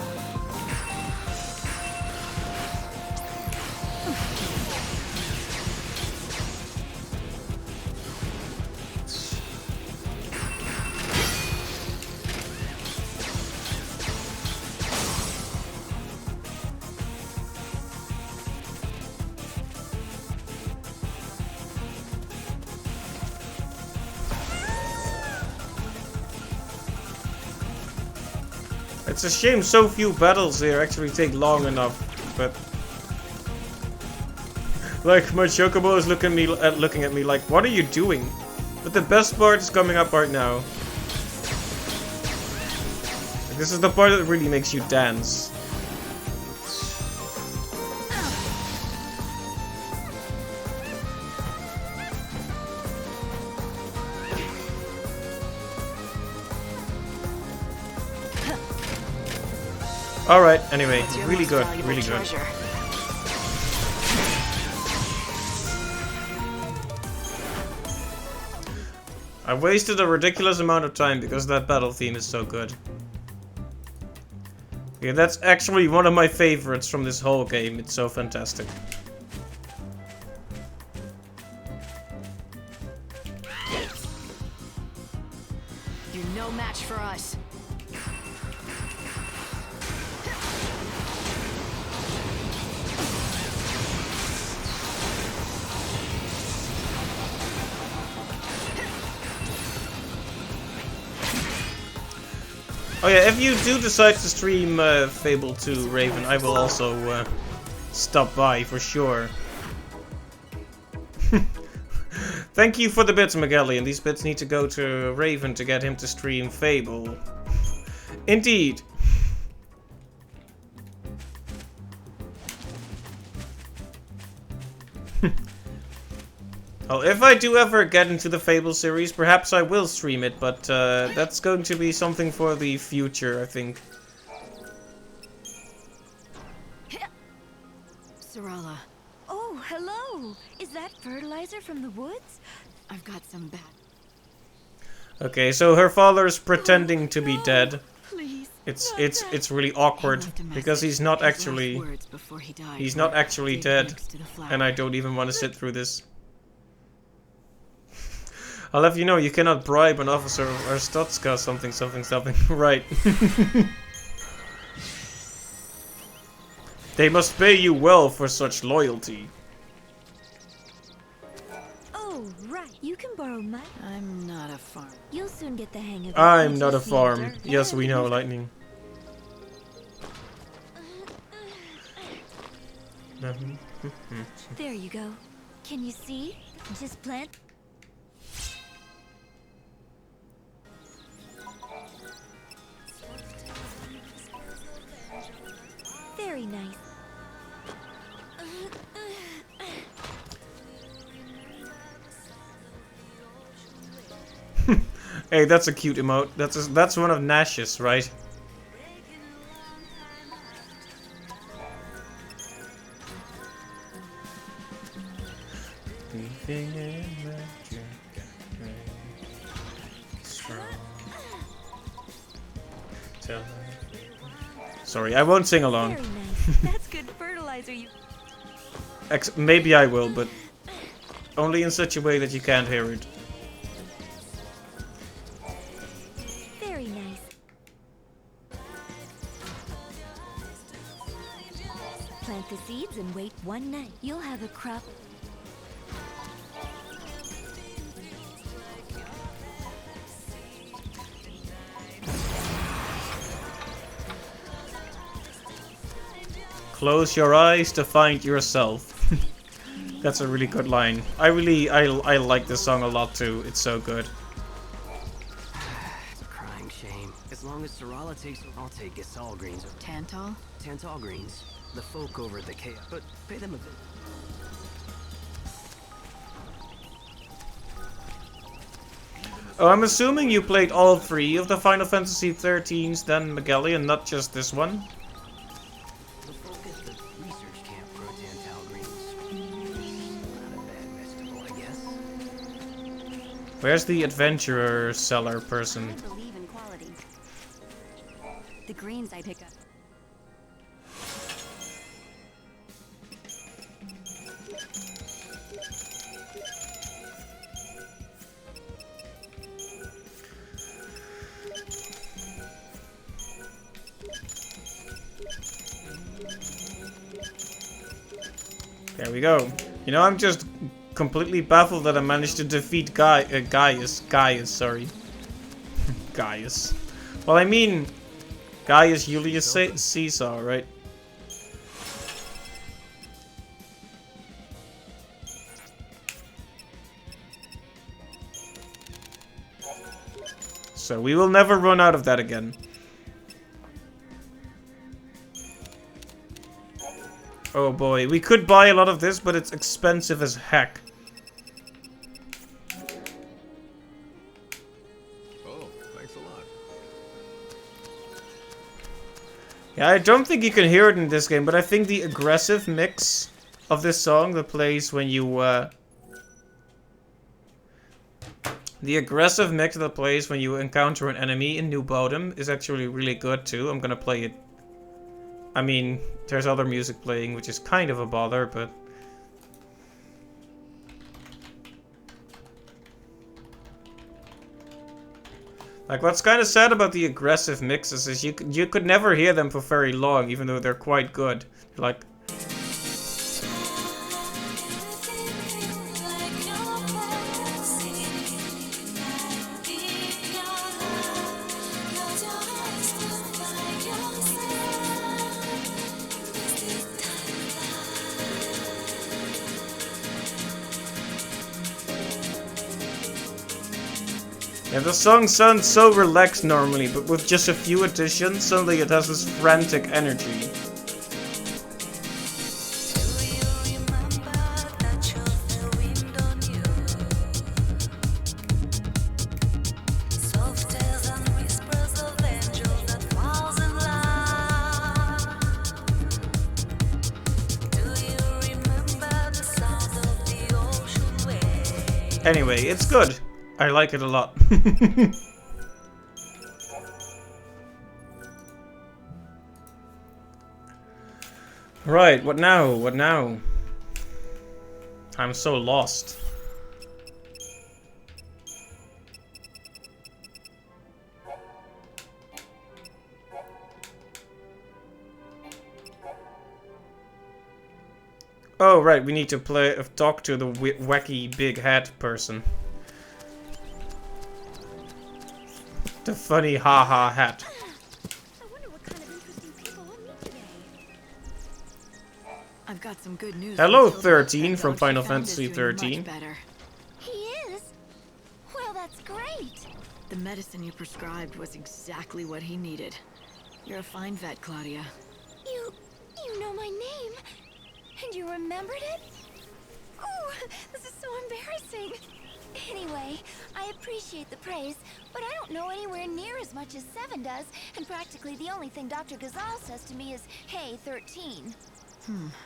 Speaker 1: It's a shame so few battles here actually take long enough, but... Like, my Chocobo is looking at me like, what are you doing? But the best part is coming up right now. Like, this is the part that really makes you dance. Alright, anyway, really good, really good. I wasted a ridiculous amount of time because that battle theme is so good. Yeah, that's actually one of my favorites from this whole game. It's so fantastic.
Speaker 4: You're no match for us.
Speaker 1: Oh yeah, if you do decide to stream Fable 2 Raven, I will also stop by for sure. Thank you for the bits, Magellan. These bits need to go to Raven to get him to stream Fable. Indeed. Well, if I do ever get into the Fable series, perhaps I will stream it, but that's going to be something for the future, I think.
Speaker 4: Sarala.
Speaker 7: Oh, hello! Is that fertilizer from the woods?
Speaker 4: I've got some bad.
Speaker 1: Okay, so her father's pretending to be dead.
Speaker 4: Please.
Speaker 1: It's really awkward because he's not actually dead, and I don't even want to sit through this. I'll have you know, you cannot bribe an officer of Arstotzka something. Right. They must pay you well for such loyalty.
Speaker 7: Oh, right. You can borrow money.
Speaker 4: I'm not a farm.
Speaker 7: You'll soon get the hang of it.
Speaker 1: I'm not a farm. Yes, we know, Lightning.
Speaker 7: There you go. Can you see? Just plant. Very nice.
Speaker 1: Hey, that's a cute emote. That's one of Nash's, right? Sorry, I won't sing along.
Speaker 7: Very nice. That's good fertilizer. You.
Speaker 1: Maybe I will, but only in such a way that you can't hear it.
Speaker 7: Very nice. Plant the seeds and wait one night. You'll have a crop.
Speaker 1: Close your eyes to find yourself. That's a really good line. I like this song a lot too. It's so good.
Speaker 6: It's a crying shame. As long as Sarala takes, I'll take Gisal greens.
Speaker 4: Tantal?
Speaker 6: Tantal greens. The folk over at the Chaos. But pay them a bit.
Speaker 1: Oh, I'm assuming you played all 3 of the Final Fantasy 13s, then Magellan, and not just this one.
Speaker 6: The folk at the research camp grow Tantal greens. Not a bad vegetable, I guess.
Speaker 1: Where's the adventurer seller person?
Speaker 3: I believe in quality. The greens I pick up.
Speaker 1: There we go. You know, I'm just completely baffled that I managed to defeat Gaius, sorry. Gaius. Well, I mean, Gaius Julius Caesar, right? So we will never run out of that again. Oh boy, we could buy a lot of this, but it's expensive as heck.
Speaker 5: Oh, thanks a lot.
Speaker 1: Yeah, I don't think you can hear it in this game, but I think the aggressive mix of this song that plays when you, the aggressive mix that plays when you encounter an enemy in New Bodom is actually really good too. I'm gonna play it. I mean, there's other music playing, which is kind of a bother, but... Like, what's kind of sad about the aggressive mixes is you could never hear them for very long, even though they're quite good. Like... Yeah, the song sounds so relaxed normally, but with just a few additions, suddenly it has this frantic energy. Anyway, it's good. I like it a lot. Right, what now? What now? I'm so lost. Oh, right, we need to talk to the wacky big head person. The funny haha hat.
Speaker 4: I've got some good news.
Speaker 1: Hello, 13 from Final Fantasy 13.
Speaker 3: He is? Well, that's great.
Speaker 4: The medicine you prescribed was exactly what he needed. You're a fine vet, Claudia.
Speaker 3: You know my name? And you remembered it? Oh, this is so embarrassing. Anyway, I appreciate the praise, but I don't know anywhere near as much as Seven does, and practically the only thing Dr. Gisal says to me is, hey, 13.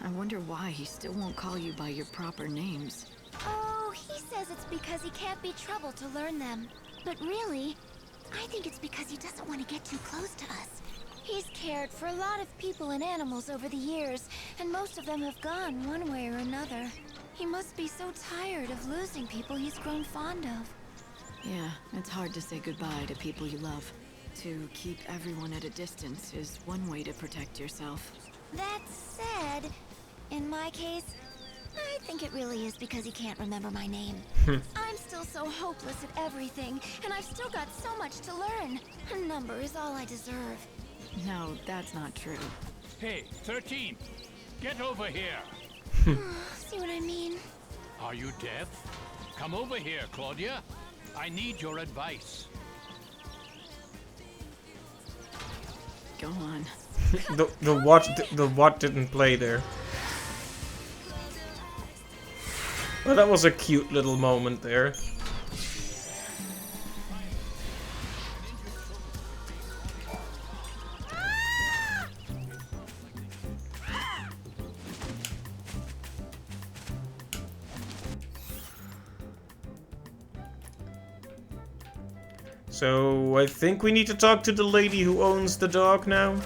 Speaker 4: I wonder why he still won't call you by your proper names.
Speaker 3: Oh, he says it's because he can't be troubled to learn them. But really, I think it's because he doesn't want to get too close to us. He's cared for a lot of people and animals over the years, and most of them have gone one way or another. He must be so tired of losing people he's grown fond of.
Speaker 4: Yeah, it's hard to say goodbye to people you love. To keep everyone at a distance is one way to protect yourself.
Speaker 3: That said, In my case, I think it really is because he can't remember my name. I'm still so hopeless at everything, and I've still got so much to learn. A number is all I deserve.
Speaker 4: No, that's not true.
Speaker 18: Hey, 13! Get over here!
Speaker 3: See what I mean?
Speaker 18: Are you deaf? Come over here, Claudia. I need your advice.
Speaker 4: Go on.
Speaker 1: the what didn't play there. Well, that was a cute little moment there. So, I think we need to talk to the lady who owns the dog now.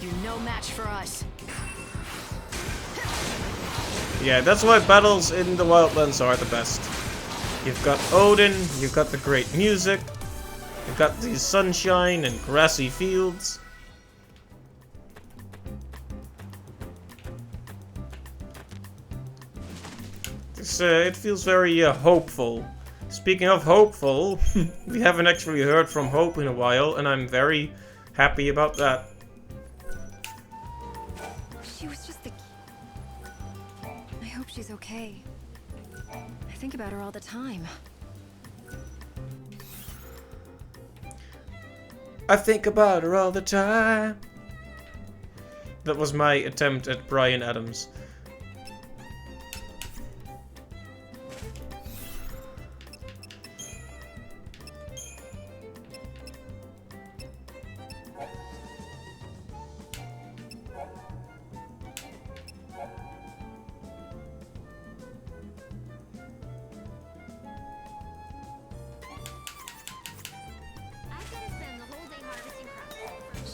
Speaker 4: You're no match for us.
Speaker 1: Yeah, that's why battles in the Wildlands are the best. You've got Odin, you've got the great music, you've got the sunshine and grassy fields. It feels very hopeful. Speaking of hopeful, we haven't actually heard from Hope in a while, and I'm very happy about that.
Speaker 14: She was just the... I hope she's okay. I think about her all the time.
Speaker 1: I think about her all the time. That was my attempt at Bryan Adams.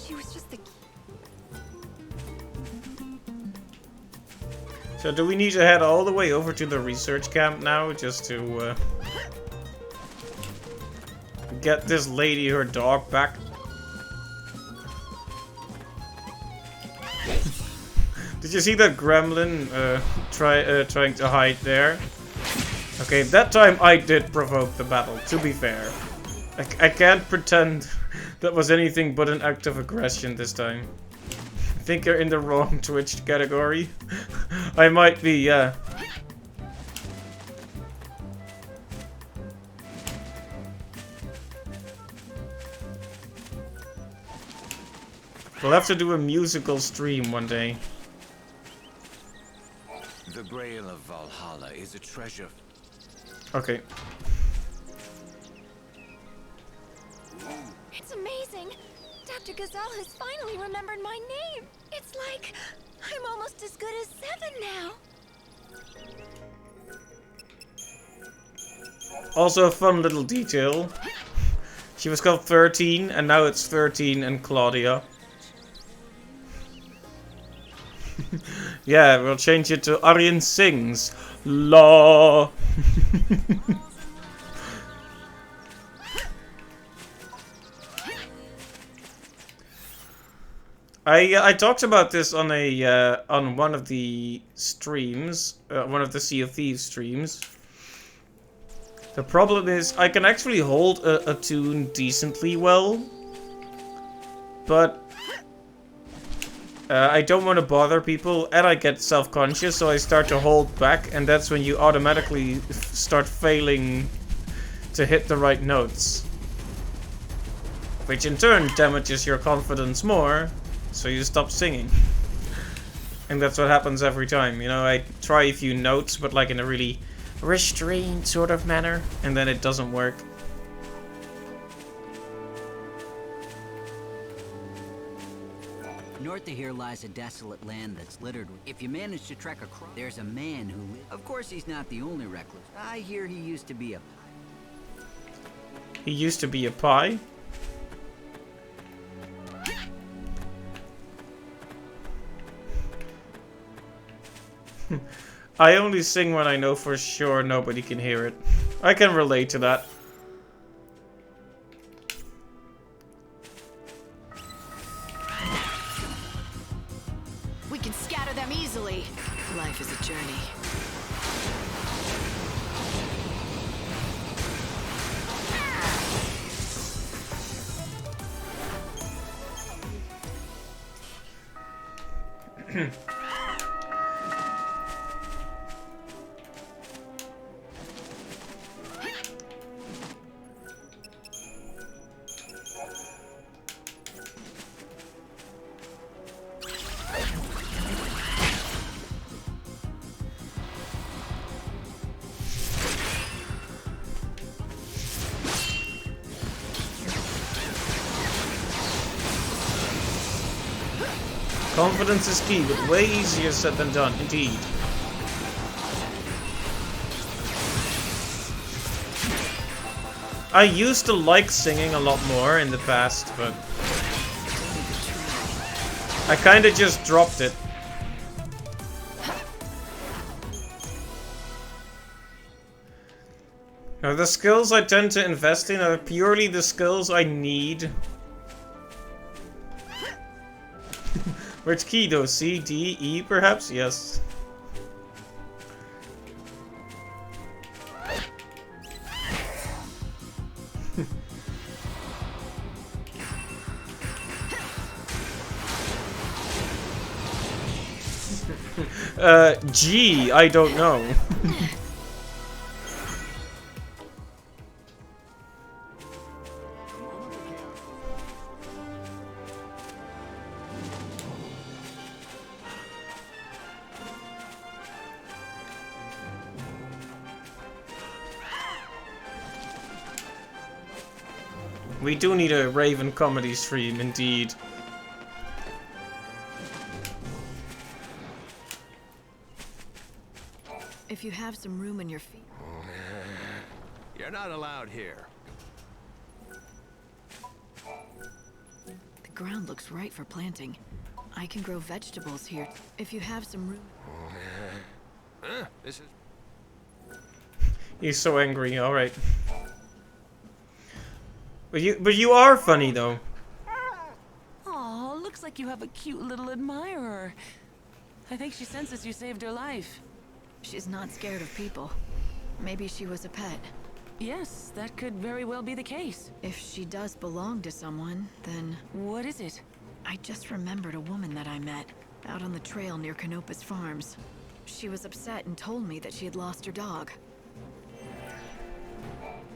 Speaker 14: She was just the...
Speaker 1: So do we need to head all the way over to the research camp now just to get this lady her dog back? Did you see that gremlin trying to hide there? Okay, that time I did provoke the battle, to be fair. I can't pretend that was anything but an act of aggression this time. I think you're in the wrong Twitch category. I might be, yeah. We'll have to do a musical stream one day.
Speaker 8: The Grail of Valhalla is a treasure.
Speaker 1: Okay.
Speaker 3: It's amazing! Dr. Gazelle has finally remembered my name! It's like I'm almost as good as 7 now!
Speaker 1: Also a fun little detail. She was called 13 and now it's 13 and Claudia. Yeah, we'll change it to Aryan Sings. La. I talked about this on a on one of the streams, one of the Sea of Thieves streams. The problem is I can actually hold a tune decently well, but I don't want to bother people, and I get self-conscious, so I start to hold back, and that's when you automatically start failing to hit the right notes, which in turn damages your confidence more. So you stop singing. And that's what happens every time. You know, I try a few notes, but like in a really restrained sort of manner, and then it doesn't work.
Speaker 19: North of here lies a desolate land that's littered with... If you manage to trek across, there's a man who lives... Of course, he's not the only recluse. I hear he used to be a...
Speaker 1: He used to be a pie? I only sing when I know for sure nobody can hear it. I can relate to that.
Speaker 4: We can scatter them easily. Life is a journey.
Speaker 1: Confidence is key, but way easier said than done, indeed. I used to like singing a lot more in the past, but I kinda just dropped it. Now, the skills I tend to invest in are purely the skills I need. Which key though? C, D, E perhaps? Yes. G, I don't know. We do need a Raven comedy stream, indeed.
Speaker 4: If you have some room in your feet.
Speaker 5: You're not allowed here.
Speaker 4: The ground looks right for planting. I can grow vegetables here. If you have some room.
Speaker 5: This is.
Speaker 1: He's so angry, alright. But you are funny though.
Speaker 15: Aw, looks like you have a cute little admirer. I think she senses you saved her life.
Speaker 4: She's not scared of people. Maybe she was a pet.
Speaker 15: Yes, that could very well be the case.
Speaker 4: If she does belong to someone, then...
Speaker 15: What is it?
Speaker 4: I just remembered a woman that I met out on the trail near Canopus Farms. She was upset and told me that she had lost her dog.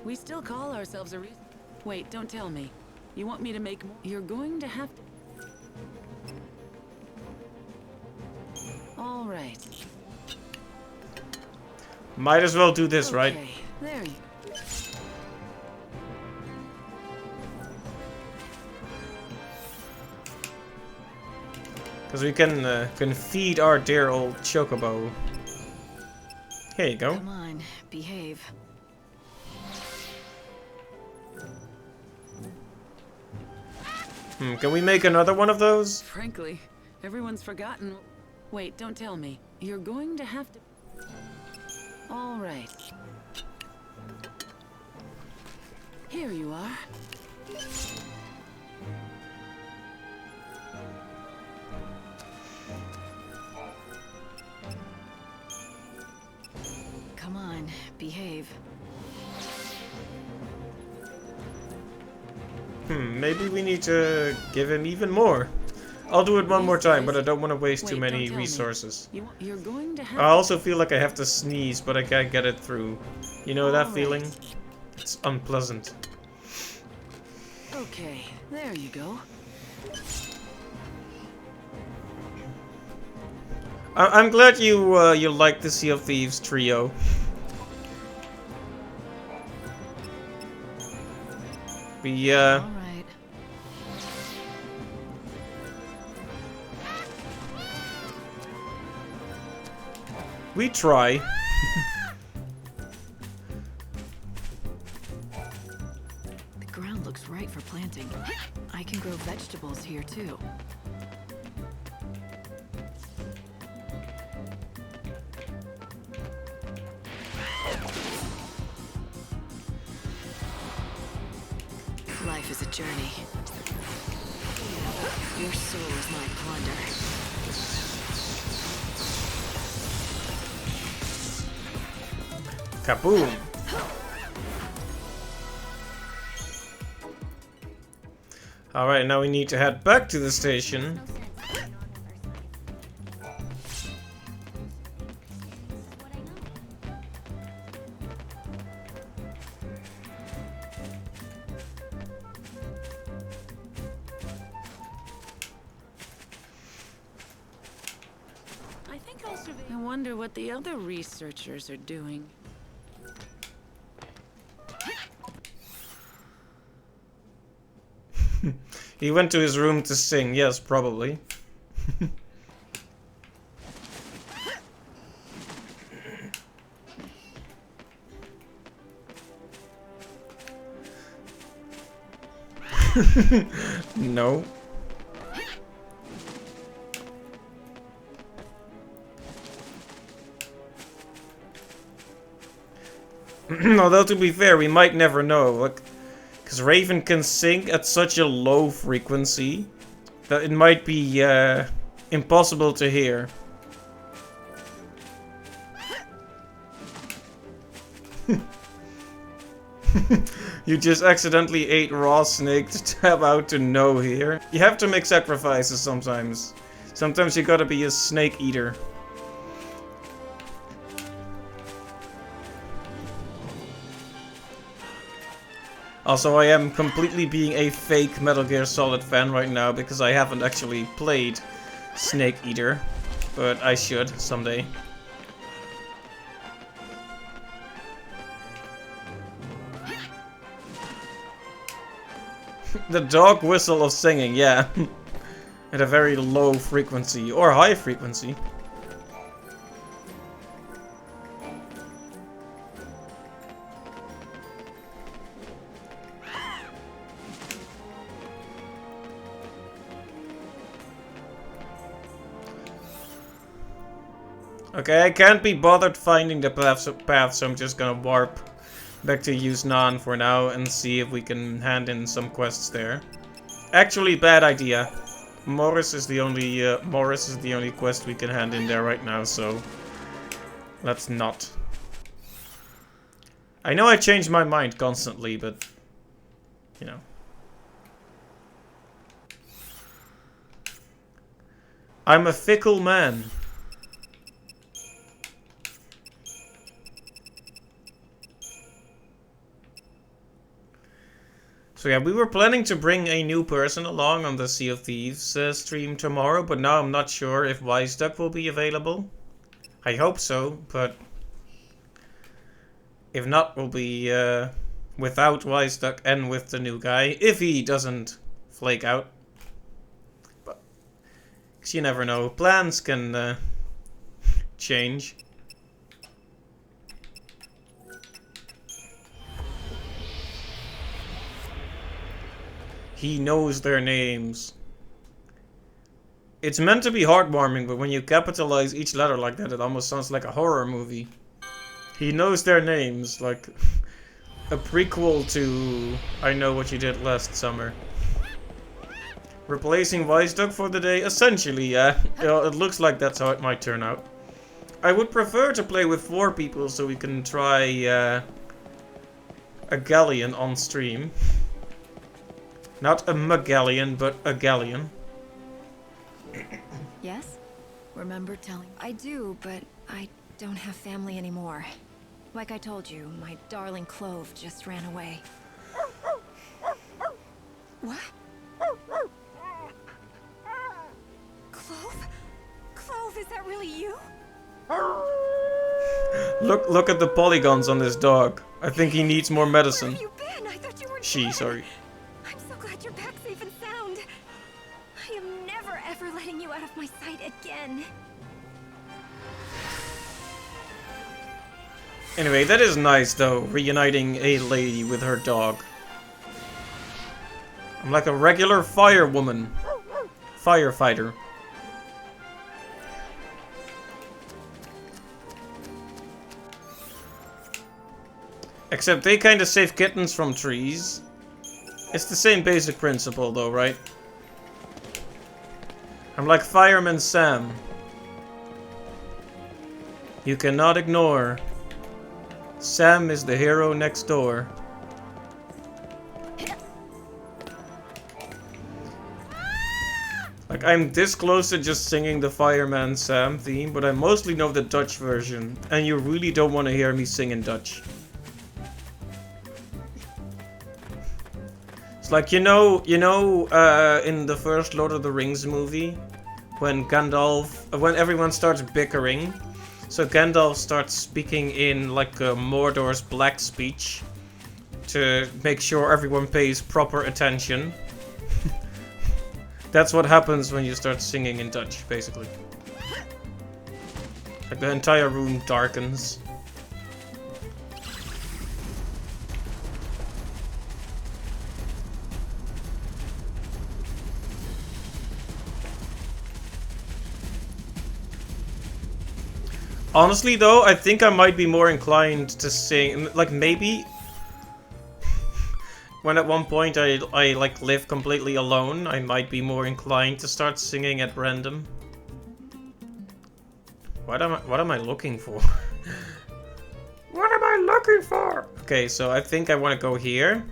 Speaker 15: We still call ourselves a reason. Wait, don't tell me. You want me to make more? You're going to have to... All right.
Speaker 1: Might as well do this, right?
Speaker 15: Okay, there you...
Speaker 1: Because we can feed our dear old chocobo. Here you go.
Speaker 4: Come on, behave.
Speaker 1: Can we make another one of those?
Speaker 15: Frankly, everyone's forgotten... Wait, don't tell me. You're going to have to... All right. Here you are.
Speaker 4: Come on, behave.
Speaker 1: Maybe we need to give him even more. I'll do it one more time, but I don't want to waste too many resources.
Speaker 15: You're going to have...
Speaker 1: I also feel like I have to sneeze, but I can't get it through. You know that feeling? It's unpleasant.
Speaker 15: Okay, there you go.
Speaker 1: I'm glad you like the Sea of Thieves trio. We try.
Speaker 4: The ground looks right for planting. I can grow vegetables here too. life is a journey. Your soul is my plunder.
Speaker 1: Kaboom! Alright, now we need to head back to the station.
Speaker 20: I wonder what the other researchers are doing.
Speaker 1: He went to his room to sing, yes, probably. No. Although, to be fair, we might never know. Like, because Raven can sing at such a low frequency that it might be impossible to hear. You just accidentally ate raw snake to tap out to no here. You have to make sacrifices sometimes. Sometimes you gotta be a snake eater. Also, I am completely being a fake Metal Gear Solid fan right now because I haven't actually played Snake Eater, but I should someday. The dog whistle of singing, yeah. At a very low frequency, or high frequency. Okay, I can't be bothered finding the path, so I'm just gonna warp back to Yuznan for now and see if we can hand in some quests there. Actually, bad idea. Morris is the only quest we can hand in there right now, so let's not. I know I change my mind constantly, but you know. I'm a fickle man. So yeah, we were planning to bring a new person along on the Sea of Thieves stream tomorrow, but now I'm not sure if Wiseduck will be available. I hope so, but if not, we'll be without Wiseduck and with the new guy, if he doesn't flake out. But 'cause you never know, plans can change. He knows their names. It's meant to be heartwarming, but when you capitalize each letter like that, it almost sounds like a horror movie. He knows their names, like a prequel to I Know What You Did Last Summer. Replacing Wiseduck for the day? Essentially, yeah. It looks like that's how it might turn out. I would prefer to play with 4 people so we can try a galleon on stream. Not a Magallion, but a galleon.
Speaker 7: Yes?
Speaker 4: Remember telling...
Speaker 7: I do, but I don't have family anymore. Like I told you, my darling Clove just ran away. What? Clove? Clove, is that really you?
Speaker 1: Look at the polygons on this dog. I think he needs more medicine.
Speaker 7: Where have you been? I thought you were
Speaker 1: She,
Speaker 7: dead.
Speaker 1: sorry.
Speaker 7: I'm so glad you're back safe and sound. I am never ever letting you out of my sight again.
Speaker 1: Anyway, that is nice though, reuniting a lady with her dog. I'm like a regular firewoman. Firefighter. Except they kinda save kittens from trees. It's the same basic principle though, right? I'm like Fireman Sam. You cannot ignore. Sam is the hero next door. Like, I'm this close to just singing the Fireman Sam theme, but I mostly know the Dutch version, and you really don't want to hear me sing in Dutch. It's like, in the first Lord of the Rings movie, when everyone starts bickering, so Gandalf starts speaking in like Mordor's black speech to make sure everyone pays proper attention. That's what happens when you start singing in Dutch, basically. Like the entire room darkens. Honestly though, I think I might be more inclined to sing, like maybe when at one point I like live completely alone, I might be more inclined to start singing at random. What am I looking for? What am I looking for? Okay, so I think I want to go here.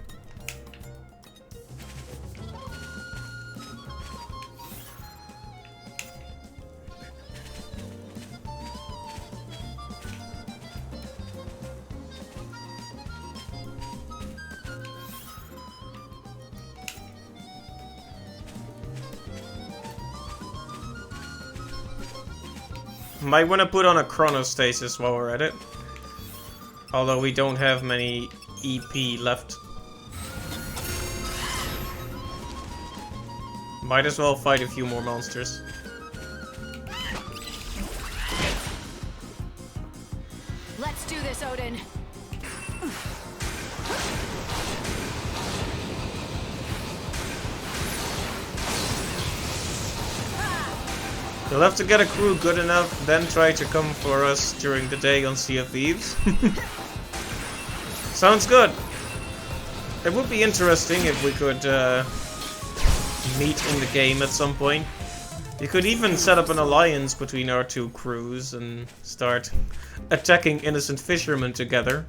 Speaker 1: Might want to put on a chronostasis while we're at it. Although we don't have many EP left. Might as well fight a few more monsters.
Speaker 4: Let's do this, Odin.
Speaker 1: You'll have to get a crew good enough, then try to come for us during the day on Sea of Thieves. Sounds good. It would be interesting if we could meet in the game at some point. You could even set up an alliance between our two crews and start attacking innocent fishermen together.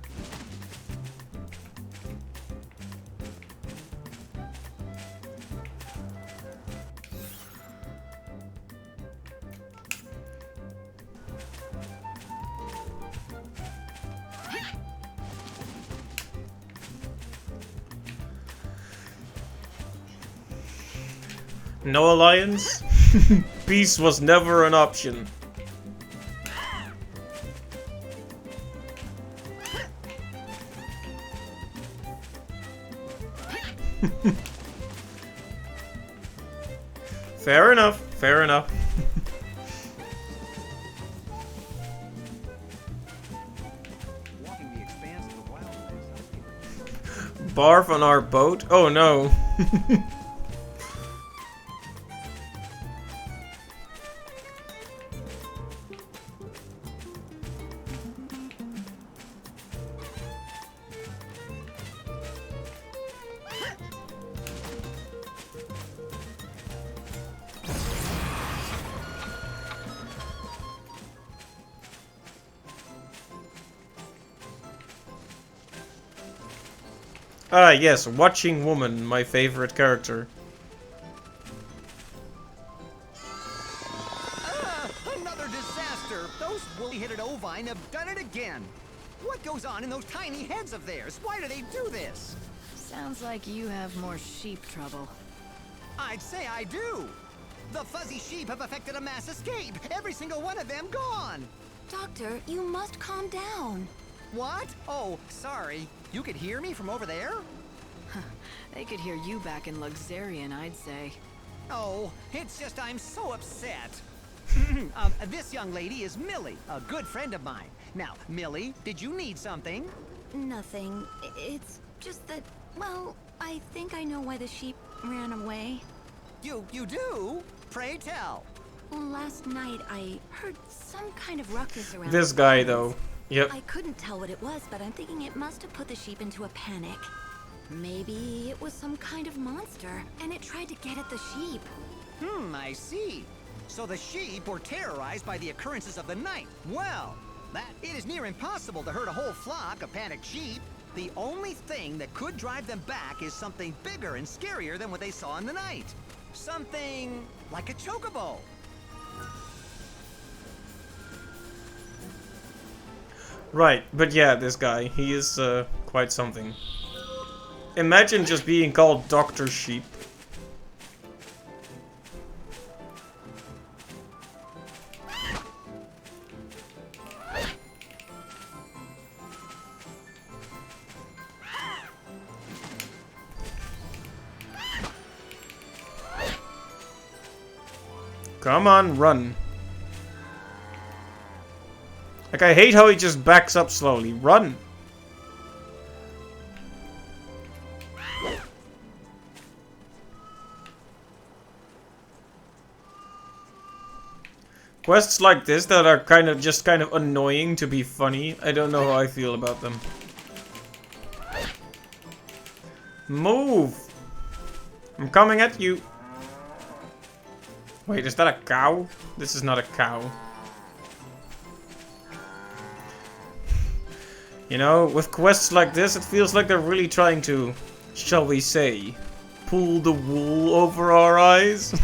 Speaker 1: No alliance? Peace was never an option. Fair enough, fair enough. Barf on our boat? Oh no. Ah, yes, Watching Woman, my favorite character.
Speaker 6: Another disaster! Those woolly-headed ovine have done it again! What goes on in those tiny heads of theirs? Why do they do this?
Speaker 4: Sounds like you have more sheep trouble.
Speaker 6: I'd say I do! The fuzzy sheep have effected a mass escape! Every single one of them gone!
Speaker 3: Doctor, you must calm down.
Speaker 6: What? Oh, sorry. You could hear me from over there?
Speaker 4: They could hear you back in Luxarian, I'd say.
Speaker 6: Oh, it's just I'm so upset. This young lady is Millie, a good friend of mine. Now, Millie, did you need something?
Speaker 3: Nothing. It's just that, well, I think I know why the sheep ran away.
Speaker 6: You do? Pray tell.
Speaker 3: Well, last night I heard some kind of ruckus around.
Speaker 1: This guy, though. Yep.
Speaker 3: I couldn't tell what it was, but I'm thinking it must have put the sheep into a panic.
Speaker 14: Maybe it was some kind of monster, and it tried to get at the sheep.
Speaker 21: I see. So the sheep were terrorized by the occurrences of the night. Well, it is near impossible to herd a whole flock of panicked sheep. The only thing that could drive them back is something bigger and scarier than what they saw in the night. Something like a chocobo.
Speaker 1: Right, but yeah, this guy, he is quite something. Imagine just being called Dr. Sheep. Come on, run. Like, I hate how he just backs up slowly. Run! Quests like this that are kind of annoying to be funny, I don't know how I feel about them. Move! I'm coming at you. Wait, is that a cow? This is not a cow. You know, with quests like this, it feels like they're really trying to, shall we say, pull the wool over our eyes.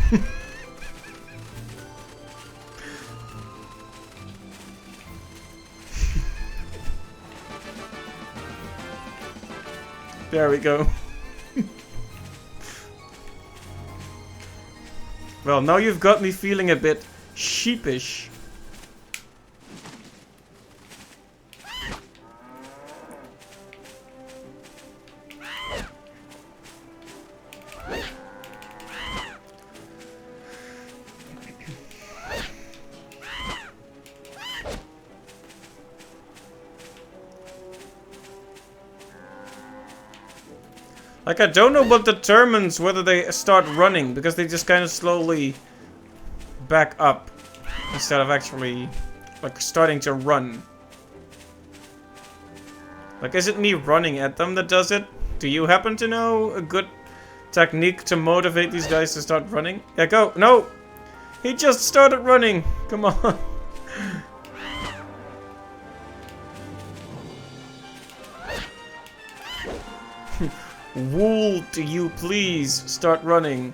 Speaker 1: There we go. Well, now you've got me feeling a bit sheepish. Like, I don't know what determines whether they start running, because they just kind of slowly back up instead of actually, like, starting to run. Like, is it me running at them that does it? Do you happen to know a good technique to motivate these guys to start running? Yeah, go! No! He just started running! Come on! Wool, do you please start running?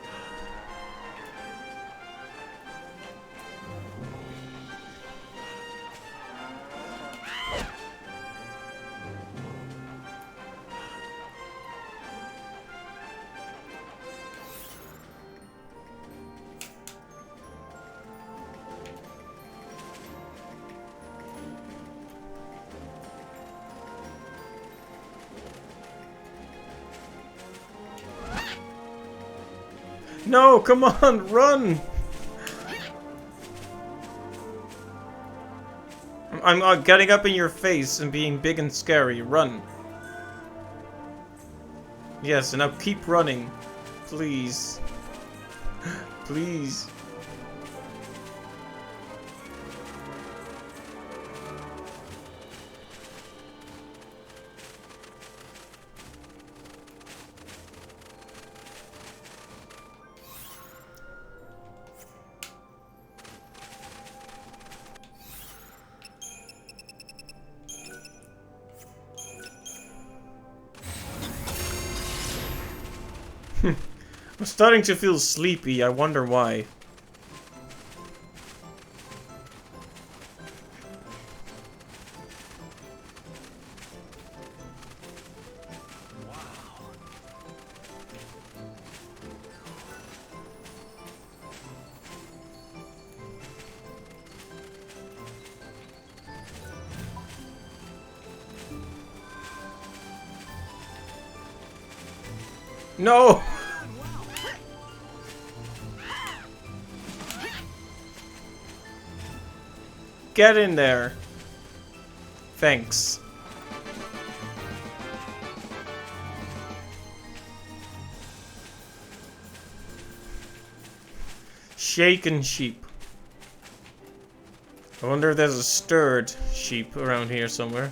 Speaker 1: No, come on, run! I'm getting up in your face and being big and scary. Run. Yes, and now keep running. Please. Please. I'm starting to feel sleepy. I wonder why. No! Get in there. Thanks. Shaken sheep. I wonder if there's a stirred sheep around here somewhere.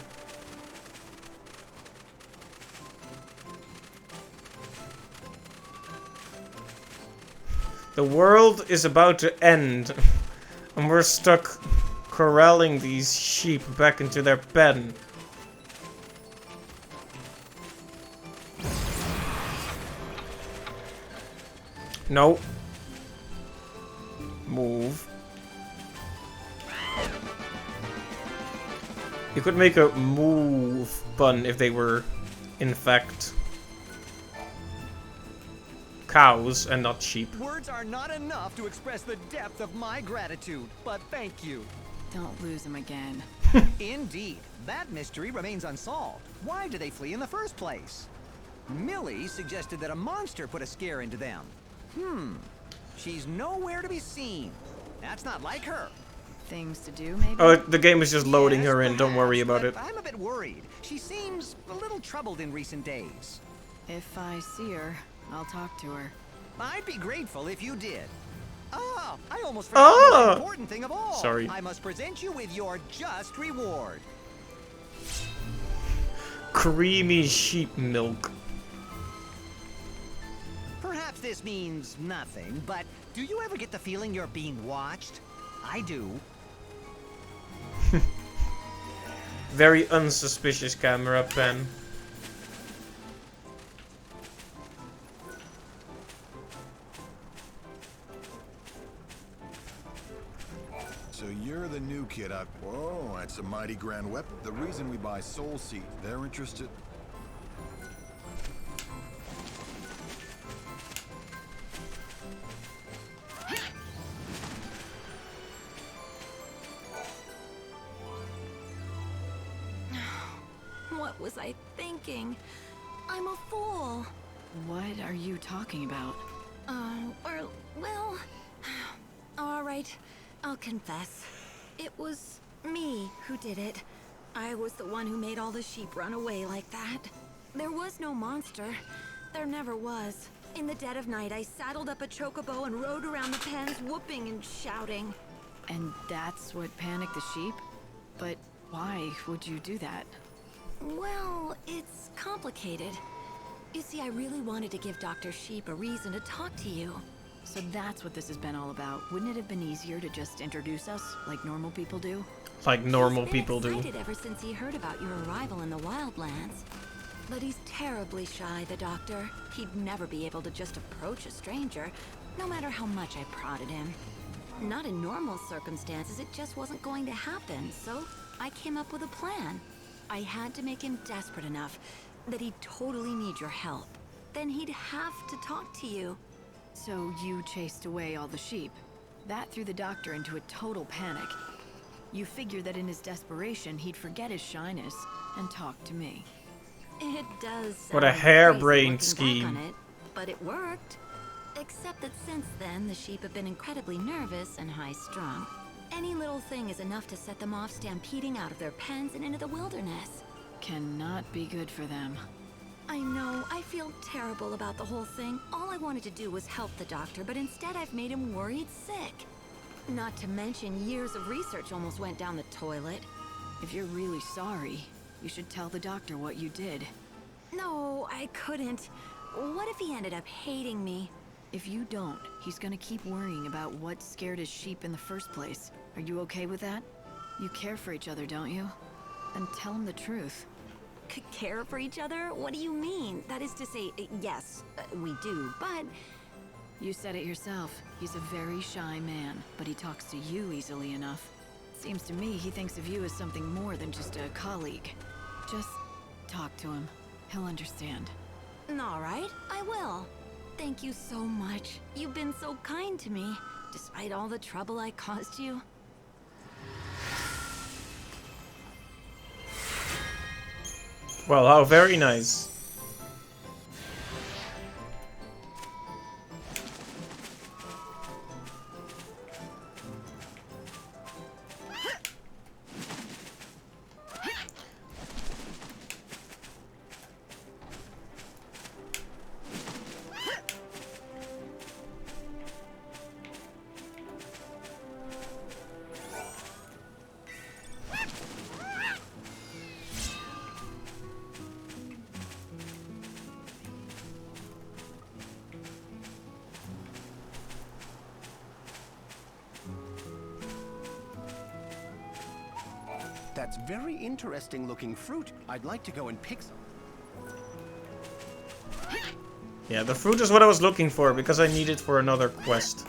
Speaker 1: The world is about to end, and we're stuck corralling these sheep back into their pen. No. Move. You could make a move button if they were, in fact, cows and not sheep.
Speaker 21: Words are not enough to express the depth of my gratitude, but thank you.
Speaker 4: Don't lose him again.
Speaker 21: Indeed, that mystery remains unsolved. Why did they flee in the first place? Millie suggested that a monster put a scare into them. She's nowhere to be seen. That's not like her.
Speaker 4: Things to do, maybe?
Speaker 1: Oh, the game is just loading her in. Don't worry about it.
Speaker 21: I'm a bit worried. She seems a little troubled in recent days.
Speaker 4: If I see her, I'll talk to her.
Speaker 21: I'd be grateful if you did. Ah, I almost forgot the most important thing of all.
Speaker 1: Sorry.
Speaker 21: I must present you with your just reward.
Speaker 1: Creamy sheep milk.
Speaker 21: Perhaps this means nothing, but do you ever get the feeling you're being watched? I do.
Speaker 1: Very unsuspicious camera pen.
Speaker 8: So you're the new kid out. Whoa, that's a mighty grand weapon. The reason we buy Soul Seed, they're interested.
Speaker 14: What was I thinking? I'm a fool.
Speaker 4: What are you talking about?
Speaker 14: Well, all right, I'll confess. It was me who did it. I was the one who made all the sheep run away like that. There was no monster. There never was. In the dead of night, I saddled up a chocobo and rode around the pens, whooping and shouting.
Speaker 4: And that's what panicked the sheep? But why would you do that?
Speaker 14: Well, it's complicated. You see, I really wanted to give Dr. Sheep a reason to talk to you.
Speaker 4: So that's what this has been all about. Wouldn't it have been easier to just introduce us, like normal people do?
Speaker 1: Like normal people do.
Speaker 14: He's been excited ever since he heard about your arrival in the Wildlands. But he's terribly shy, the doctor. He'd never be able to just approach a stranger, no matter how much I prodded him. Not in normal circumstances, it just wasn't going to happen, so I came up with a plan. I had to make him desperate enough that he'd totally need your help. Then he'd have to talk to you.
Speaker 4: So you chased away all the sheep. That threw the doctor into a total panic. You figured that in his desperation, he'd forget his shyness and talk to me.
Speaker 14: It does
Speaker 1: What a
Speaker 14: sound
Speaker 1: harebrained
Speaker 14: crazy looking back
Speaker 1: scheme.
Speaker 14: on it, but it worked. Except that since then, the sheep have been incredibly nervous and high-strung. Any little thing is enough to set them off stampeding out of their pens and into the wilderness.
Speaker 4: Cannot be good for them.
Speaker 14: I know, I feel terrible about the whole thing. All I wanted to do was help the doctor, but instead I've made him worried sick. Not to mention, years of research almost went down the toilet.
Speaker 4: If you're really sorry, you should tell the doctor what you did.
Speaker 14: No, I couldn't. What if he ended up hating me?
Speaker 4: If you don't, he's gonna keep worrying about what scared his sheep in the first place. Are you okay with that? You care for each other, don't you? Then tell him the truth.
Speaker 14: Care for each other? What do you mean? That is to say, yes, we do, but...
Speaker 4: You said it yourself. He's a very shy man, but he talks to you easily enough. Seems to me he thinks of you as something more than just a colleague. Just talk to him. He'll understand.
Speaker 14: All right, I will. Thank you so much. You've been so kind to me, despite all the trouble I caused you.
Speaker 1: Well, how very nice.
Speaker 21: That's very interesting looking fruit. I'd like to go and pick some.
Speaker 1: Yeah, the fruit is what I was looking for because I need it for another quest.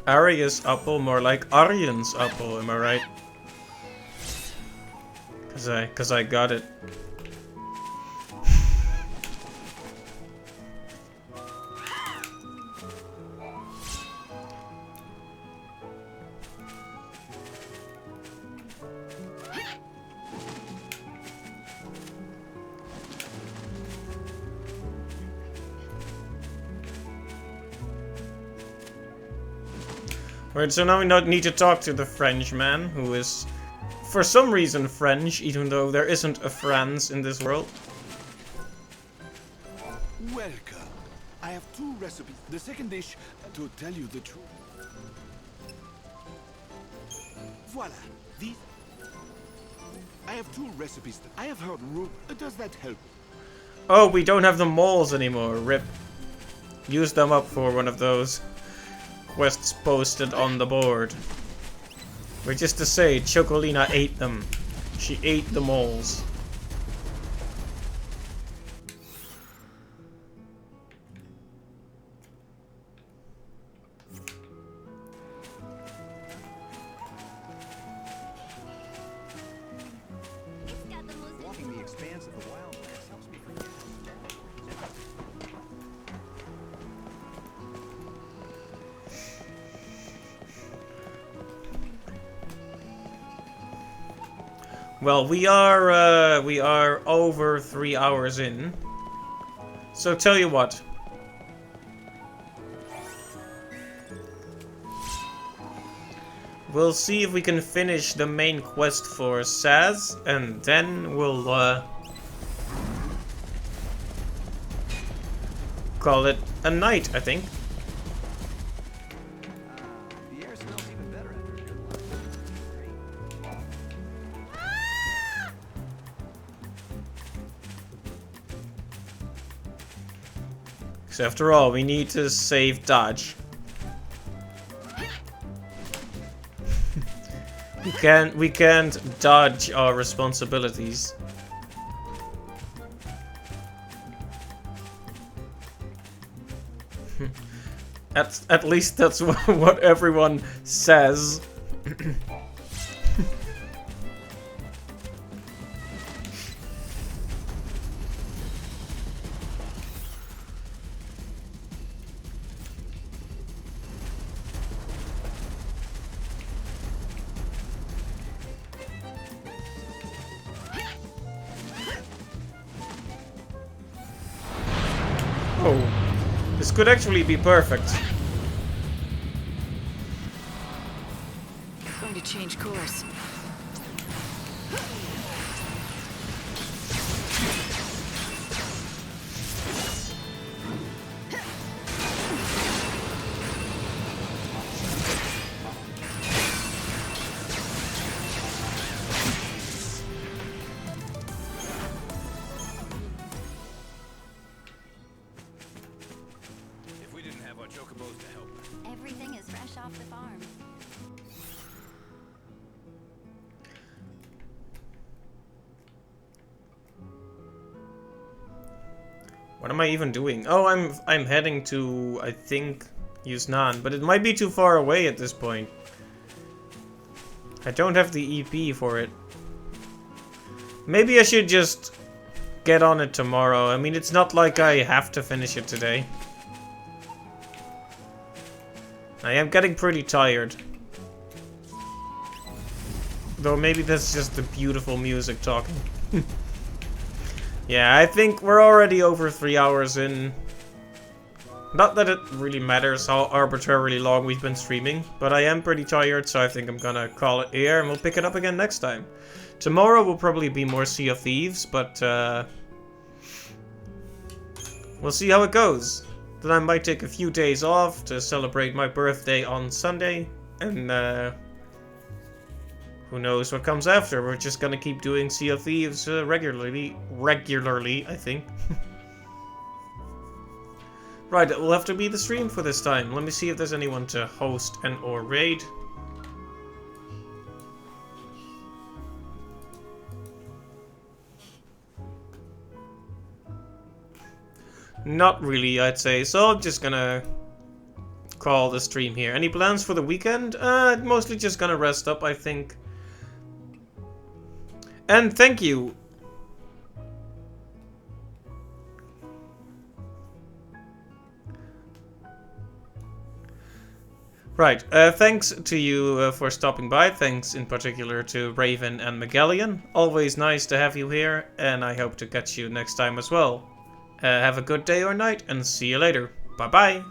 Speaker 1: Arius apple, more like Aryan's apple, am I right? Cause I got it. Right, so now we need to talk to the French man, who is, for some reason, French, even though there isn't a France in this world.
Speaker 11: Welcome. I have 2 recipes. The second dish, to tell you the truth. Voila. These. I have 2 recipes. I have heard rumor. Does that help?
Speaker 1: Oh, we don't have the moles anymore. Rip. Use them up for one of those quests posted on the board. Which is to say, Chocolina ate them. She ate the moles.
Speaker 21: Walking the expanse of the wildlands helps me forget.
Speaker 1: Well, we are over 3 hours in. So tell you what. We'll see if we can finish the main quest for Saz, and then we'll call it a night, I think.
Speaker 21: The air smells even better after a good lunch.
Speaker 1: Because after all, we need to save Dodge. We can't dodge our responsibilities. At least that's what everyone says. Oh, this could actually be perfect.
Speaker 4: Going to change course.
Speaker 5: If we didn't have our chocobos to help.
Speaker 3: Everything is fresh off the farm.
Speaker 1: What am I even doing? Oh, I'm heading to, I think, Yusnan, but it might be too far away at this point. I don't have the EP for it. Maybe I should just get on it tomorrow. I mean, it's not like I have to finish it today. I am getting pretty tired. Though maybe that's just the beautiful music talking. Yeah, I think we're already over 3 hours in. Not that it really matters how arbitrarily long we've been streaming, but I am pretty tired, so I think I'm gonna call it here, and we'll pick it up again next time. Tomorrow will probably be more Sea of Thieves, but we'll see how it goes. Then I might take a few days off to celebrate my birthday on Sunday, and who knows what comes after. We're just gonna keep doing Sea of Thieves regularly, I think. Right, it will have to be the stream for this time. Let me see if there's anyone to host and or raid. Not really, I'd say. So I'm just gonna call the stream here. Any plans for the weekend? Mostly just gonna rest up, I think. And thank you. Right, thanks to you for stopping by. Thanks in particular to Raven and Magellan. Always nice to have you here, and I hope to catch you next time as well. Have a good day or night, and see you later. Bye-bye.